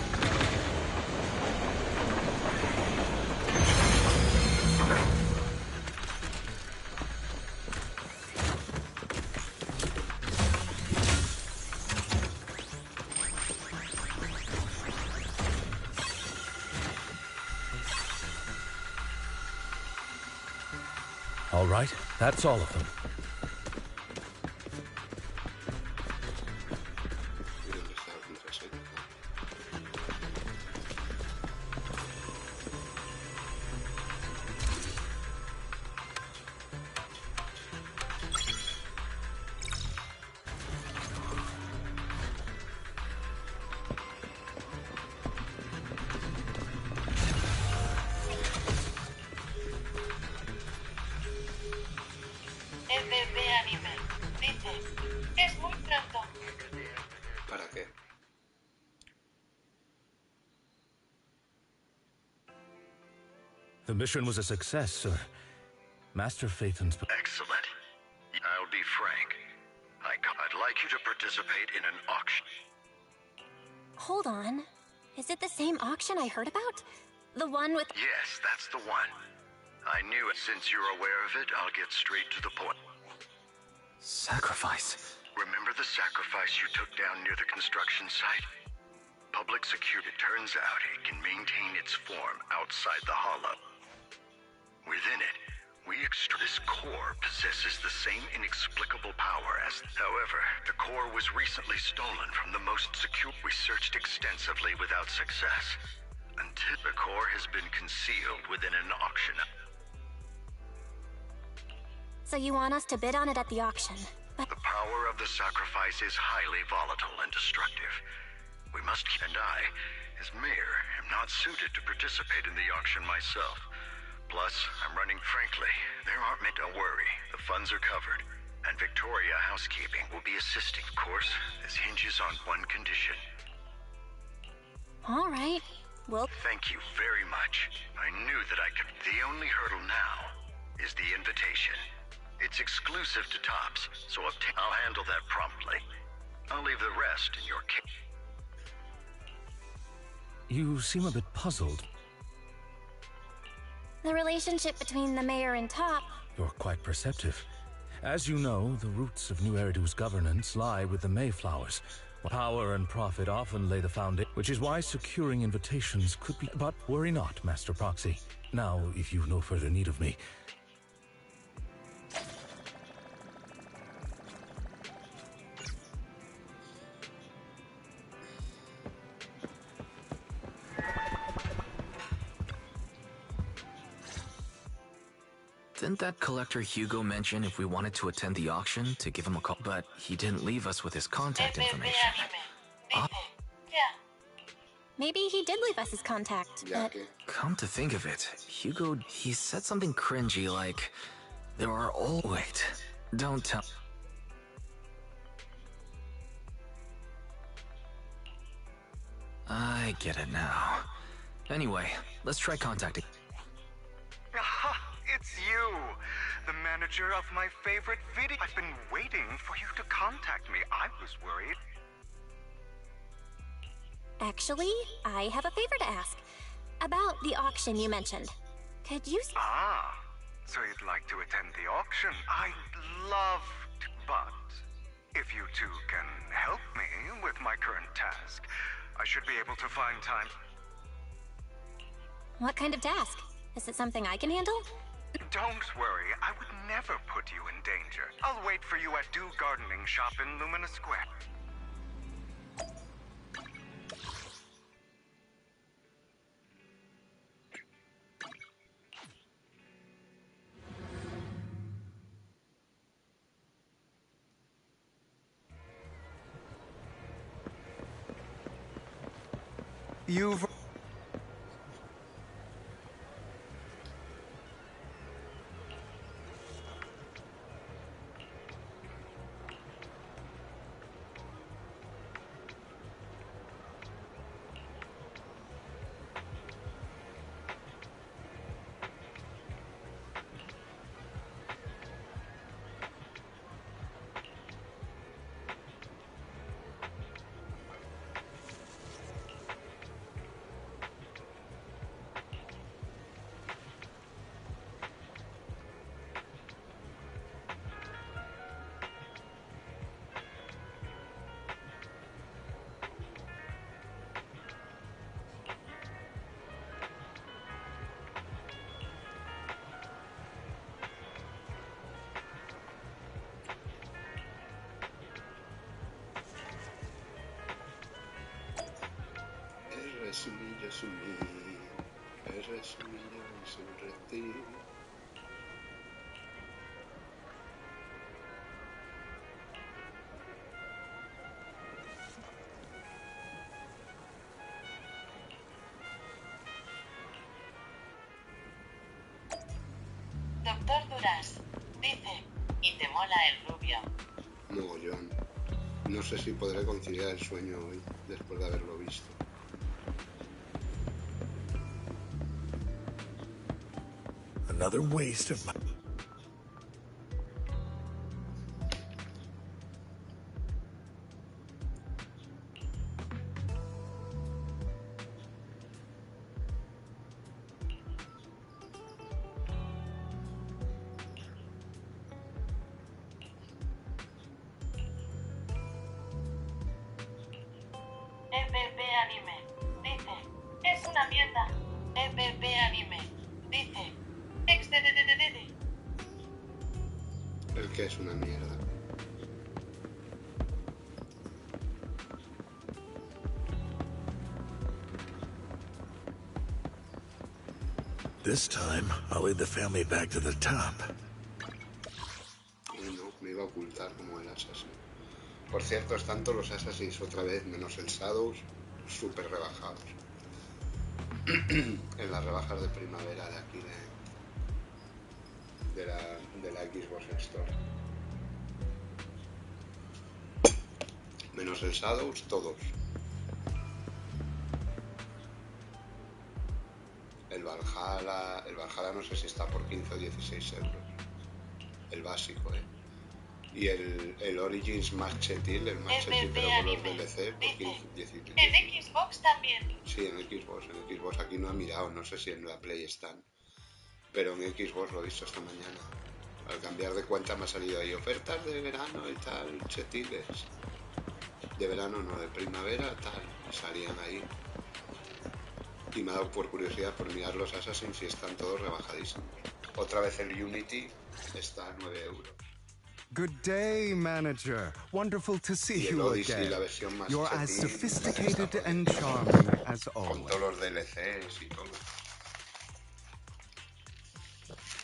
All right, that's all of them. ZZZ Anime. Dice, es muy pronto. ¿Para qué? The mission was a success, sir. Master Phaethon's... Excellent. I'll be frank. I'd like you to participate in an auction. Hold on. Is it the same auction I heard about? The one with... Yes, that's the one. I knew it. Since you're aware of it, I'll get straight to the point. Sacrifice? Remember the sacrifice you took down near the construction site? Public security. Turns out it can maintain its form outside the hollow. Within it, this core possesses the same inexplicable power as... However, the core was recently stolen from the most secure... We searched extensively without success. Until the core has been concealed within an auction. So you want us to bid on it at the auction, but... The power of the sacrifice is highly volatile and destructive. We must keep... And I, as mayor, am not suited to participate in the auction myself. Plus, I'm running frankly. There aren't meant to worry. The funds are covered. And Victoria Housekeeping will be assisting. Of course, this hinges on one condition. All right. Well... Thank you very much. I knew that I could... The only hurdle now is the invitation. It's exclusive to Tops, so I'll handle that promptly. I'll leave the rest in your care. You seem a bit puzzled. The relationship between the mayor and Top... You're quite perceptive. As you know, the roots of New Eridu's governance lie with the Mayflowers. Power and profit often lay the foundation, which is why securing invitations could be... But worry not, Master Proxy. Now, if you've no further need of me... Didn't that collector Hugo mention if we wanted to attend the auction to give him a call? But he didn't leave us with his contact information. Maybe he did leave us his contact, but... Come to think of it, Hugo, he said something cringy like, there are all... Wait, don't tell... I get it now. Anyway, let's try contacting... It's you, the manager of my favorite video. I've been waiting for you to contact me. I was worried. Actually, I have a favor to ask. About the auction you mentioned. Could you... Ah, so you'd like to attend the auction? I'd love to, but if you two can help me with my current task, I should be able to find time. What kind of task? Is it something I can handle? Don't worry, I would never put you in danger. I'll wait for you at Do Gardening Shop in Lumina Square. You've... Doctor Duras, dice, ¿y te mola el rubio? Mogollón. No sé si podré conciliar el sueño hoy, después de haberlo visto. Another waste of my... EPP Anime, dice, es una mierda. EPP Anime, dice, XDDDDD. El que es una mierda. This time, I'll lead the family back to the top. No, me iba a ocultar como el Assassin. Por cierto, están todos los Assassins otra vez, menos el Shadows, súper rebajados. En las rebajas de primavera de aquí de la Xbox Store. Menos el Shadows, todos. El Valhalla no sé si está por 15 o 16 euros. El básico, Y el Origins más chetil, el más chetil, pero con los DLC, por 15, 16. En Xbox también. Sí, en Xbox. Aquí no he mirado, no sé si en la Play están. Pero en Xbox lo he visto esta mañana. Al cambiar de cuenta me ha salido ahí ofertas de verano y tal, chetiles. De verano no, de primavera, tal. Salían ahí. Y me ha dado por curiosidad por mirar los Assassins y están todos rebajadísimos. Otra vez el Unity está a 9 euros. Good day, manager. Wonderful to see you Odyssey, again. la versión más You're as chetil, sophisticated and charming as always. con todos los DLCs y todo.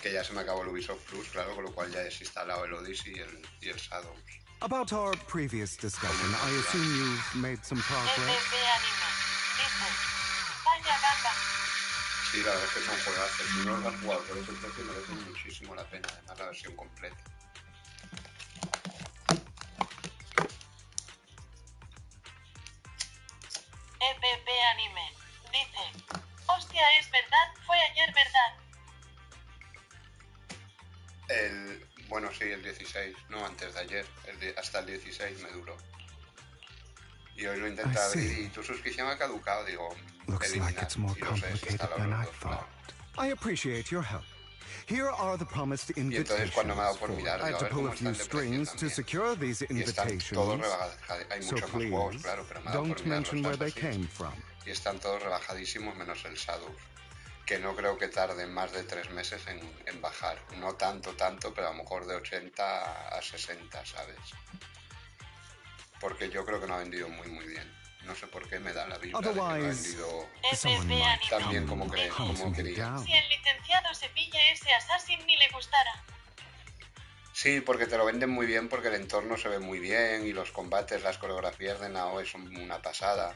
Que ya se me acabó el Ubisoft Plus, claro, con lo cual ya he desinstalado el Odyssey y el Shadows. About our previous discussion, I assume you've made some progress? EPP Anime, dice, vaya gamba. Sí, la verdad es que son juegazos. Si no los has jugado por ese precio merecen muchísimo la pena, además la versión completa. EPP Anime, dice, hostia, es verdad, fue ayer verdad. Bueno, sí, el 16, no, antes de ayer, hasta el 16 me duró. Y hoy lo intenté abrir y tu suscripción ha caducado, digo, eliminar. Y no sé, si está la I appreciate your help. Here are the promised invitations. Y entonces cuando me ha dado por mirar, I had to pull a few strings to secure these invitations. Todos rebajados, hay muchos más juegos, claro, pero me ha dado por mirar los Assassins. Y están todos rebajadísimos menos el Shadows, que no creo que tarde más de 3 meses en bajar. No tanto, pero a lo mejor de 80 a 60, ¿sabes? Porque yo creo que no ha vendido muy bien. No sé por qué me da la vibra de que no ha vendido tan bien como quería. Si el licenciado se pilla ese Assassin ni le gustara. Sí, porque te lo venden muy bien, porque el entorno se ve muy bien y los combates, las coreografías de Naoe son una pasada.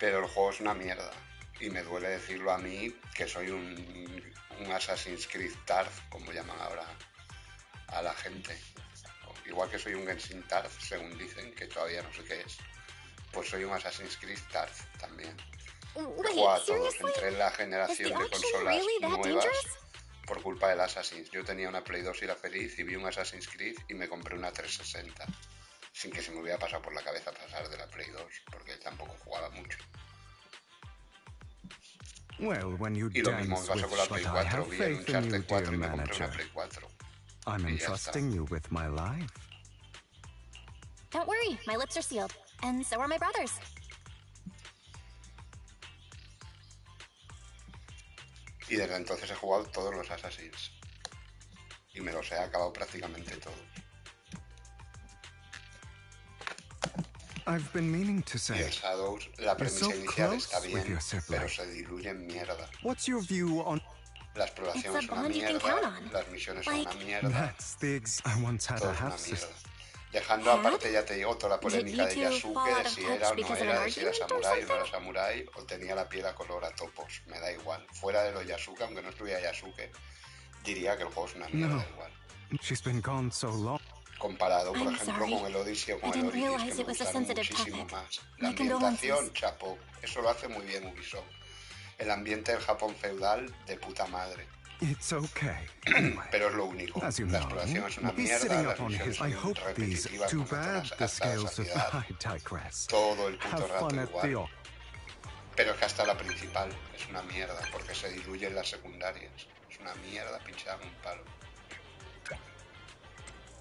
Pero el juego es una mierda. Y me duele decirlo a mí, que soy un Assassin's Creed Tarth, como llaman ahora a la gente. Igual que soy un Genshin Tarth, según dicen, que todavía no sé qué es. Pues soy un Assassin's Creed Tarth también. Juego a todos. Entré en la generación de consolas nuevas por culpa del Assassin's. Yo tenía una Play 2 y era feliz y vi un Assassin's Creed y me compré una 360. Sin que se me hubiera pasado por la cabeza pasar de la Play 2, porque tampoco jugaba mucho. Y lo mismo me pasó con la Play 4. Vi el Uncharted 4 y me compré una Play 4. I'm entrusting you with my life. Don't worry, my lips are sealed. And so are my brothers. Y desde entonces he jugado todos los Assassins. Y me los he acabado prácticamente todos. I've been meaning to Y say. el Shadows, la You're so premisa inicial close está with bien, your sibling. pero se diluye en mierda. What's your view on... La exploración It's es a una bond you can count mierda, on. las misiones son una Like- mierda, That's the I once had todo a es una half-sister. mierda. Dejando aparte, ya te digo, toda la polémica de Did you two Yasuke, fall de out of si touch era o no because of an era, de si era argument or samurái o no era something? samurái, o tenía la piel a color a topos, me da igual. Fuera de lo Yasuke, aunque no estuviera Yasuke, diría que el juego es una mierda No. igual. She's been gone so long. Comparado, por I'm ejemplo, sorry. con el Odyssey o con I el didn't Origins, realize que me it was a gustaron sensitive muchísimo topic. más. La My condolences. ambientación, chapo, eso lo hace muy bien Ubisoft. El ambiente del Japón feudal, de puta madre. It's okay. Anyway, Pero es lo único. as you La know, exploración es una he's mierda, sitting las up on misiones his... I son hope these... repetitivas, Too bad monótonas, the hasta la scales of... saciedad. I digress. Todo el puto Have rato fun at igual. the... Pero es que hasta la principal es una mierda, porque se diluyen las secundarias. Es una mierda pinchada con un palo.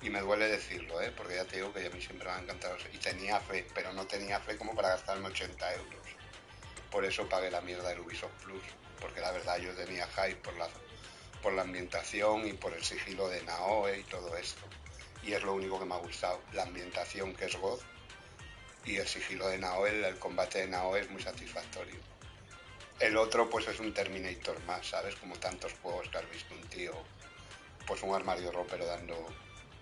Y me duele decirlo, porque ya te digo que a mí siempre me ha encantado. Y tenía fe, pero no tenía fe como para gastarme 80 euros. Por eso pagué la mierda del Ubisoft Plus. Porque la verdad yo tenía hype por la ambientación y por el sigilo de Naoe y todo esto. Y es lo único que me ha gustado. La ambientación, que es God, y el sigilo de Naoe, el combate de Naoe es muy satisfactorio. El otro pues es un Terminator más, ¿sabes? Como tantos juegos que has visto un tío, pues un armario ropero dando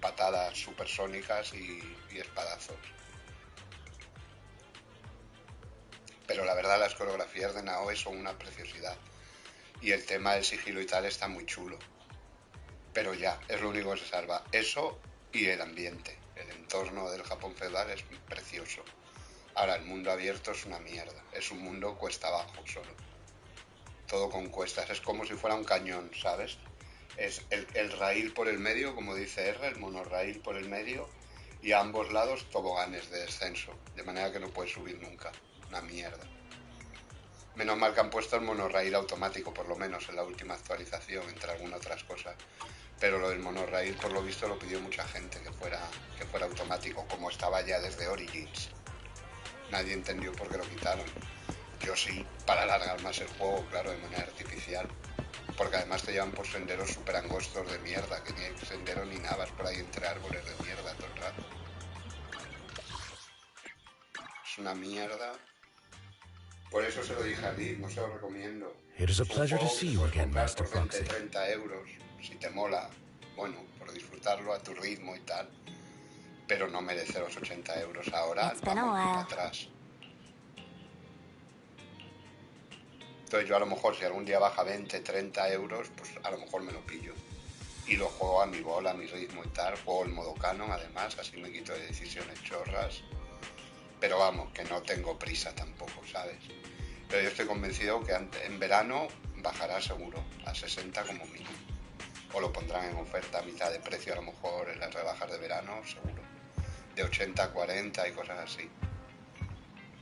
patadas supersónicas y espadazos. Pero la verdad las coreografías de Naoe son una preciosidad. Y el tema del sigilo y tal está muy chulo. Pero ya, es lo único que se salva. Eso y el ambiente. El entorno del Japón feudal es precioso. Ahora, el mundo abierto es una mierda. Es un mundo cuesta abajo solo. Todo con cuestas. Es como si fuera un cañón, ¿sabes? Es el raíl por el medio, como dice R, el monorraíl por el medio. Y a ambos lados toboganes de descenso. De manera que no puedes subir nunca. Una mierda. Menos mal que han puesto el monorraíl automático, por lo menos en la última actualización, entre algunas otras cosas. Pero lo del monorraíl, por lo visto, lo pidió mucha gente, que fuera automático, como estaba ya desde Origins. Nadie entendió por qué lo quitaron. Yo sí, para alargar más el juego, claro, de manera artificial. Porque además te llevan por senderos súper angostos de mierda, que ni hay sendero ni nada, vas por ahí entre árboles de mierda todo el rato. Es una mierda. Por eso se lo dije a Lee, no se lo recomiendo. It is a pleasure to see you again, Master por 20, Proxy. 30 euros, si te mola, bueno, por disfrutarlo a tu ritmo y tal. Pero no merece los 80 euros ahora, It's been a vamos para while. atrás. Entonces yo a lo mejor si algún día baja 20, 30 euros, pues a lo mejor me lo pillo. Y lo juego a mi bola, a mi ritmo y tal. Juego el modo canon además, así me quito de decisiones chorras. Pero vamos, que no tengo prisa tampoco, ¿sabes? Pero yo estoy convencido que en verano bajará seguro, a 60 como mínimo. O lo pondrán en oferta a mitad de precio, a lo mejor en las rebajas de verano, seguro. De 80 a 40 y cosas así.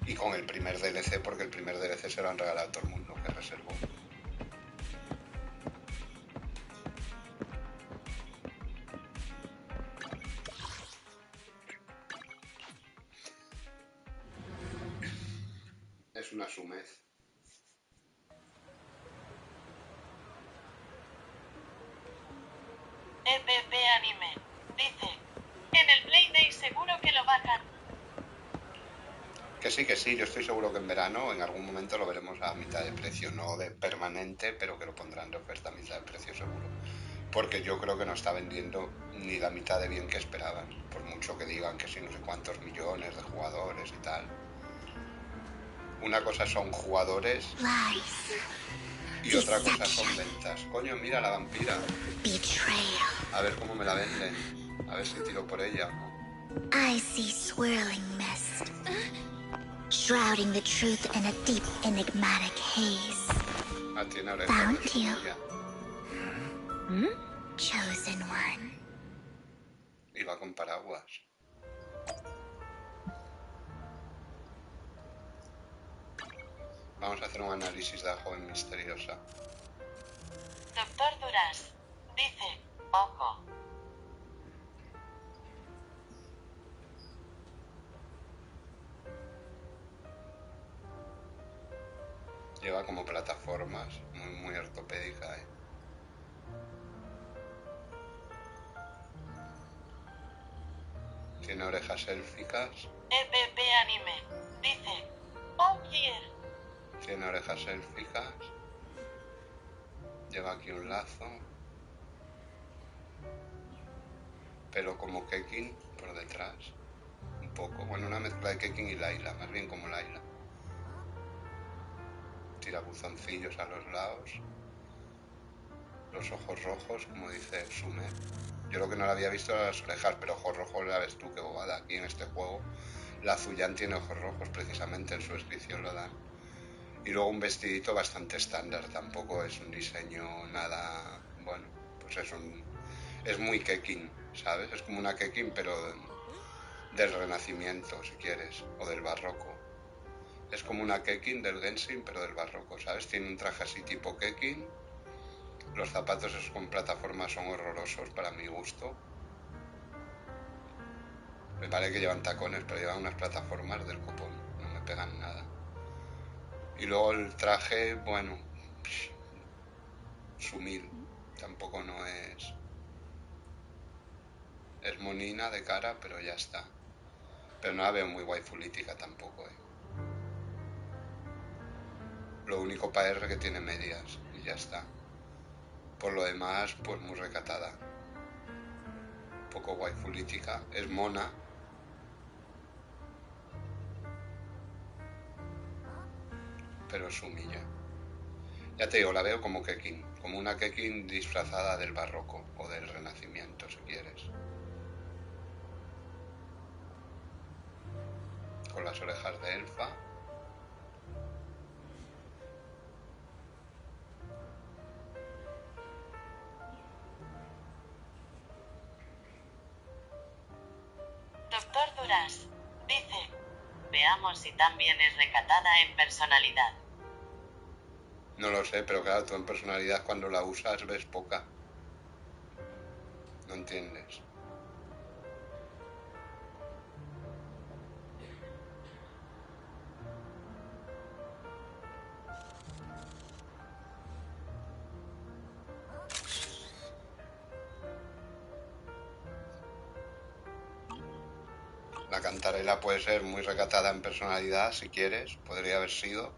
Y con el primer DLC, porque el primer DLC se lo han regalado a todo el mundo que reservó. Es una sumez. EPP Anime. Dice, en el Play Day seguro que lo bajan. Que sí, yo estoy seguro que en verano en algún momento lo veremos a mitad de precio, no de permanente, pero que lo pondrán de oferta a mitad de precio seguro. Porque yo creo que no está vendiendo ni la mitad de bien que esperaban, por mucho que digan que sí no sé cuántos millones de jugadores y tal. Una cosa son jugadores y otra cosa son ventas. Coño, mira la vampira. A ver cómo me la venden. A ver si tiro por ella o no. I see swirling mist, shrouding the truth in a deep, enigmatic haze. Ah, tiene orejas Found de you. semilla. Chosen one. Y va con paraguas. Vamos a hacer un análisis de la joven misteriosa. Doctor Duras. Dice, ojo. Lleva como plataformas, muy ortopédica, ¿eh? Tiene orejas élficas. EPP Anime. Dice, oh yeah. Tiene orejas élficas. Lleva aquí un lazo. Pelo como Kekin por detrás. Un poco. Bueno, una mezcla de Kekin y Layla. Más bien como Layla. Tira buzoncillos a los lados. Los ojos rojos, como dice Sumer. Yo lo que no la había visto era las orejas, pero ojos rojos la ves tú, qué bobada. Aquí en este juego, la Zuyan tiene ojos rojos, precisamente en su descripción lo dan. Y luego un vestidito bastante estándar, tampoco es un diseño nada... Bueno, pues es muy Kekin, ¿sabes? Es como una Kekin, pero del Renacimiento, si quieres, o del Barroco. Es como una Kekin del Genshin, pero del Barroco, ¿sabes? Tiene un traje así tipo Kekin. Los zapatos esos con plataformas son horrorosos para mi gusto. Me parece que llevan tacones, pero llevan unas plataformas del copón. No me pegan nada. Y luego el traje, bueno, sumil. Tampoco no es... Es monina de cara, pero ya está. Pero no la veo muy waifulítica tampoco, Lo único para R que tiene medias y ya está. Por lo demás, pues muy recatada. Un poco waifulítica. Es mona. Pero es humilla. Ya te digo, la veo como Kekin. Como una Kekin disfrazada del barroco o del renacimiento, si quieres. Con las orejas de elfa. Doctor Duras. Dice, veamos si también es recatada en personalidad. No lo sé, pero claro, tú en personalidad cuando la usas ves poca. ¿No entiendes? La cantarela puede ser muy recatada en personalidad, si quieres, podría haber sido,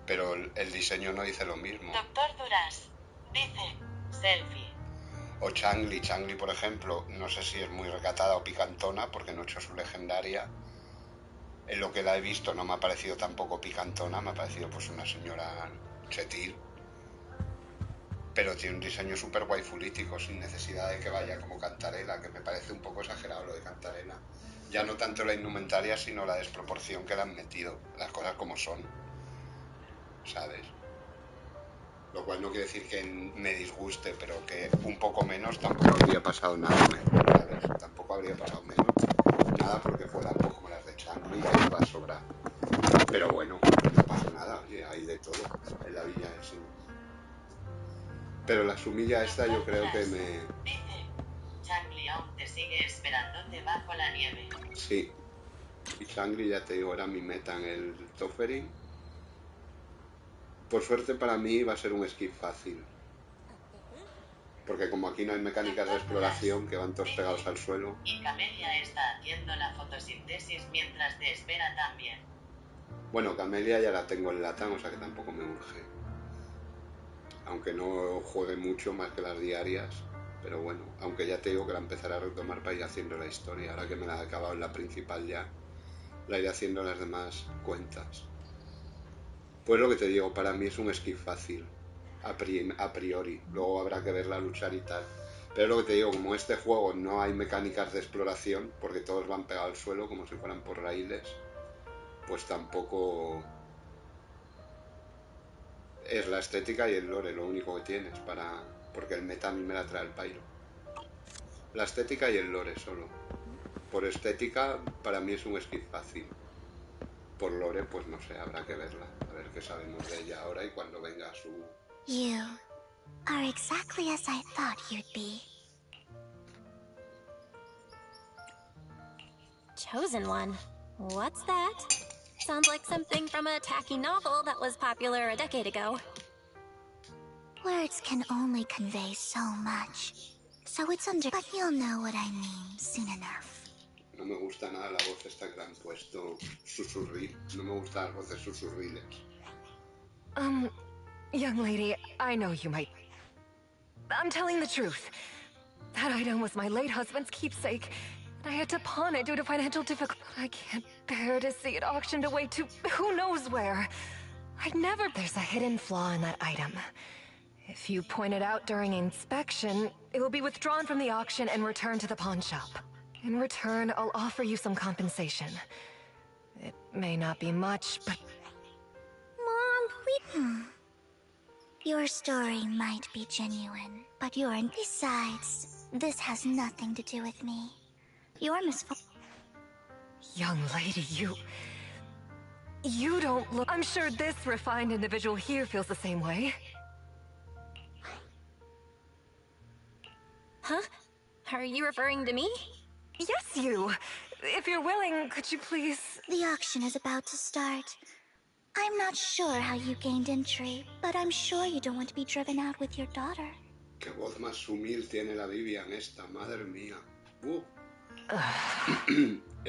pero el diseño no dice lo mismo. Doctor Duras. Dice, selfie. O Changli, por ejemplo, no sé si es muy recatada o picantona, porque no he hecho su legendaria. En lo que la he visto no me ha parecido tampoco picantona, me ha parecido pues una señora chetil. Pero tiene un diseño súper waifulítico, sin necesidad de que vaya como Cantarela, que me parece un poco exagerado lo de Cantarela. Ya no tanto la indumentaria, sino la desproporción que le han metido, las cosas como son, ¿sabes? Lo cual no quiere decir que me disguste, pero que un poco menos tampoco habría pasado nada menos, ¿sabes? Tampoco habría pasado menos nada porque fuera un poco como las de Changli, que iba a sobrar. Pero bueno, no pasa nada, oye, hay de todo en la villa de Sim. Pero la sumilla esta yo creo que me... Dice, Changli aún te sigue esperando debajo la nieve. Sí. Y Changli, ya te digo, era mi meta en el Toferi. Por suerte para mí va a ser un skip fácil. Porque como aquí no hay mecánicas de exploración que van todos pegados al suelo. Y Camelia está haciendo la fotosintesis mientras te espera también. Bueno, Camelia ya la tengo en Latam, o sea que tampoco me urge. Aunque no juegue mucho más que las diarias. Pero bueno, aunque ya te digo que la empezaré a retomar para ir haciendo la historia. Ahora que me la he acabado en la principal ya, la iré haciendo en las demás cuentas. Pues lo que te digo, para mí es un skip fácil. A priori. Luego habrá que verla luchar y tal. Pero lo que te digo, como en este juego no hay mecánicas de exploración, porque todos van pegados al suelo como si fueran por raíles, pues tampoco es la estética y el lore lo único que tienes para... Porque el meta a mí me la trae el Pyro. La estética y el lore solo. Por estética, para mí es un skip fácil. Por lore, pues no sé, habrá que verla. A ver qué sabemos de ella ahora y cuando venga su... You are exactly as I thought you'd be. Chosen one. What's that? Sounds like something from a tacky novel that was popular a decade ago. Words can only convey so much. So it's but you'll know what I mean soon enough. No me gusta nada la voz esta que le han puesto susurril. No me gustan las voces susurriles. Young lady, I know you might... I'm telling the truth. That item was my late husband's keepsake, and I had to pawn it due to financial difficulty. I can't bear to see it auctioned away to who knows where. I'd never... There's a hidden flaw in that item. If you point it out during inspection, it will be withdrawn from the auction and returned to the pawn shop. In return, I'll offer you some compensation. It may not be much, but... Mom, Your story might be genuine, but you're... Besides, this has nothing to do with me. Your misfortune... Young lady, you don't look... I'm sure this refined individual here feels the same way. Huh? Are you referring to me? Yes, you. If you're willing, could you please... The auction is about to start. I'm not sure how you gained entry, but I'm sure you don't want to be driven out with your daughter. Qué voz más humilde tiene la Vivian esta, madre mía.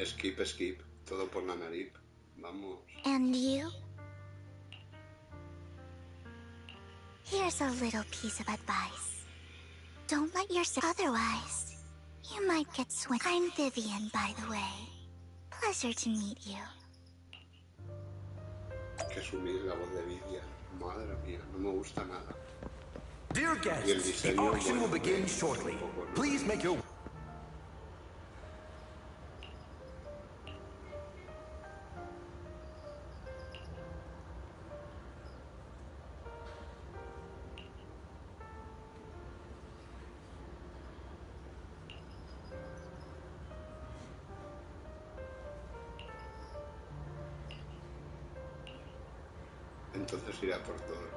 Skip. Todo por la nariz. Vamos. And you? Here's a little piece of advice. Don't let yourself... Otherwise, you might get swindled. I'm Vivian, by the way. Pleasure to meet you. Qué humilde la voz de Vivian. Madre mía, no me gusta nada. Dear guests, the auction will begin shortly. Please make your... Entonces irá por todo.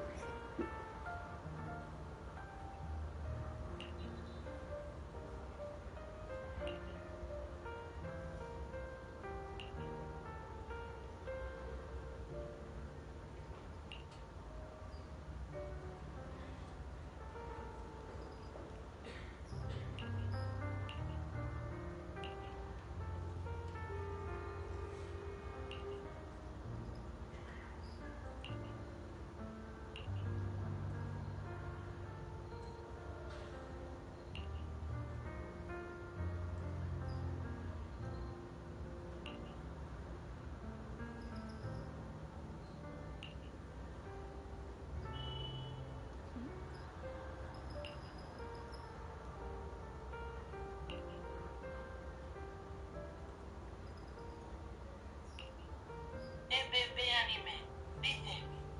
EPP Anime. Dice,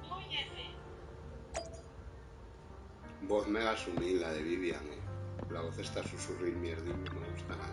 muy F. Voz mega sumil la de Vivian, La voz está susurril mierdín, no me gusta nada.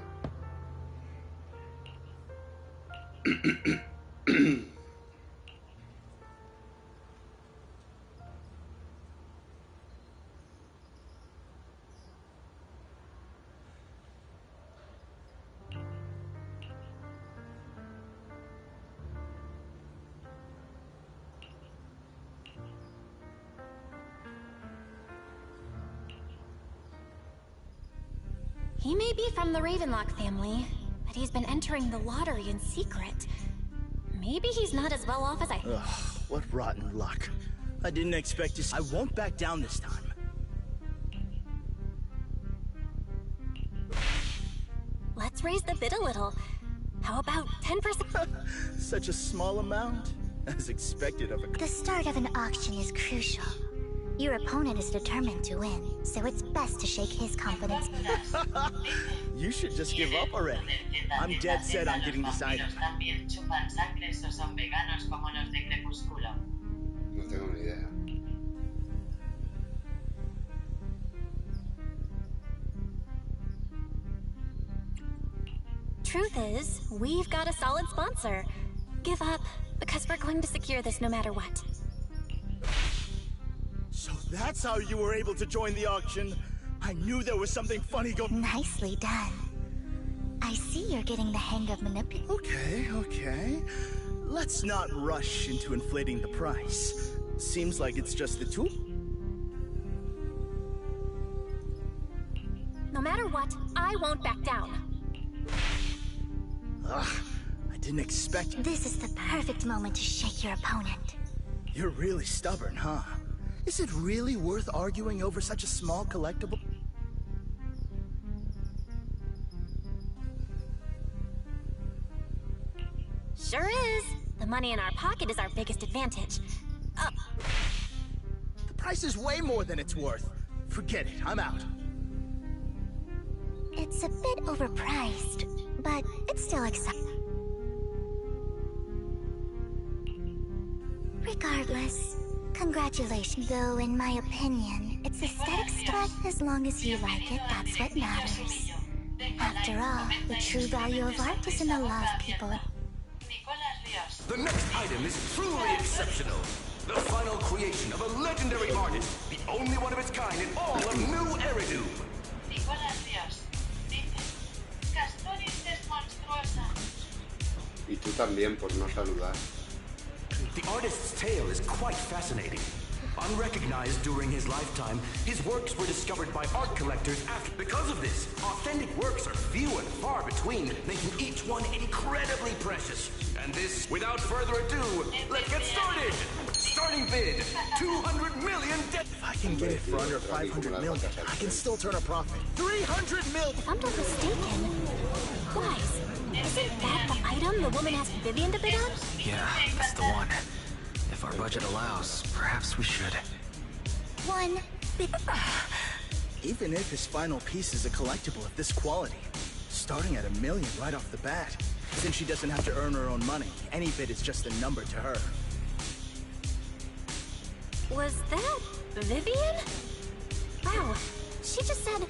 He may be from the Ravenlock family, but he's been entering the lottery in secret. Maybe he's not as well off as I... Ugh, what rotten luck. I didn't expect to... I won't back down this time. Let's raise the bid a little. How about 10%? Such a small amount, as expected of a... The start of an auction is crucial. Your opponent is determined to win, so it's best to shake his confidence. You should just give up already. I'm dead set on getting this item. ¿También chupan sangres o son veganos como los de Crepúsculo? No tengo ni idea. Truth is, we've got a solid sponsor. Give up, because we're going to secure this no matter what. So that's how you were able to join the auction. I knew there was something funny going... Nicely done. I see you're getting the hang of manipulating. Okay. Let's not rush into inflating the price. Seems like it's just the two. No matter what, I won't back down. Ugh, I didn't expect... This is the perfect moment to shake your opponent. You're really stubborn, huh? Is it really worth arguing over such a small collectible? Sure is. The money in our pocket is our biggest advantage. The price is way more than it's worth. Forget it, I'm out. It's a bit overpriced, but it's still acceptable. Regardless, congratulations. Though, in my opinion, it's aesthetic stuff. As long as you like it, that's what matters. After all, the true value of art is in the love people. The next item is truly exceptional. The final creation of a legendary artist, the only one of its kind in all of New Eridu. Y tú también por no saludar. The artist's tale is quite fascinating. Unrecognized during his lifetime, his works were discovered by art collectors after. Because of this, authentic works are few and far between, making each one incredibly precious. And this, without further ado, let's get started! Starting bid, 200 million If I can get it for under 500 million, I can still turn a profit. 300 million! If I'm not mistaken, guys, isn't that the item the woman asked Vivian to bid on? Yeah, that's the one. If our budget allows, perhaps we should. One bid. Even if his final piece is a collectible of this quality, starting at $1 million right off the bat, since she doesn't have to earn her own money, any bid is just a number to her. Was that Vivian? Wow, she just said,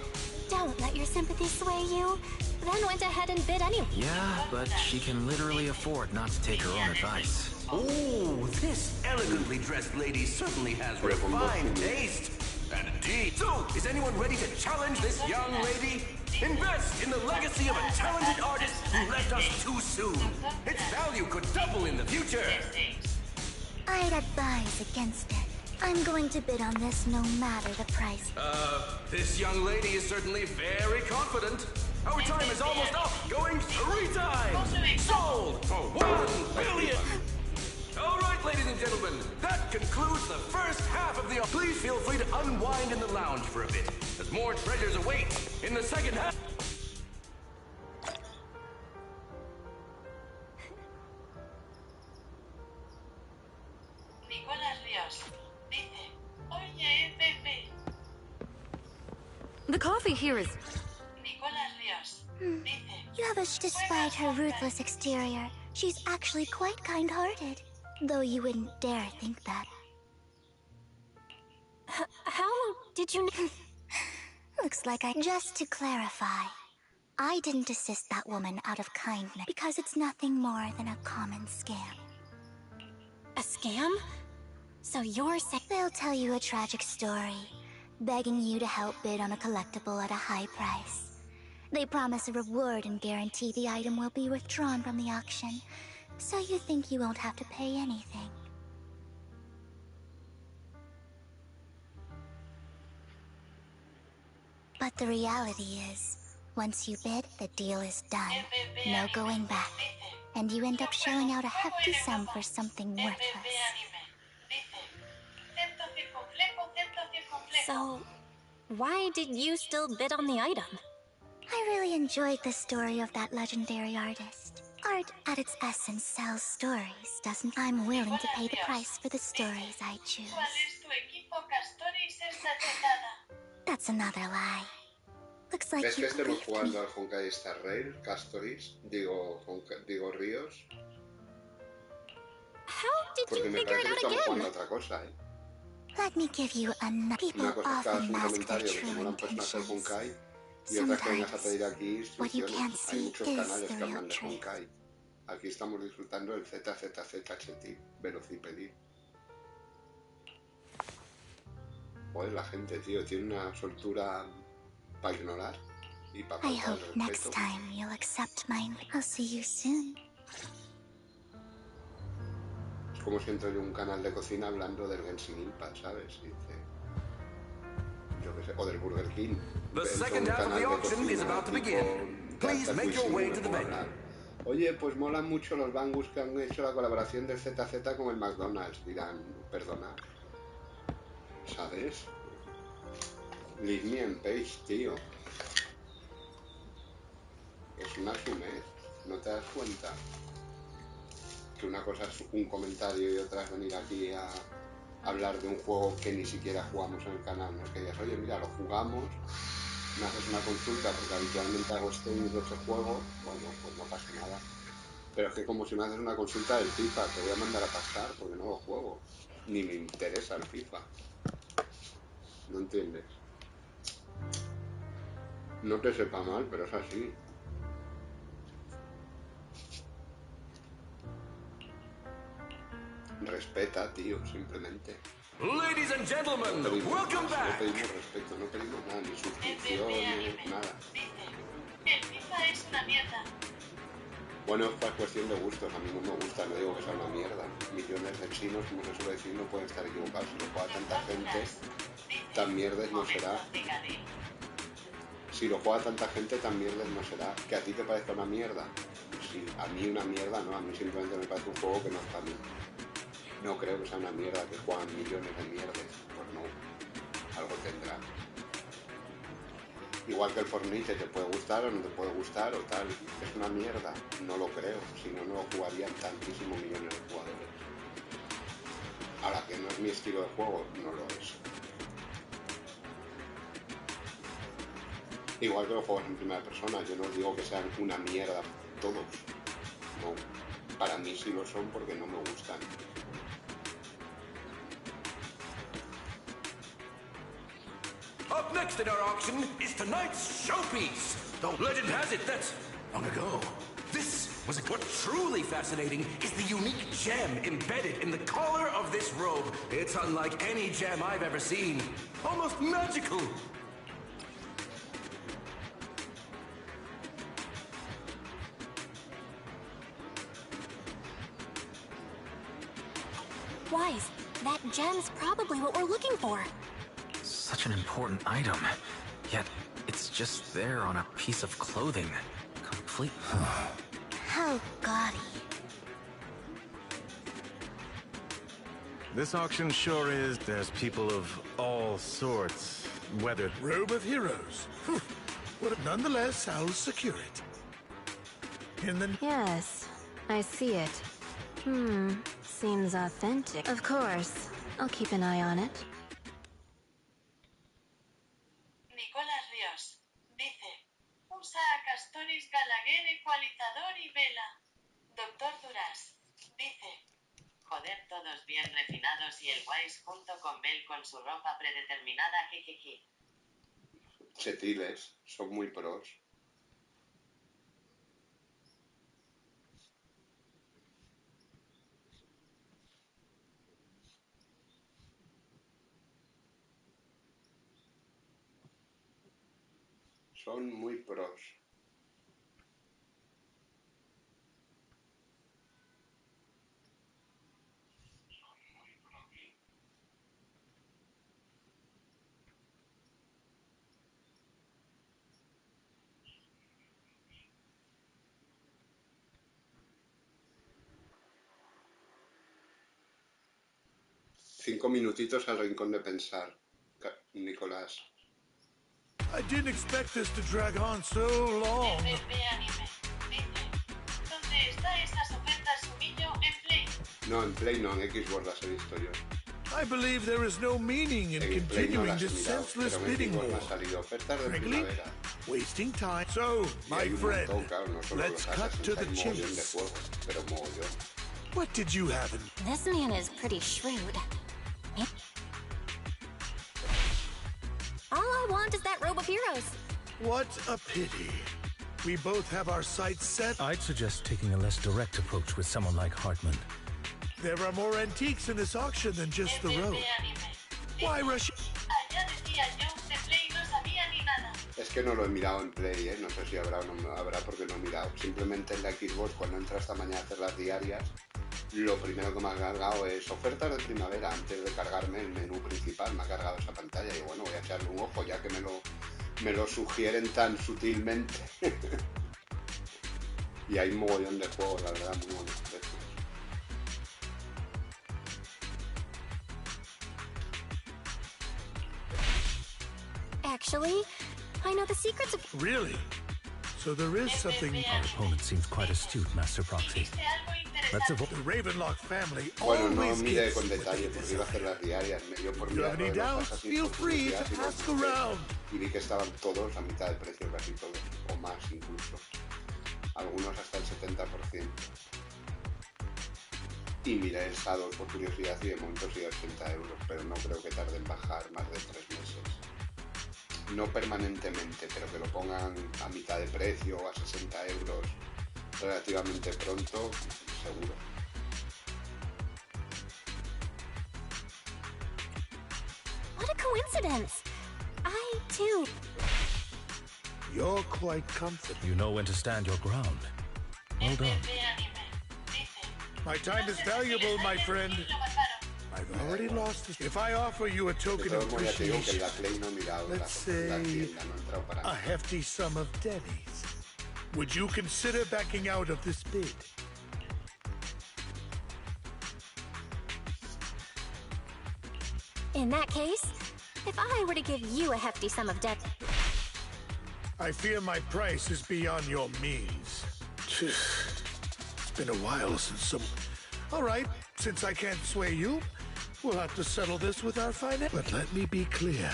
don't let your sympathy sway you, then went ahead and bid anyway. Yeah, but she can literally afford not to take her own advice. Oh, this elegantly dressed lady certainly has refined taste. And indeed. So, is anyone ready to challenge this young lady? Invest in the legacy of a talented artist who left us too soon. Its value could double in the future. I'd advise against it. I'm going to bid on this no matter the price. This young lady is certainly very confident. Our time is almost up, going 3 times. Sold for 1 billion. All right, ladies and gentlemen, that concludes the first half of the... Please feel free to unwind in the lounge for a bit, as more treasures await in the second half. The coffee here is... You have a... Despite her ruthless exterior, she's actually quite kind-hearted. Though you wouldn't dare think that. How did you... Looks like I... Just to clarify, I didn't assist that woman out of kindness, because it's nothing more than a common scam. A scam? So you're saying... They'll tell you a tragic story, begging you to help bid on a collectible at a high price. They promise a reward and guarantee the item will be withdrawn from the auction, so you think you won't have to pay anything. But the reality is, once you bid, the deal is done. No going back. And you end up shelling out a hefty sum for something worthless. So, why did you still bid on the item? I really enjoyed the story of that legendary artist. Art, at its essence, sells stories, doesn't? I'm willing to pay the price for the stories I choose. That's another lie. Looks like ¿Ves you que estemos believed jugando me. al Honkai Star Rail, Castoris? Digo Ríos. How did Porque you me figure parece it que out estamos jugando a again? otra cosa, ¿eh? Let me give you another. People Una cosa es que hagas often un mask their comentario que te true mola un personaje del intentions. Honkai y otra que vengas a Sometimes, pedir aquí what you instrucciones. can't Hay see muchos is canales the que real hablan de truth. Honkai. Aquí estamos disfrutando del ZZZ Velocipedi. Joder, la gente, tío, tiene una soltura para ignorar y para I faltar hope el next respeto. time you'll accept mine. I'll see you soon. Es como si entro en un canal de cocina hablando del Genshin Impact, ¿sabes? Y dice, yo qué sé, o del Burger King. The Entro en second un half of canal the de auction is cocina about to tipo begin. Please Data make your Cuisine, way me to the pongo a venue. hablar Oye, pues molan mucho los Bangus que han hecho la colaboración de ZZ con el McDonald's. Dirán, perdona, ¿sabes? Leave me in peace, tío. Es una sumez, ¿no te das cuenta? Que una cosa es un comentario y otra es venir aquí a hablar de un juego que ni siquiera jugamos en el canal. No es que digas, oye, mira, lo jugamos, me haces una consulta porque habitualmente hago streams de ese juego, bueno, pues no pasa nada. Pero es que como si me haces una consulta del FIFA, te voy a mandar a pasar porque no lo juego. Ni me interesa el FIFA. ¿No entiendes? No te sepa mal, pero es así. Respeta, tío, simplemente. Ladies and gentlemen, welcome back. No pedimos respeto, no pedimos nada, ni suscripciones, nada. El FIFA es una mierda. Bueno, es cuestión de gustos. A mí no me gusta, no digo que sea una mierda. Millones de chinos, como se suele decir, no pueden estar equivocados. Si lo juega tanta gente, tan mierdes no será. Si lo juega tanta gente, tan mierdes no será. ¿Que a ti te parezca una mierda? Sí, a mí una mierda no, a mí simplemente me parece un juego que no es para mí. No creo que sea una mierda que juegan millones de mierdes. Pues no, algo tendrá. Igual que el Fortnite te puede gustar o no te puede gustar o tal. ¿Es una mierda? No lo creo, si no, no lo jugarían tantísimos millones de jugadores. Ahora, que no es mi estilo de juego, no lo es. Igual que los juegos en primera persona, yo no digo que sean una mierda todos. No, para mí sí lo son porque no me gustan. Up next in our auction is tonight's showpiece. The legend has it that long ago, this was what's truly fascinating is the unique gem embedded in the collar of this robe. It's unlike any gem I've ever seen. Almost magical. Wise, that gem's probably what we're looking for. Such an important item, yet it's just there on a piece of clothing. Complete. How gaudy. This auction sure is. There's people of all sorts. Whether Robe of Heroes. But nonetheless, I'll secure it. In the... Yes, I see it. Seems authentic. Of course. I'll keep an eye on it. Nicolás Ríos dice: usa a Castoris Gallagher, ecualizador y vela. Doctor Duras dice: joder, todos bien refinados y el Wise junto con Bell con su ropa predeterminada, jijiji. Chetiles, son muy pros. Son muy pros. Cinco minutitos al rincón de pensar, Nicolás. I didn't expect this to drag on so long. ¿Dónde está esas ofertas sumillo en Play? No, en Play no, en Xbox las he visto yo. I believe there is no meaning in continuing this senseless bidding war. Frankly, wasting time. So, my friend, let's cut to the chase. What did you have in... This man is pretty shrewd. All I want is that Robe of Heroes. What a pity. We both have our sights set. I'd suggest taking a less direct approach with someone like Hartman. There are more antiques in this auction than just the robe. Why rush? Allá decía yo, de Play no sabía ni nada. Es que no lo he mirado en Play, ¿eh? No sé si habrá o no habrá porque no he mirado. Simplemente en la Xbox, cuando entro esta mañana a hacer las diarias, lo primero que me ha cargado es ofertas de primavera. Antes de cargarme el menú principal, me ha cargado esa pantalla. Y bueno, voy a echarle un ojo ya que me lo sugieren tan sutilmente. Y hay un mogollón de juegos, la verdad, muy buenos precios. Actually, I know the secrets of... Really? So there is something... Our opponent seems quite astute, Master Proxy. Let's avoid... The Ravenlock family Bueno, no always mire gets con detalle, porque iba a hacer las diarias, me dio por mirar any doubts? Feel free to ask around. Y vi que estaban todos a mitad de precio, casi todos, o más incluso. Algunos hasta el 70%. Y miré el Shadow por curiosidad y de momento sigue a 80 €, pero no creo que tarde en bajar más de 3 meses. No permanentemente, pero que lo pongan a mitad de precio o a 60 € relativamente pronto, seguro. What a coincidence! I, too... You're quite confident. You know when to stand your ground. Well done. My time is valuable, my friend. I've already lost this. If I offer you a token of appreciation, let's say a hefty sum of dennies, would you consider backing out of this bid? In that case, if I were to give you a hefty sum of debt... I fear my price is beyond your means. It's been a while since some... All right, since I can't sway you, we'll have to settle this with our finance. But let me be clear.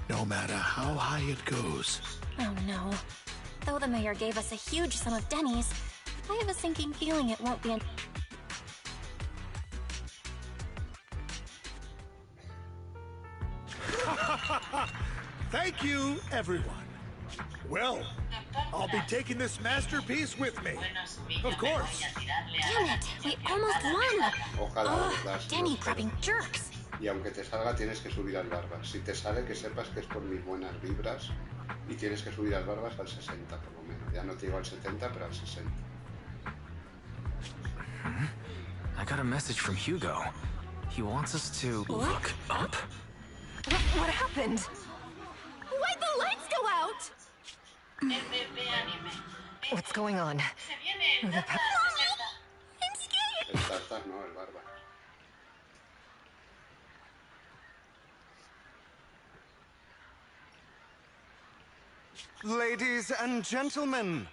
No matter how high it goes... Oh no. Though the mayor gave us a huge sum of dennies, I have a sinking feeling it won't be... Thank you, everyone. Well, I'll be taking this masterpiece with me. Of course. Damn it, we almost won. Ojalá Denny grabbing jerks. Y aunque te salga, tienes que subir las barbas. Si te sale, que sepas que es por mis buenas vibras y tienes que subir las barbas al 60 por lo menos. Ya no te digo al 70, pero al 60. I got a message from Hugo. He wants us to look up. What happened? Why'd the lights go out? What's going on? I'm scared. Estas no, el barba. Ladies and gentlemen,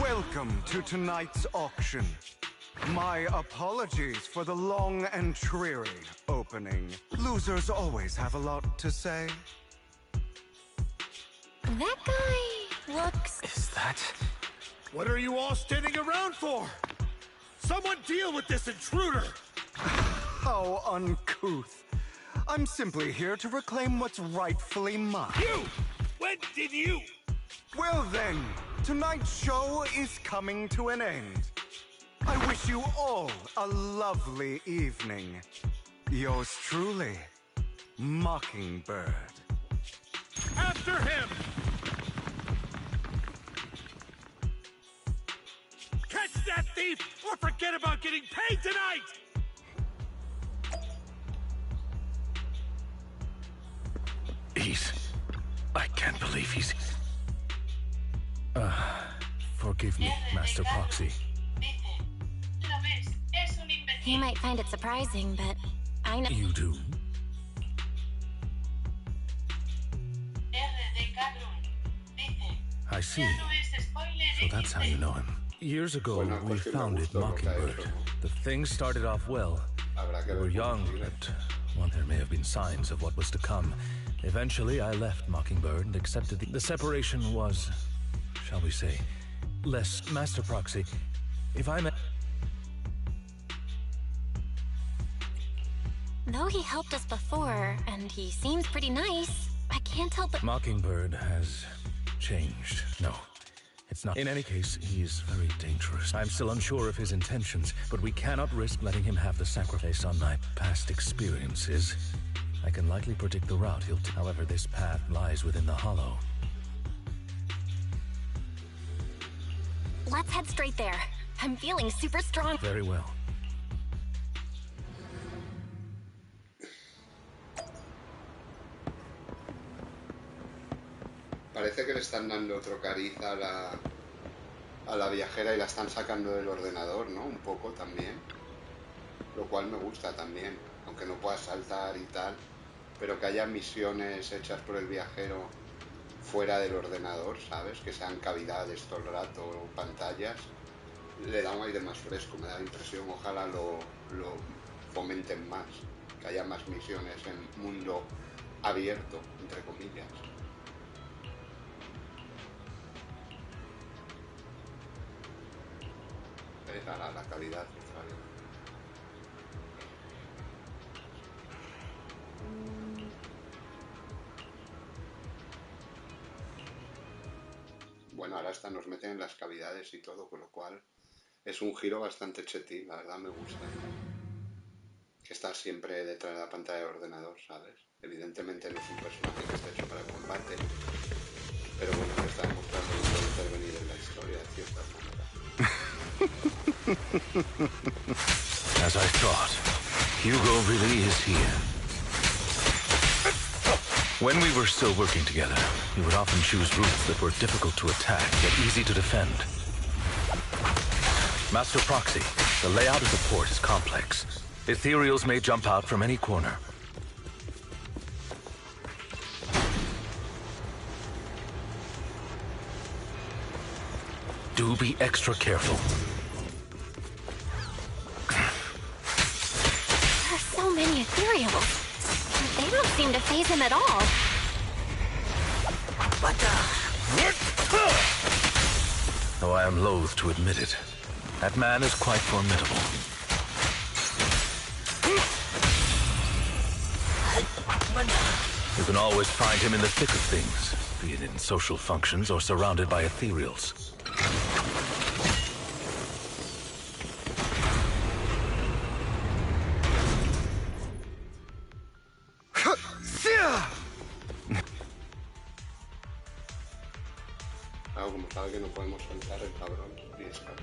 welcome to tonight's auction. My apologies for the long and dreary opening. Losers always have a lot to say. That guy looks... Is that... What are you all standing around for? Someone deal with this intruder! How uncouth. I'm simply here to reclaim what's rightfully mine. You! When did you? Well then, tonight's show is coming to an end. I wish you all a lovely evening. Yours truly, Mockingbird. After him! Catch that thief, or forget about getting paid tonight! I can't believe he's... Forgive me, Master Proxy. He might find it surprising, but I know... You do? I see. So that's how you know him. Years ago, we founded Mockingbird. The thing started off well. We were young, but well, there may have been signs of what was to come. Eventually, I left Mockingbird and accepted the separation was, shall we say, less. Master Proxy, if I may... Though he helped us before, and he seems pretty nice, I can't help but... Mockingbird has changed. No, it's not. In any case, he is very dangerous. I'm still unsure of his intentions, but we cannot risk letting him have the sacrifice on my past experiences. I can likely predict the route he'll take. However, this path lies within the hollow. Let's head straight there. I'm feeling super strong. Very well. Parece que le están dando otro cariz a a la viajera y la están sacando del ordenador, ¿no? Un poco también. Lo cual me gusta también, aunque no puedas saltar y tal, pero que haya misiones hechas por el viajero fuera del ordenador, ¿sabes? Que sean cavidades todo el rato o pantallas, le da un aire más fresco, me da la impresión. Ojalá lo fomenten más, que haya más misiones en mundo abierto, entre comillas. Era la calidad, Australia. Bueno, ahora hasta nos meten en las cavidades y todo, con lo cual es un giro bastante chetín, la verdad me gusta. Que está siempre detrás de la pantalla del ordenador, ¿sabes? Evidentemente no es un personaje que esté hecho para el combate, pero bueno, que está demostrando que puede intervenir en la historia de cierta manera. As I thought, Hugo really is here. When we were still working together, we would often choose routes that were difficult to attack, yet easy to defend. Master Proxy, the layout of the port is complex. Ethereals may jump out from any corner. Do be extra careful. There are so many Ethereals. They don't seem to faze him at all. Though I am loath to admit it, that man is quite formidable. You can always find him in the thick of things, be it in social functions or surrounded by Ethereals. Claro, como sabe que no podemos saltar, el cabrón y escapar.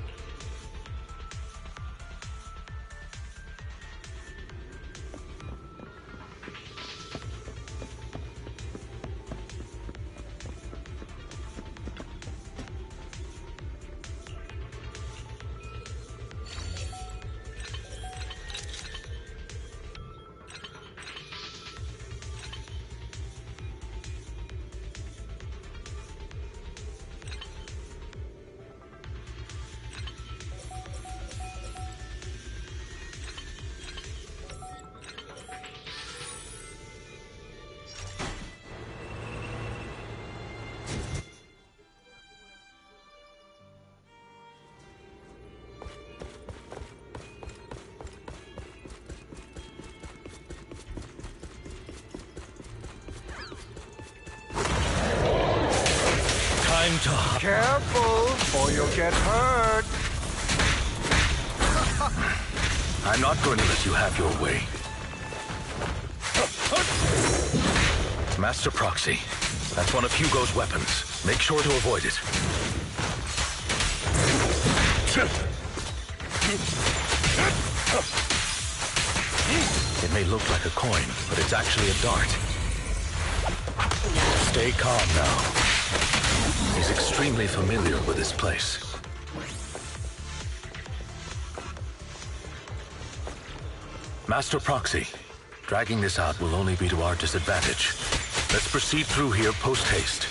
Careful, or you'll get hurt. I'm not going to let you have your way. Master Proxy, that's one of Hugo's weapons. Make sure to avoid it. It may look like a coin, but it's actually a dart. Stay calm now. He's extremely familiar with this place. Master Proxy, dragging this out will only be to our disadvantage. Let's proceed through here post-haste.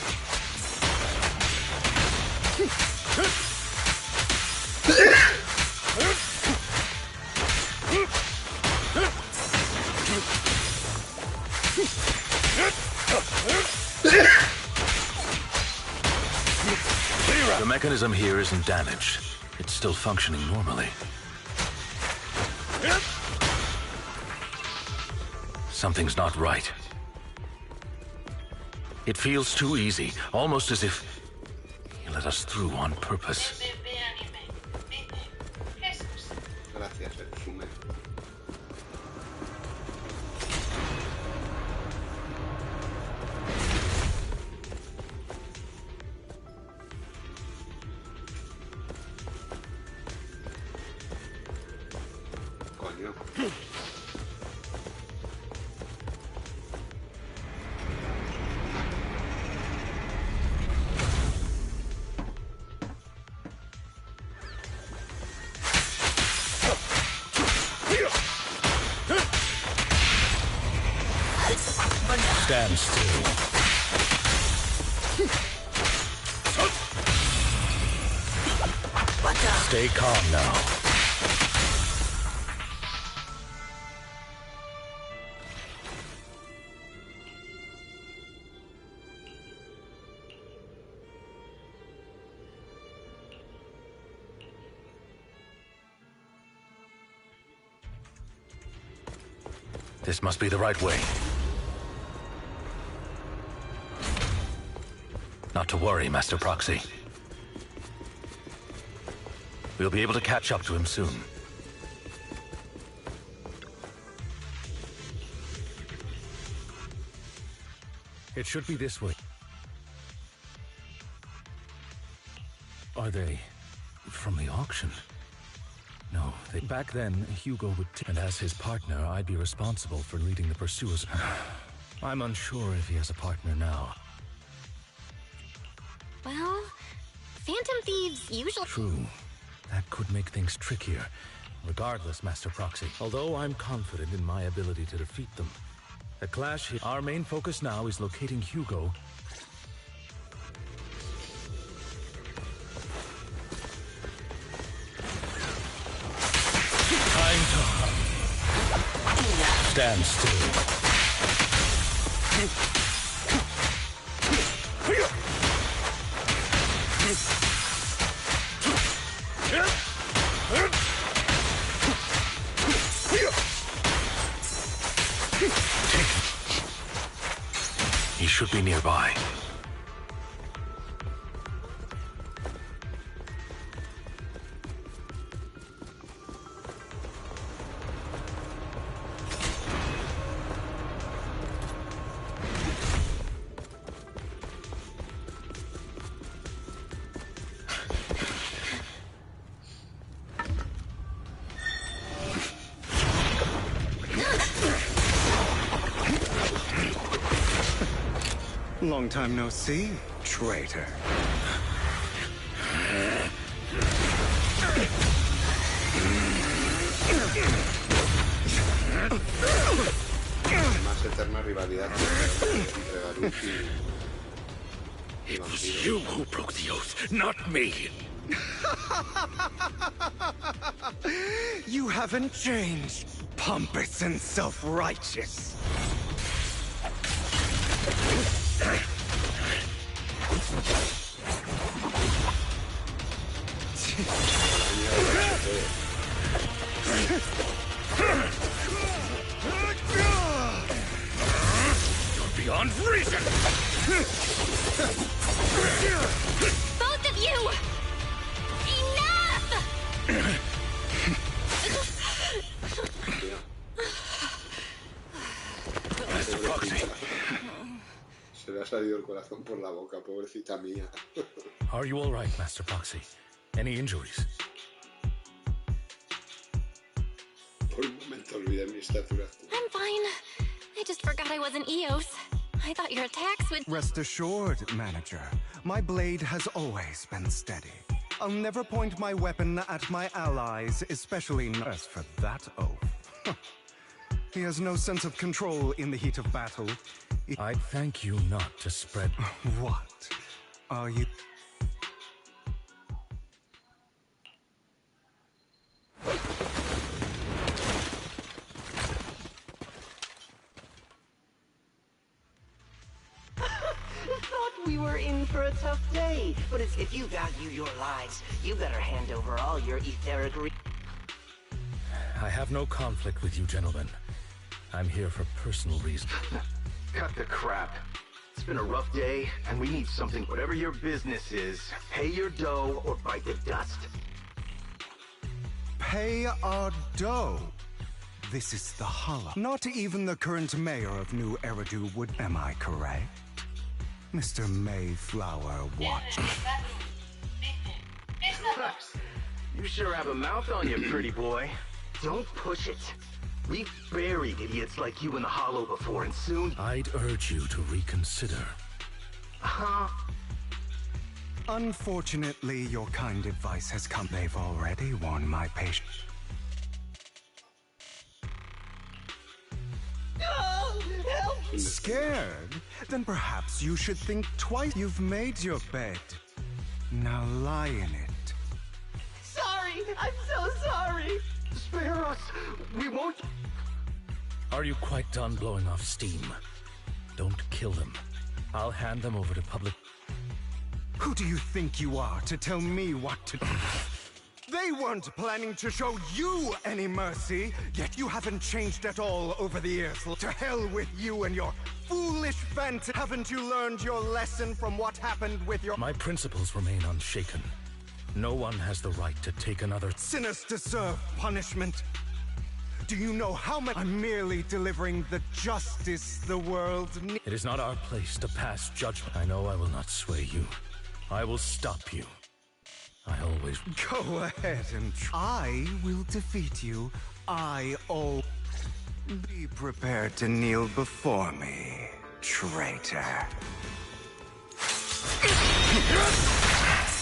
The mechanism here isn't damaged. It's still functioning normally. Something's not right. It feels too easy, almost as if he let us through on purpose. Stand still. Stay calm now. This must be the right way. Not to worry, Master Proxy. We'll be able to catch up to him soon. It should be this way. Are they from the auction? No, back then, Hugo would and as his partner, I'd be responsible for leading the pursuers. I'm unsure if he has a partner now. Well, Phantom Thieves usually... True. That could make things trickier. Regardless, Master Proxy, although I'm confident in my ability to defeat them. The clash here, our main focus now is locating Hugo. Time to hunt. Stand still. He should be nearby. Long time no see, traitor. Más eterna rivalidad entre Baruch y It was you who broke the oath, not me. You haven't changed, pompous and self-righteous. You're beyond reason. Both of you! Enough! Master Proxy. Se le ha salido el corazón por la boca, pobrecita mía. Are you all right, Master Proxy? Any injuries? Por un momento olvidé mi estatura. I'm fine. I just forgot I wasn't Eos. I thought your attacks would... Rest assured, Manager. My blade has always been steady. I'll never point my weapon at my allies, especially as for that oath. He has no sense of control in the heat of battle. I'd thank you not to spread... What? Are you... Thought we were in for a tough day, but if you value your lives, you better hand over all your etheric I have no conflict with you, gentlemen. I'm here for personal reasons. Cut the crap. It's been a rough day, and we need something. Whatever your business is, pay your dough or bite the dust. Pay our dough? This is the Hollow. Not even the current mayor of New Eridu would... Am I correct? Mr. Mayflower Watch. You sure have a mouth on you, pretty boy. Don't push it. We've buried idiots like you in the Hollow before, and soon... I'd urge you to reconsider. Huh? Unfortunately, your kind advice has come. They've already won my patience. Oh, help Scared? Then perhaps you should think twice. You've made your bed. Now lie in it. Sorry! I'm so sorry! Spare us! We won't... Are you quite done blowing off steam? Don't kill them. I'll hand them over to public... Who do you think you are to tell me what to do? They weren't planning to show you any mercy, yet you haven't changed at all over the years. To hell with you and your foolish fantasy. Haven't you learned your lesson from what happened with your... My principles remain unshaken. No one has the right to take another... Sinners deserve punishment. Do you know how much... I'm merely delivering the justice the world needs. It is not our place to pass judgment. I know I will not sway you. I will stop you. I always... Go ahead and I will defeat you. Be prepared to kneel before me, traitor.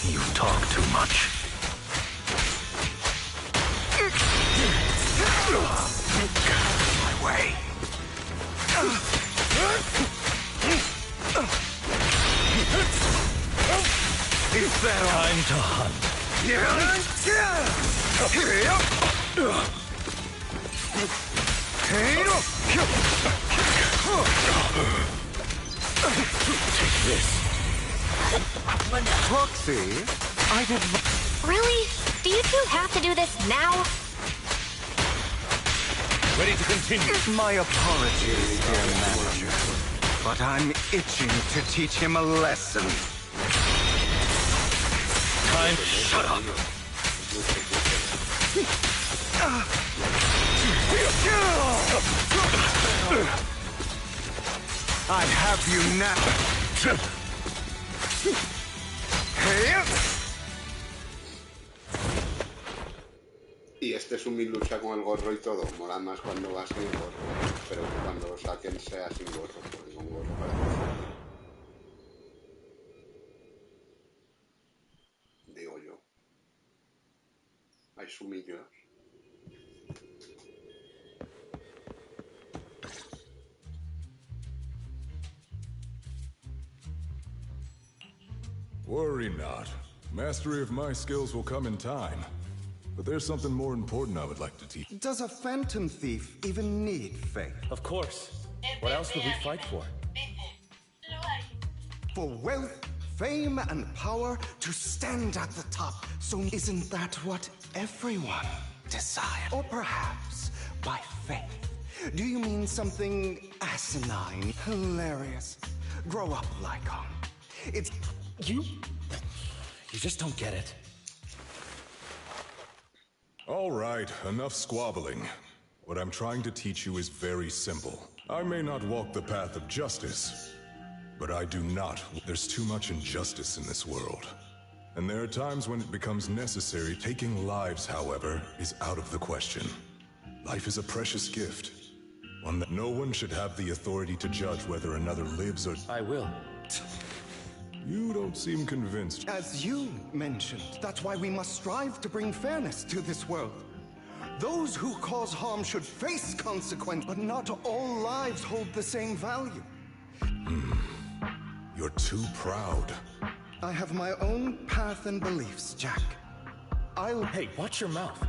You talk too much. My way. Is that time to hunt? Take this. Proxy, I did... Really? Do you two have to do this now? Ready to continue. My apologies, dear manager, but I'm itching to teach him a lesson. Time to shut up. I have you now. Y este es un mil lucha con el gorro y todo. Mola más cuando va sin gorro. Pero cuando lo saquen sea sin gorro. Porque con gorro parece... Digo yo. Hay sumillos. Worry not. Mastery of my skills will come in time. But there's something more important I would like to teach. Does a phantom thief even need faith? Of course. What else would we fight for? For wealth, fame, and power to stand at the top. So isn't that what everyone desires? Or perhaps by faith. Do you mean something asinine, hilarious? Grow up, Lycon. It's... You just don't get it. All right, enough squabbling. What I'm trying to teach you is very simple. I may not walk the path of justice, but I do not. There's too much injustice in this world. And there are times when it becomes necessary. Taking lives, however, is out of the question. Life is a precious gift. One that no one should have the authority to judge whether another lives or... I will. You don't seem convinced. As you mentioned, that's why we must strive to bring fairness to this world. Those who cause harm should face consequence, but not all lives hold the same value. You're too proud. I have my own path and beliefs, Jack. Hey, watch your mouth.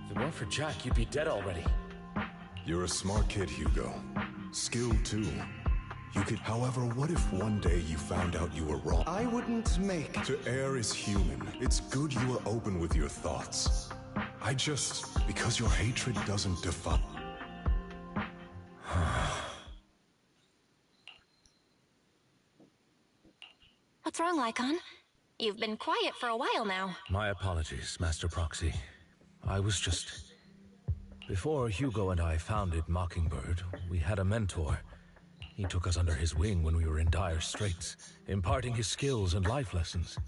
If it weren't for Jack, you'd be dead already. You're a smart kid, Hugo. Skilled too. You could, however, what if one day you found out you were wrong? I wouldn't make... To err is human. It's good you are open with your thoughts. Because your hatred doesn't define... What's wrong, Lycon? You've been quiet for a while now. My apologies, Master Proxy. I was just... Before Hugo and I founded Mockingbird, we had a mentor. He took us under his wing when we were in dire straits, imparting his skills and life lessons.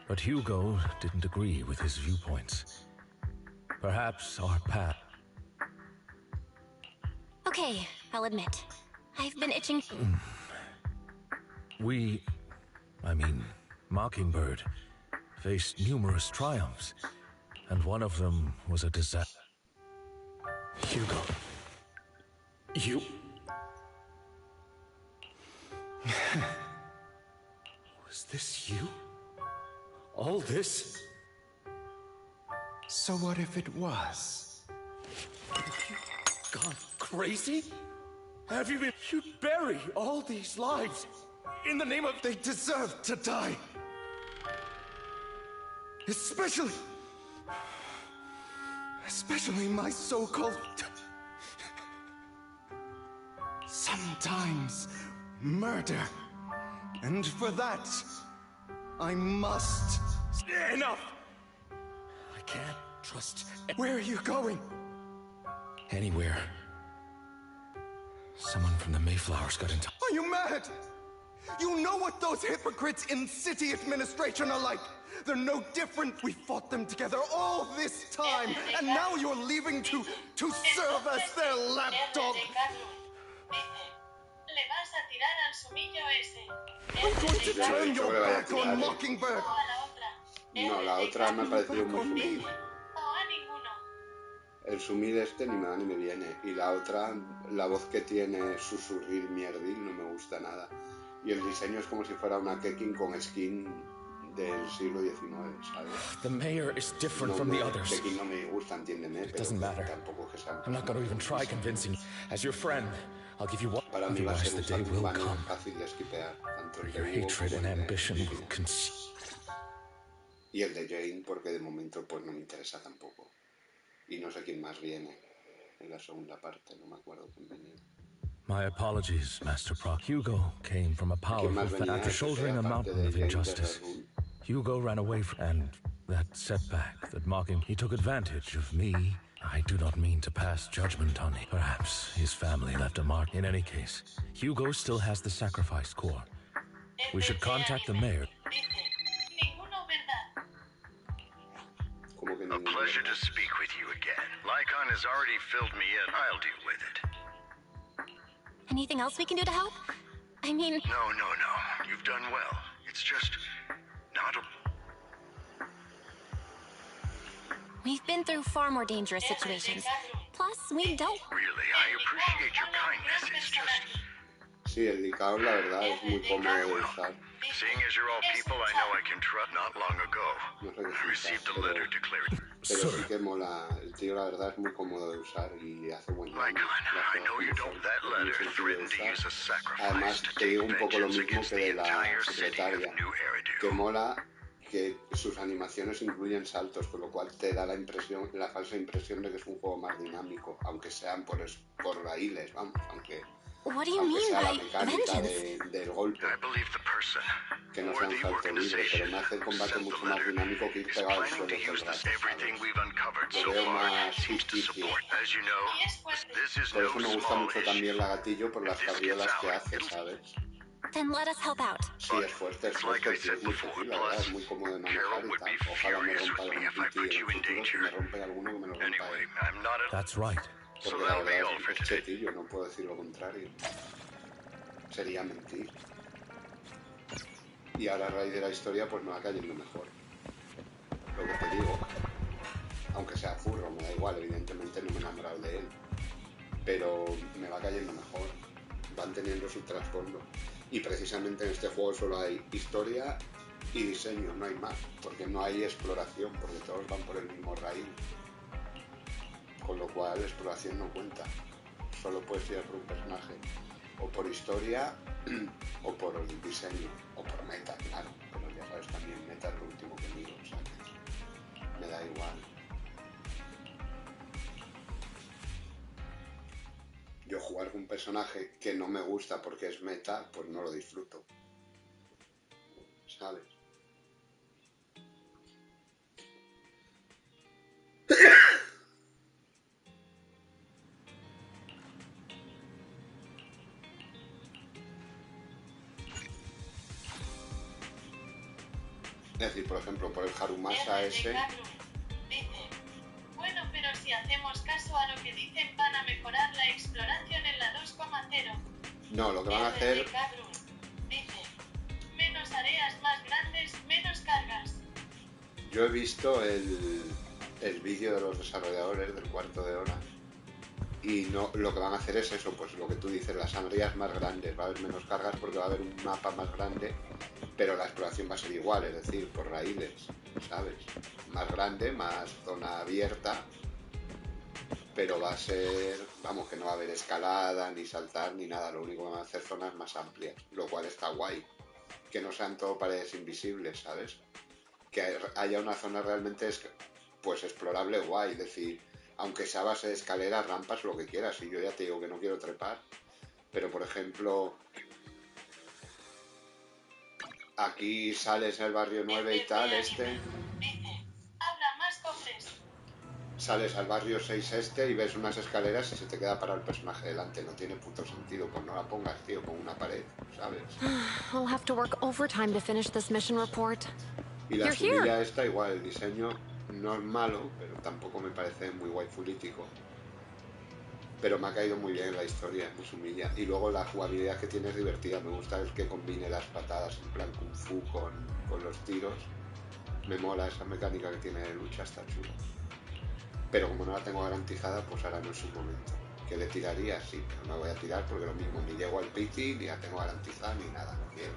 But Hugo didn't agree with his viewpoints. Perhaps our path... Okay, I'll admit. I've been itching... Mockingbird, faced numerous triumphs, and one of them was a disaster. Hugo, Was this you? All this? So what if it was? Have you gone crazy? Have you been... You bury all these lives in the name of... They deserve to die. Especially my so-called... Sometimes murder. And for that, I must... Enough! I can't trust... Where are you going? Anywhere. Someone from the Mayflowers got in touch. Are you mad? You know what those hypocrites in city administration are like. They're no different. We fought them together all this time, and now you're leaving to serve as their lapdog. I'm going to turn your back on Mockingbird. No, la otra me ha parecido muy sumida. El sumid este ni me va ni me viene. Y la otra, la voz que tiene susurrir mierdil, no me gusta nada. Y el diseño es como si fuera una Kekin con skin del siglo XIX, ¿sabes? The mayor is different from the others. Kekin no me gusta, entiéndeme, It doesn't matter. Tampoco que sea... I'm not going to even try convincing. As your friend, I'll give you what... Para mí va a ser un the day will come. Fácil de esquipear. Tanto el Your de Hugo hatred como and el ambition de... will consume. Y el de Jane, porque de momento pues no me interesa tampoco. Y no sé quién más viene en la segunda parte, no me acuerdo quién venía. My apologies, Master Proc. Hugo came from a powerful family. After shouldering a mountain of injustice, Hugo ran away from... And that setback, that mocking, he took advantage of me. I do not mean to pass judgment on him. Perhaps his family left a mark. In any case, Hugo still has the sacrifice core. We should contact the mayor. A pleasure to speak with you again. Lycon has already filled me in. I'll deal with it. Anything else we can do to help? I mean... No. You've done well. It's just... not a... We've been through far more dangerous situations. Plus, we don't... Really, I appreciate your kindness. It's just... Sí, el Licao, la verdad, es muy cómodo de usar. Seeing as you're all people I know I can trust. Not long ago, I received a letter declaring... Pero sí que mola. El tío, la verdad, es muy cómodo de usar y hace buen daño. I know you don't. That letter threatened to use a sacrifice. Además, te digo un poco lo mismo que de la secretaria. Que mola que sus animaciones incluyen saltos, con lo cual te da la falsa impresión de que es un juego más dinámico, aunque sean por raíles, vamos, aunque... What do you mean by vengeance? Del golpe. Que no sea un salto libre, pero me hace el combate mucho más dinámico que ir pegado al suelo todo el rato. Lo veo más ficticio. Por eso me gusta mucho también la gatillo por las cabriolas que hace, ¿sabes? Then let us help out. Sí, es fuerte, sí, es muy fácil, la verdad, es muy cómodo de manejar y tal. Ojalá me rompa algún piti en el futuro, si me rompe alguno que me lo rompa él. That's right. Porque la verdad es chetillo, no puedo decir lo contrario. Sería mentir. Y ahora a raíz de la historia pues me va cayendo mejor. Lo que te digo. Aunque sea furro, me da igual, evidentemente no me he enamorado de él. Pero me va cayendo mejor. Van teniendo su trasfondo. Y precisamente en este juego solo hay historia y diseño, no hay más. Porque no hay exploración, porque todos van por el mismo raíl. Con lo cual la exploración no cuenta. Solo puedes ir por un personaje. O por historia, o por el diseño, o por meta, claro. Pero ya sabes, también meta es lo último que miro, o sea que me da igual. Yo jugar con un personaje que no me gusta porque es meta, pues no lo disfruto. ¿Sabes? Es decir, por ejemplo, por el Harumasa ese... Bueno, pero si hacemos caso a lo que dicen, van a mejorar la exploración en la 2.0. No, lo que van a hacer... Dice, menos áreas más grandes, menos cargas. Yo he visto el vídeo de los desarrolladores del cuarto de hora y Y no, lo que van a hacer es eso, pues lo que tú dices, las áreas más grandes, va a haber menos cargas porque va a haber un mapa más grande, pero la exploración va a ser igual, es decir, por raíles, ¿sabes? Más grande, más zona abierta, pero va a ser, vamos, que no va a haber escalada, ni saltar, ni nada, lo único que van a hacer zonas más amplias, lo cual está guay, que no sean todo paredes invisibles, ¿sabes? Que haya una zona realmente, pues, explorable guay, es decir, aunque sea a base de escaleras, rampas, lo que quieras, y yo ya te digo que no quiero trepar, pero por ejemplo, aquí sales en el barrio 9 y tal, sales al barrio 6 y ves unas escaleras y se te queda para el personaje delante, no tiene puto sentido, pues no la pongas, tío, con una pared, ¿sabes? I'll have to work overtime to finish this mission report. Y la sumilla esta igual, el diseño no es malo, pero tampoco me parece muy waifulítico. Pero me ha caído muy bien la historia, me sumilla. Y luego la jugabilidad que tiene es divertida. Me gusta el que combine las patadas en plan kung fu con los tiros. Me mola esa mecánica que tiene de lucha, está chulo. Pero como no la tengo garantizada, pues ahora no es un momento. ¿Que le tiraría? Sí, pero no voy a tirar porque lo mismo, ni llego al piti, ni la tengo garantizada, ni nada, no quiero.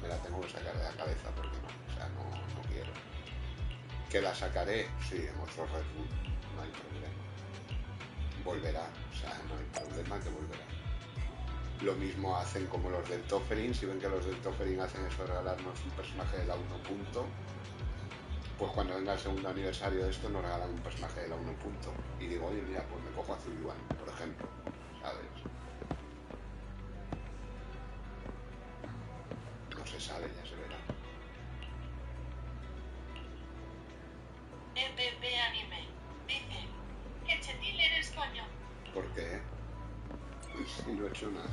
Me la tengo que sacar de la cabeza porque no, o sea, no quiero. ¿Que la sacaré? Sí, en otro Red Bull, no hay problema. Volverá, o sea, no hay problema que volverá. Lo mismo hacen como los del Tofferin, si ven que los del Tofferin hacen eso de regalarnos un personaje de la 1 punto, pues cuando venga el segundo aniversario de esto nos regalan un personaje de la 1 punto. Y digo, oye, mira, pues me cojo a Zuluan, por ejemplo, ¿sabes? No se sabe, ya se verá. EPP Anime dice que chetil eres, coño. ¿Por qué? Si no he hecho nada.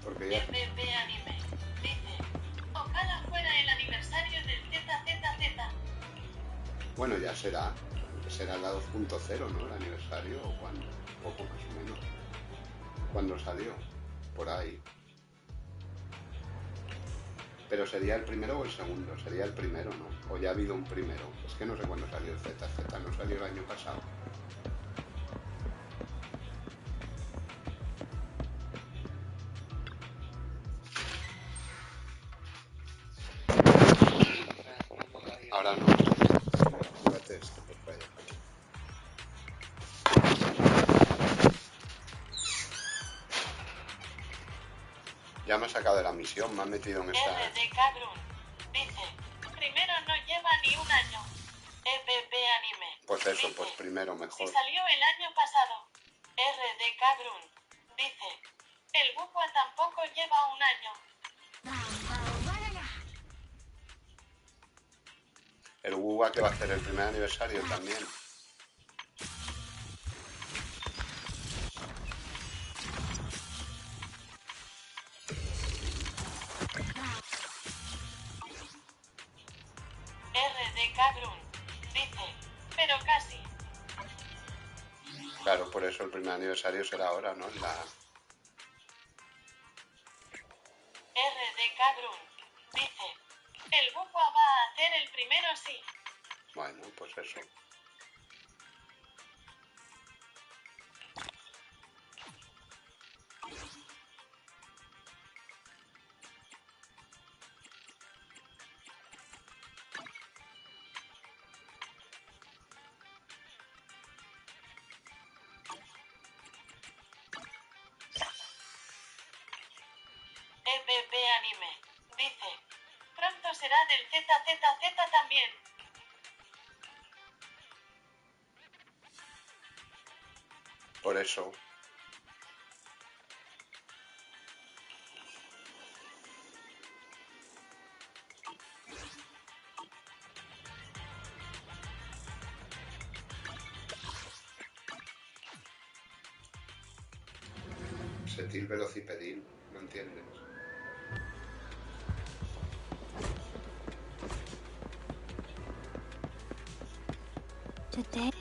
Porque ya... EPP Anime dice, ojalá fuera el aniversario del ZZZ. Bueno, ya será la 2.0, ¿no? El aniversario, o cuándo, poco más o menos. ¿Cuándo salió? Por ahí. Pero sería el primero o el segundo, sería el primero, ¿no? O ya ha habido un primero. Es que no sé cuándo salió el ZZ, no salió el año pasado. Ahora no. Fíjate esto, por favor. Ya me ha sacado de la misión, me han metido en esta... RD Cabrun dice, primero no lleva ni un año. EPP Anime. Pues eso, dice, pues primero mejor. si salió el año pasado. RD Cabrun dice, el Bukwa tampoco lleva un año. El Wuwa que va a hacer el primer aniversario también. RD Cabrun dice, pero casi. Claro, por eso el primer aniversario será ahora, ¿no? La... RD Cabrun dice, el Bukwa va a hacer el primero sí. Bueno, pues eso. EPP Anime dice, pronto será del ZZZ también. Por eso. Setil velocipedil, ¿no entiendes? Today.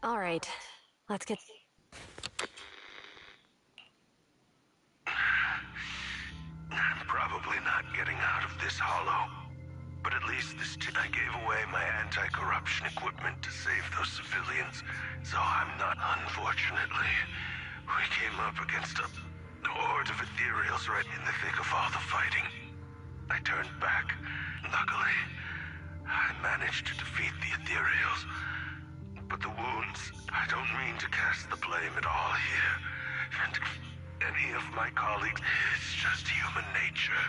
All right, let's get... I'm probably not getting out of this hollow. But at least I gave away my anti-corruption equipment to save those civilians, so I'm not. Unfortunately, we came up against a horde of ethereals right in the thick of all the fighting. I turned back. Luckily, I managed to defeat the ethereals. But the wounds, I don't mean to cast the blame at all here. And if any of my colleagues, it's just human nature.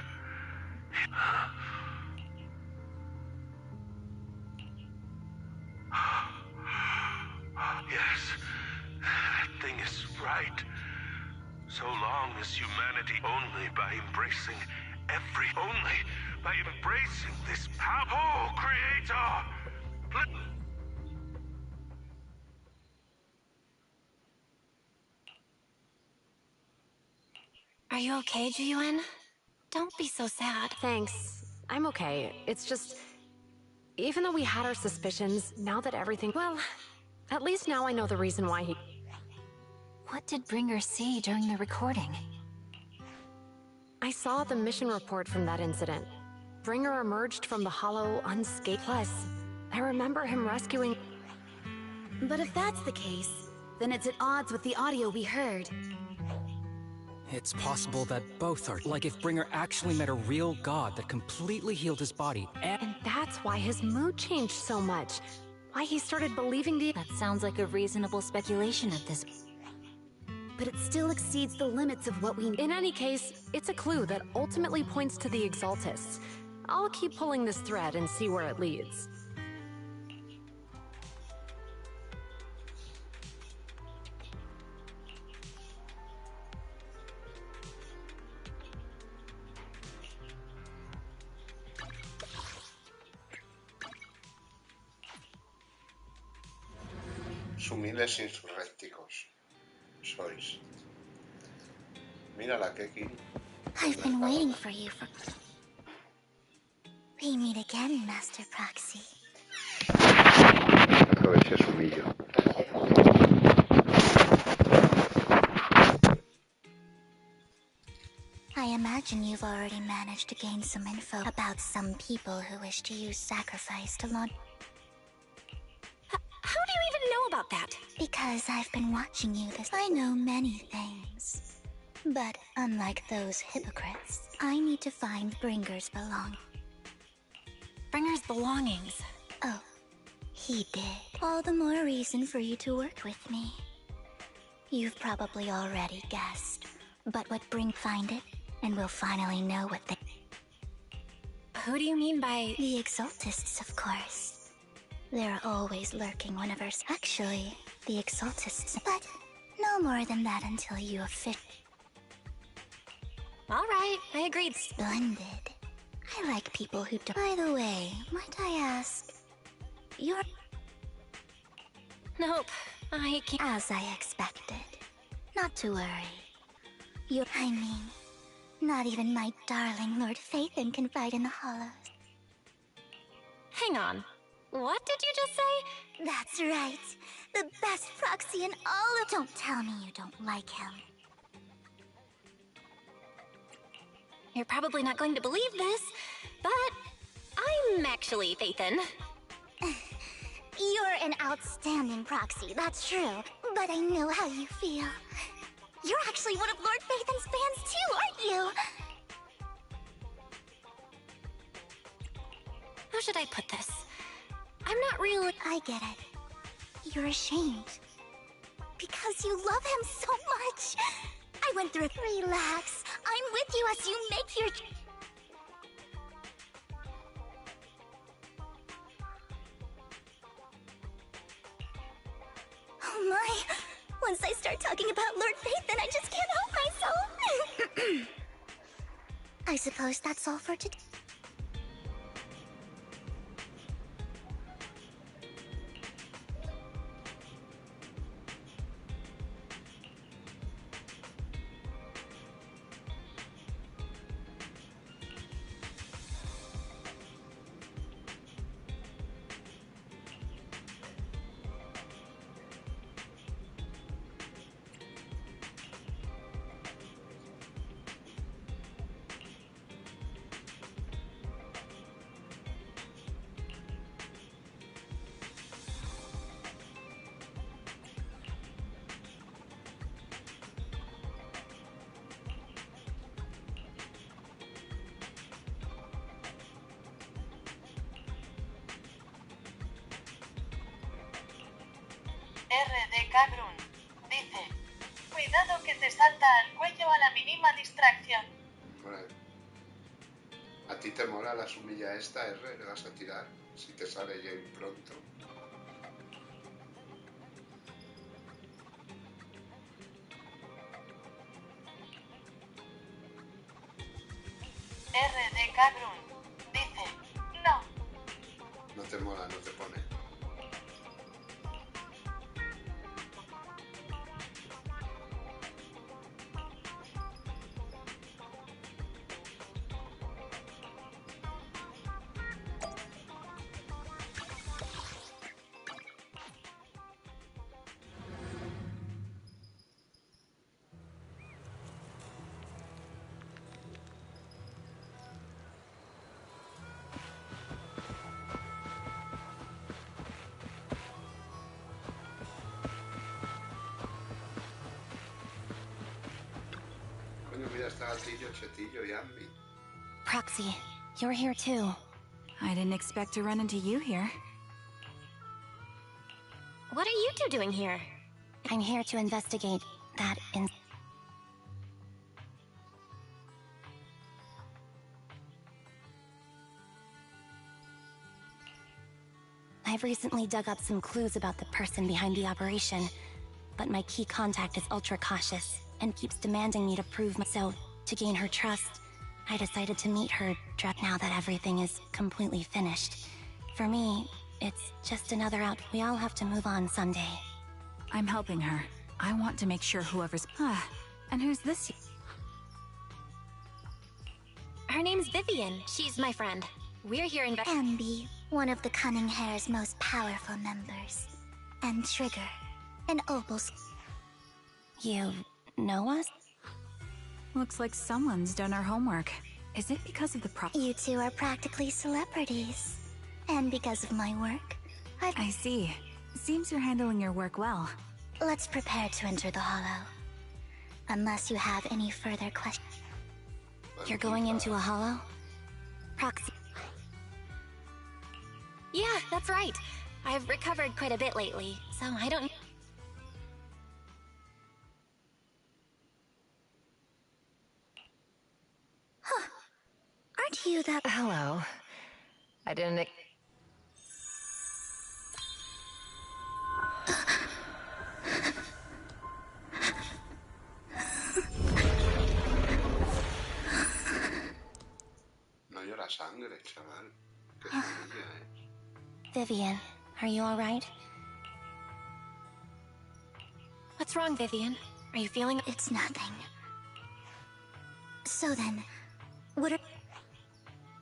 Yes, that thing is right. So long as humanity, only by embracing this power. Oh, Creator! Are you okay, Jiyuan? Don't be so sad. Thanks. I'm okay. It's just... Even though we had our suspicions, now that everything... Well, at least now I know the reason why he... What did Bringer see during the recording? I saw the mission report from that incident. Bringer emerged from the hollow unscathed. Plus, I remember him rescuing... But if that's the case, then it's at odds with the audio we heard. It's possible that both are. Like if Bringer actually met a real god that completely healed his body And that's why his mood changed so much. Why he started believing the... That sounds like a reasonable speculation at this... But it still exceeds the limits of what we... In any case, it's a clue that ultimately points to the Exaltists. I'll keep pulling this thread and see where it leads. Sumiles insurrécticos sois. Mira la Keki. I've been waiting for you for... We meet again, Master Proxy. A ver si os humillo. I imagine you've already managed to gain some info about some people who wish to use sacrifice to launch... How do you even know about that? Because I've been watching you this... I know many things. But unlike those hypocrites, I need to find Bringer's belongings. Bringer's belongings? Oh, he did. All the more reason for you to work with me. You've probably already guessed. But find it, and we'll finally know what they... Who do you mean by... The Exaltists, of course. They're always lurking whenever... Actually, the Exaltists... But no more than that until you All right, I agreed. Splendid. I like people who don't. By the way, might I ask, you're... Nope, I can't. As I expected. Not to worry. I mean, not even my darling Lord Phaethon can fight in the Hollows. Hang on. What did you just say? That's right. The best proxy in all of... Don't tell me you don't like him. You're probably not going to believe this, but I'm actually Phaethon. You're an outstanding proxy, that's true. But I know how you feel. You're actually one of Lord Phaethon's fans too, aren't you? How should I put this? I'm not really... I get it. You're ashamed. Because you love him so much. I went through... Relax. I'm with you as you make your... Oh my. Once I start talking about Lord Phaethon, I just can't help myself. I suppose that's all for today. R.D. Cabrun dice: cuidado que te salta al cuello a la mínima distracción. Hombre, ¿a ti te mola la sumilla esta, R? ¿Le vas a tirar? Si te sale ya pronto. R.D. Cabrun dice: no. No te mola, no te pone. Mira, está Gatillo, Chetillo y Ambi. Proxy, you're here too. I didn't expect to run into you here. What are you two doing here? I'm here to investigate that I've recently dug up some clues about the person behind the operation, but my key contact is ultra cautious and keeps demanding me to prove myself. To gain her trust, I decided to meet her now that everything is completely finished. For me, it's just another out. We all have to move on someday. I'm helping her. I want to make sure whoever's... and who's this? Her name's Vivian. She's my friend. We're here in... Ambi, one of the Cunning Hair's most powerful members. And Trigger, an Opal's... You know us? Looks like someone's done our homework. Is it because of the You two are practically celebrities. And because of my work, I see. Seems you're handling your work well. Let's prepare to enter the Hollow. Unless you have any further questions. You're going into a Hollow? Proxy. Yeah, that's right. I've recovered quite a bit lately, so I don't... Huh. Aren't you that... Hello. I didn't... sangre, chaval. Qué semilla, Vivian, are you all right? What's wrong, Vivian? Are you feeling... It's nothing. So then, what are...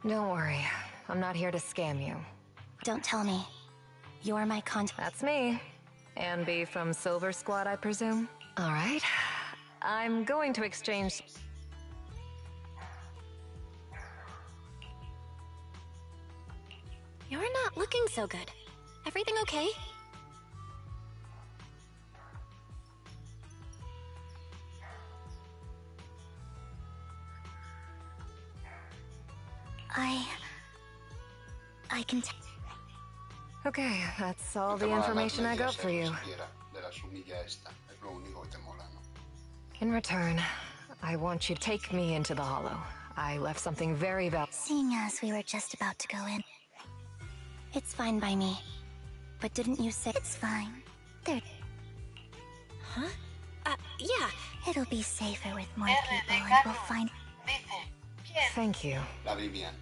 Don't worry. I'm not here to scam you. Don't tell me. You're my contact. That's me. Anne B from Silver Squad, I presume? All right. I'm going to exchange... You're not looking so good. Everything okay? I can Okay, that's all the information I got for you. De la sumilla esta. Es lo único que te mola, ¿no? In return, I want you to take me into the Hollow. I left something very valuable. Seeing as we were just about to go in. It's fine by me. But didn't you say... It's fine. There... Huh? Yeah. It'll be safer with more people and we'll find... Thank you. La Vivian.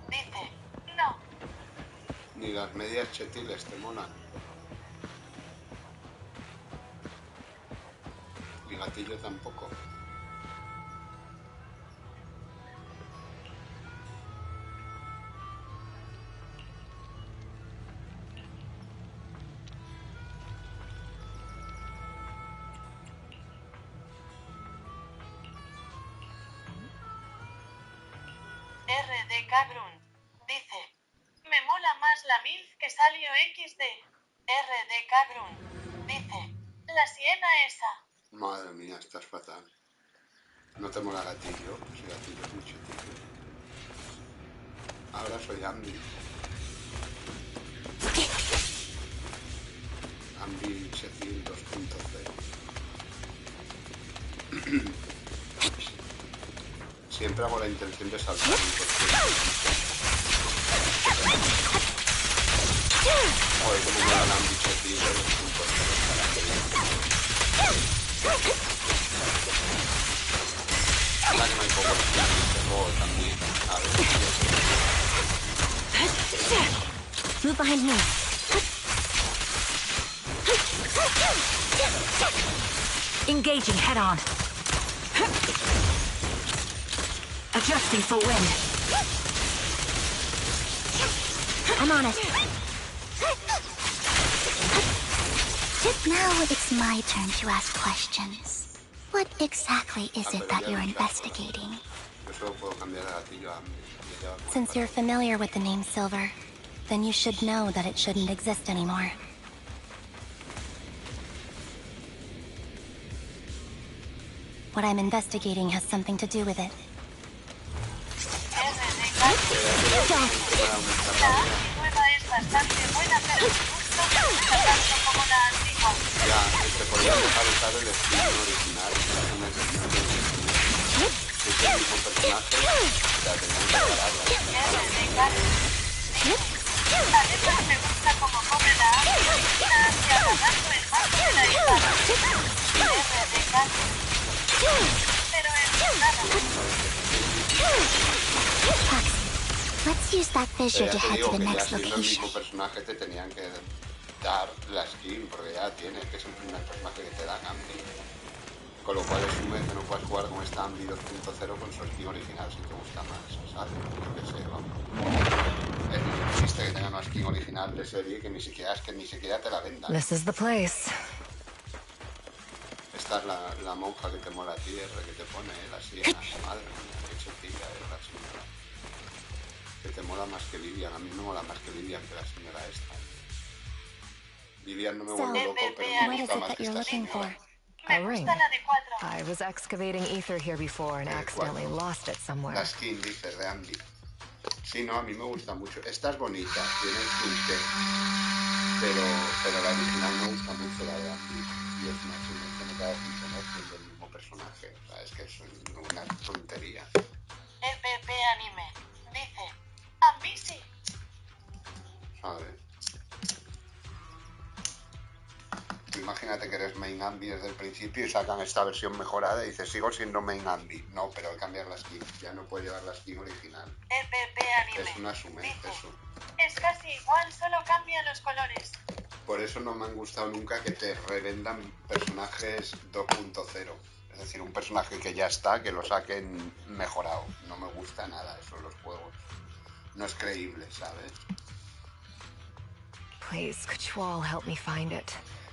Dice, no. Ni las medias chetiles te molan. Mi gatillo tampoco. RDK Grunt dice, me mola más la MILF que salió XD. RDK Grunt dice, la siena esa. Madre mía, estás fatal. No te mola gatillo, si gatillo es mucho tiempo. Ahora soy Ambi. Ambi 2.0. Siempre hago la intención de saltar un poquito. Joder, como me la Ambi 2.0. Ahora que no hay poco de también. A ver. Move behind me. Engaging head on. Adjusting for wind. I'm on it. Now it's my turn to ask questions. What exactly is it that you're investigating? Since you're familiar with the name Silver, then you should know that it shouldn't exist anymore. What I'm investigating has something to do with it. Nueva es bastante buena, pero justo no tanto como la antigua. Ya, te podría dejar usar el estilo original. Es el mismo personaje, la tenían que parar. Además me gusta como come la asesina hacia agarrando el mango de la espada. Pero en nada. Let's use that fissure to head to the next location. El location. mismo personaje te tenían que dar la skin, porque ya tiene, que es el primer personaje que te dan Ambi. Con lo cual asume que no puedes jugar con esta Ambi 2.0 con su skin original si te gusta más, ¿sabes? Yo qué sé, vamos. Es triste que tengan una skin original de serie que ni siquiera te la vendan. This is the place. Esta es la monja que te mola a ti, que te pone la siena. Madre mía, qué chotilla es la señora. Que te mola más que Vivian. A mí me mola más que Vivian que la señora esta. Vivian no me vuelve loco, pero me gusta más que esta señora. A ring. I was excavating ether here before and accidentally lost it somewhere. La skin, dices, de Ambi. Sí, no, a mí me gusta mucho. Esta es bonita, tiene el tinte. Pero la original me gusta mucho, la de Ambi. Y es una skin que me queda sin tener, que es del mismo personaje. personaje. O sea, es que es una tontería. FP Anime dice, Ambisi. ¿Sabes? Tú imagínate que eres main Ambi desde el principio y sacan esta versión mejorada y dices, sigo siendo main Ambi. No, pero al cambiar la skin, ya no puede llevar la skin original. FP Anime Es un asume, dice, eso. es casi igual, solo cambian los colores. Por eso no me han gustado nunca que te revendan personajes 2.0. Es decir, un personaje que ya está, que lo saquen mejorado. No me gusta nada eso en los juegos. No es creíble, ¿sabes? Please, could you all help me find it?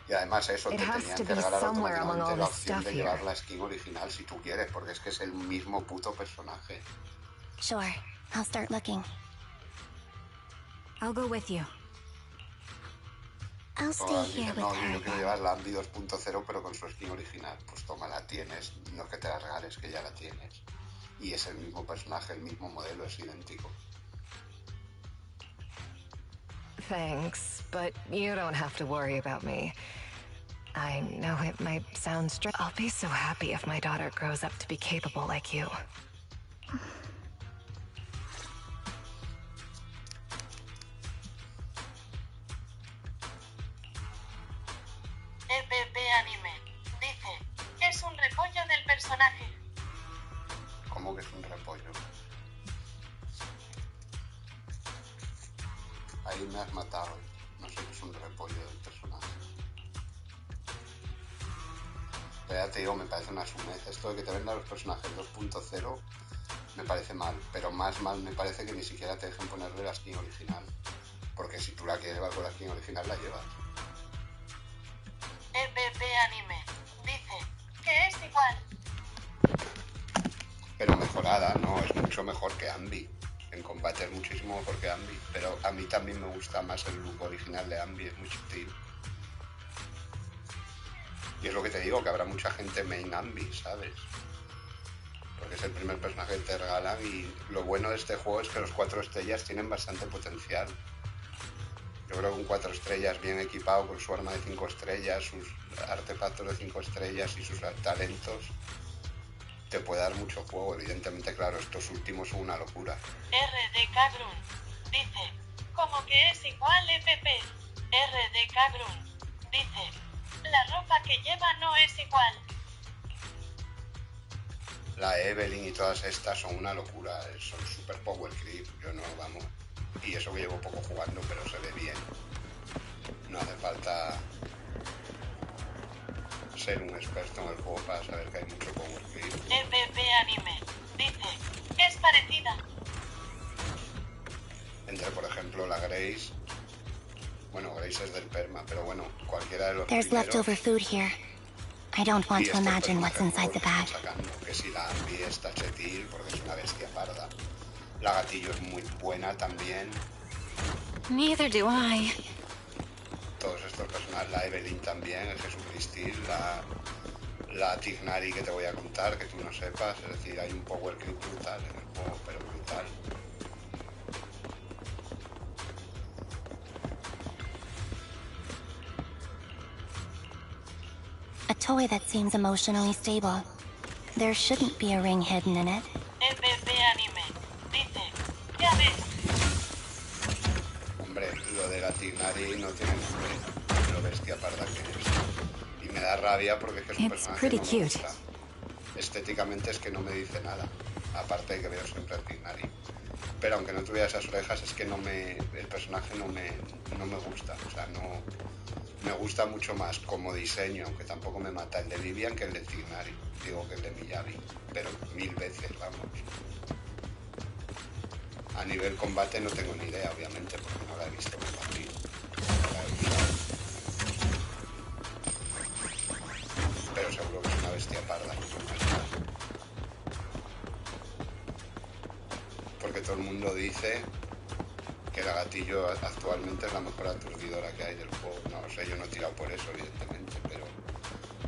Y además eso, te It has tenían to que be regalar somewhere among automáticamente all la this opción stuff de here. llevar la skin original si tú quieres, porque es que es el mismo puto personaje. Sure, I'll start looking. I'll go with you. I'll O stay here dices, with no, her. yo quiero llevar la Ambi 2.0 pero con su skin original. Pues toma, la tienes, no es que te la regales, que ya la tienes. Y es el mismo personaje, el mismo modelo, es idéntico. Thanks, but you don't have to worry about me. I know it might sound strange. I'll be so happy if my daughter grows up to be capable like you. FP Anime dice, es un repollo del personaje. ¿Cómo que es un repollo? Ahí me has matado. No sé qué es un repollo del personaje. Pero ya te digo, me parece una sumez. Esto de que te vendan los personajes 2.0 me parece mal. Pero más mal me parece que ni siquiera te dejen ponerle la skin original. Porque si tú la quieres llevar con la skin original, la llevas. FP Anime dice que es igual. Pero mejorada, no, es mucho mejor que Ambi. En combate es muchísimo mejor que Ambi. Pero a mí también me gusta más el look original de Ambi, es muy sutil. Y es lo que te digo, que habrá mucha gente main Ambi, ¿sabes? Porque es el primer personaje que te regalan y lo bueno de este juego es que los 4 estrellas tienen bastante potencial. Yo creo que un 4 estrellas bien equipado con su arma de 5 estrellas, sus artefactos de 5 estrellas y sus talentos, te puede dar mucho juego. Evidentemente, claro, estos últimos son una locura. RDK Grun dice, como que es igual FP. RDK Grun dice, la ropa que lleva no es igual. La Evelyn y todas estas son una locura, son super power creep, yo no, vamos. Y eso que llevo poco jugando, pero se ve bien. No hace falta ser un experto en el juego para saber que hay mucho power creep. FP Anime dice, es parecida. Entre, por ejemplo, la Grace. Bueno, Grace es del Perma, pero bueno, cualquiera de los There's primeros. leftover food here. I don't want Y to estos imagine what's personajes inside the nuevos bag. que están sacando, que si la Ambi es tachetil, porque es una bestia parda. La Gatillo es muy buena también. Neither do I. Todos estos personajes, la Evelyn también, el Jesucristil, la Tignari que te voy a contar, que tú no sepas. Es decir, hay un power creep brutal en el juego, pero brutal. A toy that seems emotionally stable. There shouldn't be a ring hidden in it. FP Anime dice, ya ves. Hombre, lo de la Tignari no tiene nombre, lo bestia parda que es. Y me da rabia porque es que es un It's personaje pretty que no me cute. gusta. Estéticamente es que no me dice nada, aparte de que veo siempre al Tignari. Pero aunque no tuviera esas orejas, es que el personaje no me gusta. O sea, no me gusta mucho más como diseño, aunque tampoco me mata el de Vivian que el de Tignari. Digo que el de Miyavi, pero 1000 veces, vamos. A nivel combate no tengo ni idea, obviamente, porque no la he visto combatir. No la he usado. Pero seguro que es una bestia parda. Porque todo el mundo dice que la Gatillo actualmente es la mejor aturdidora que hay del juego. No lo sé, yo no he tirado por eso, evidentemente, pero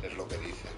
es lo que dicen.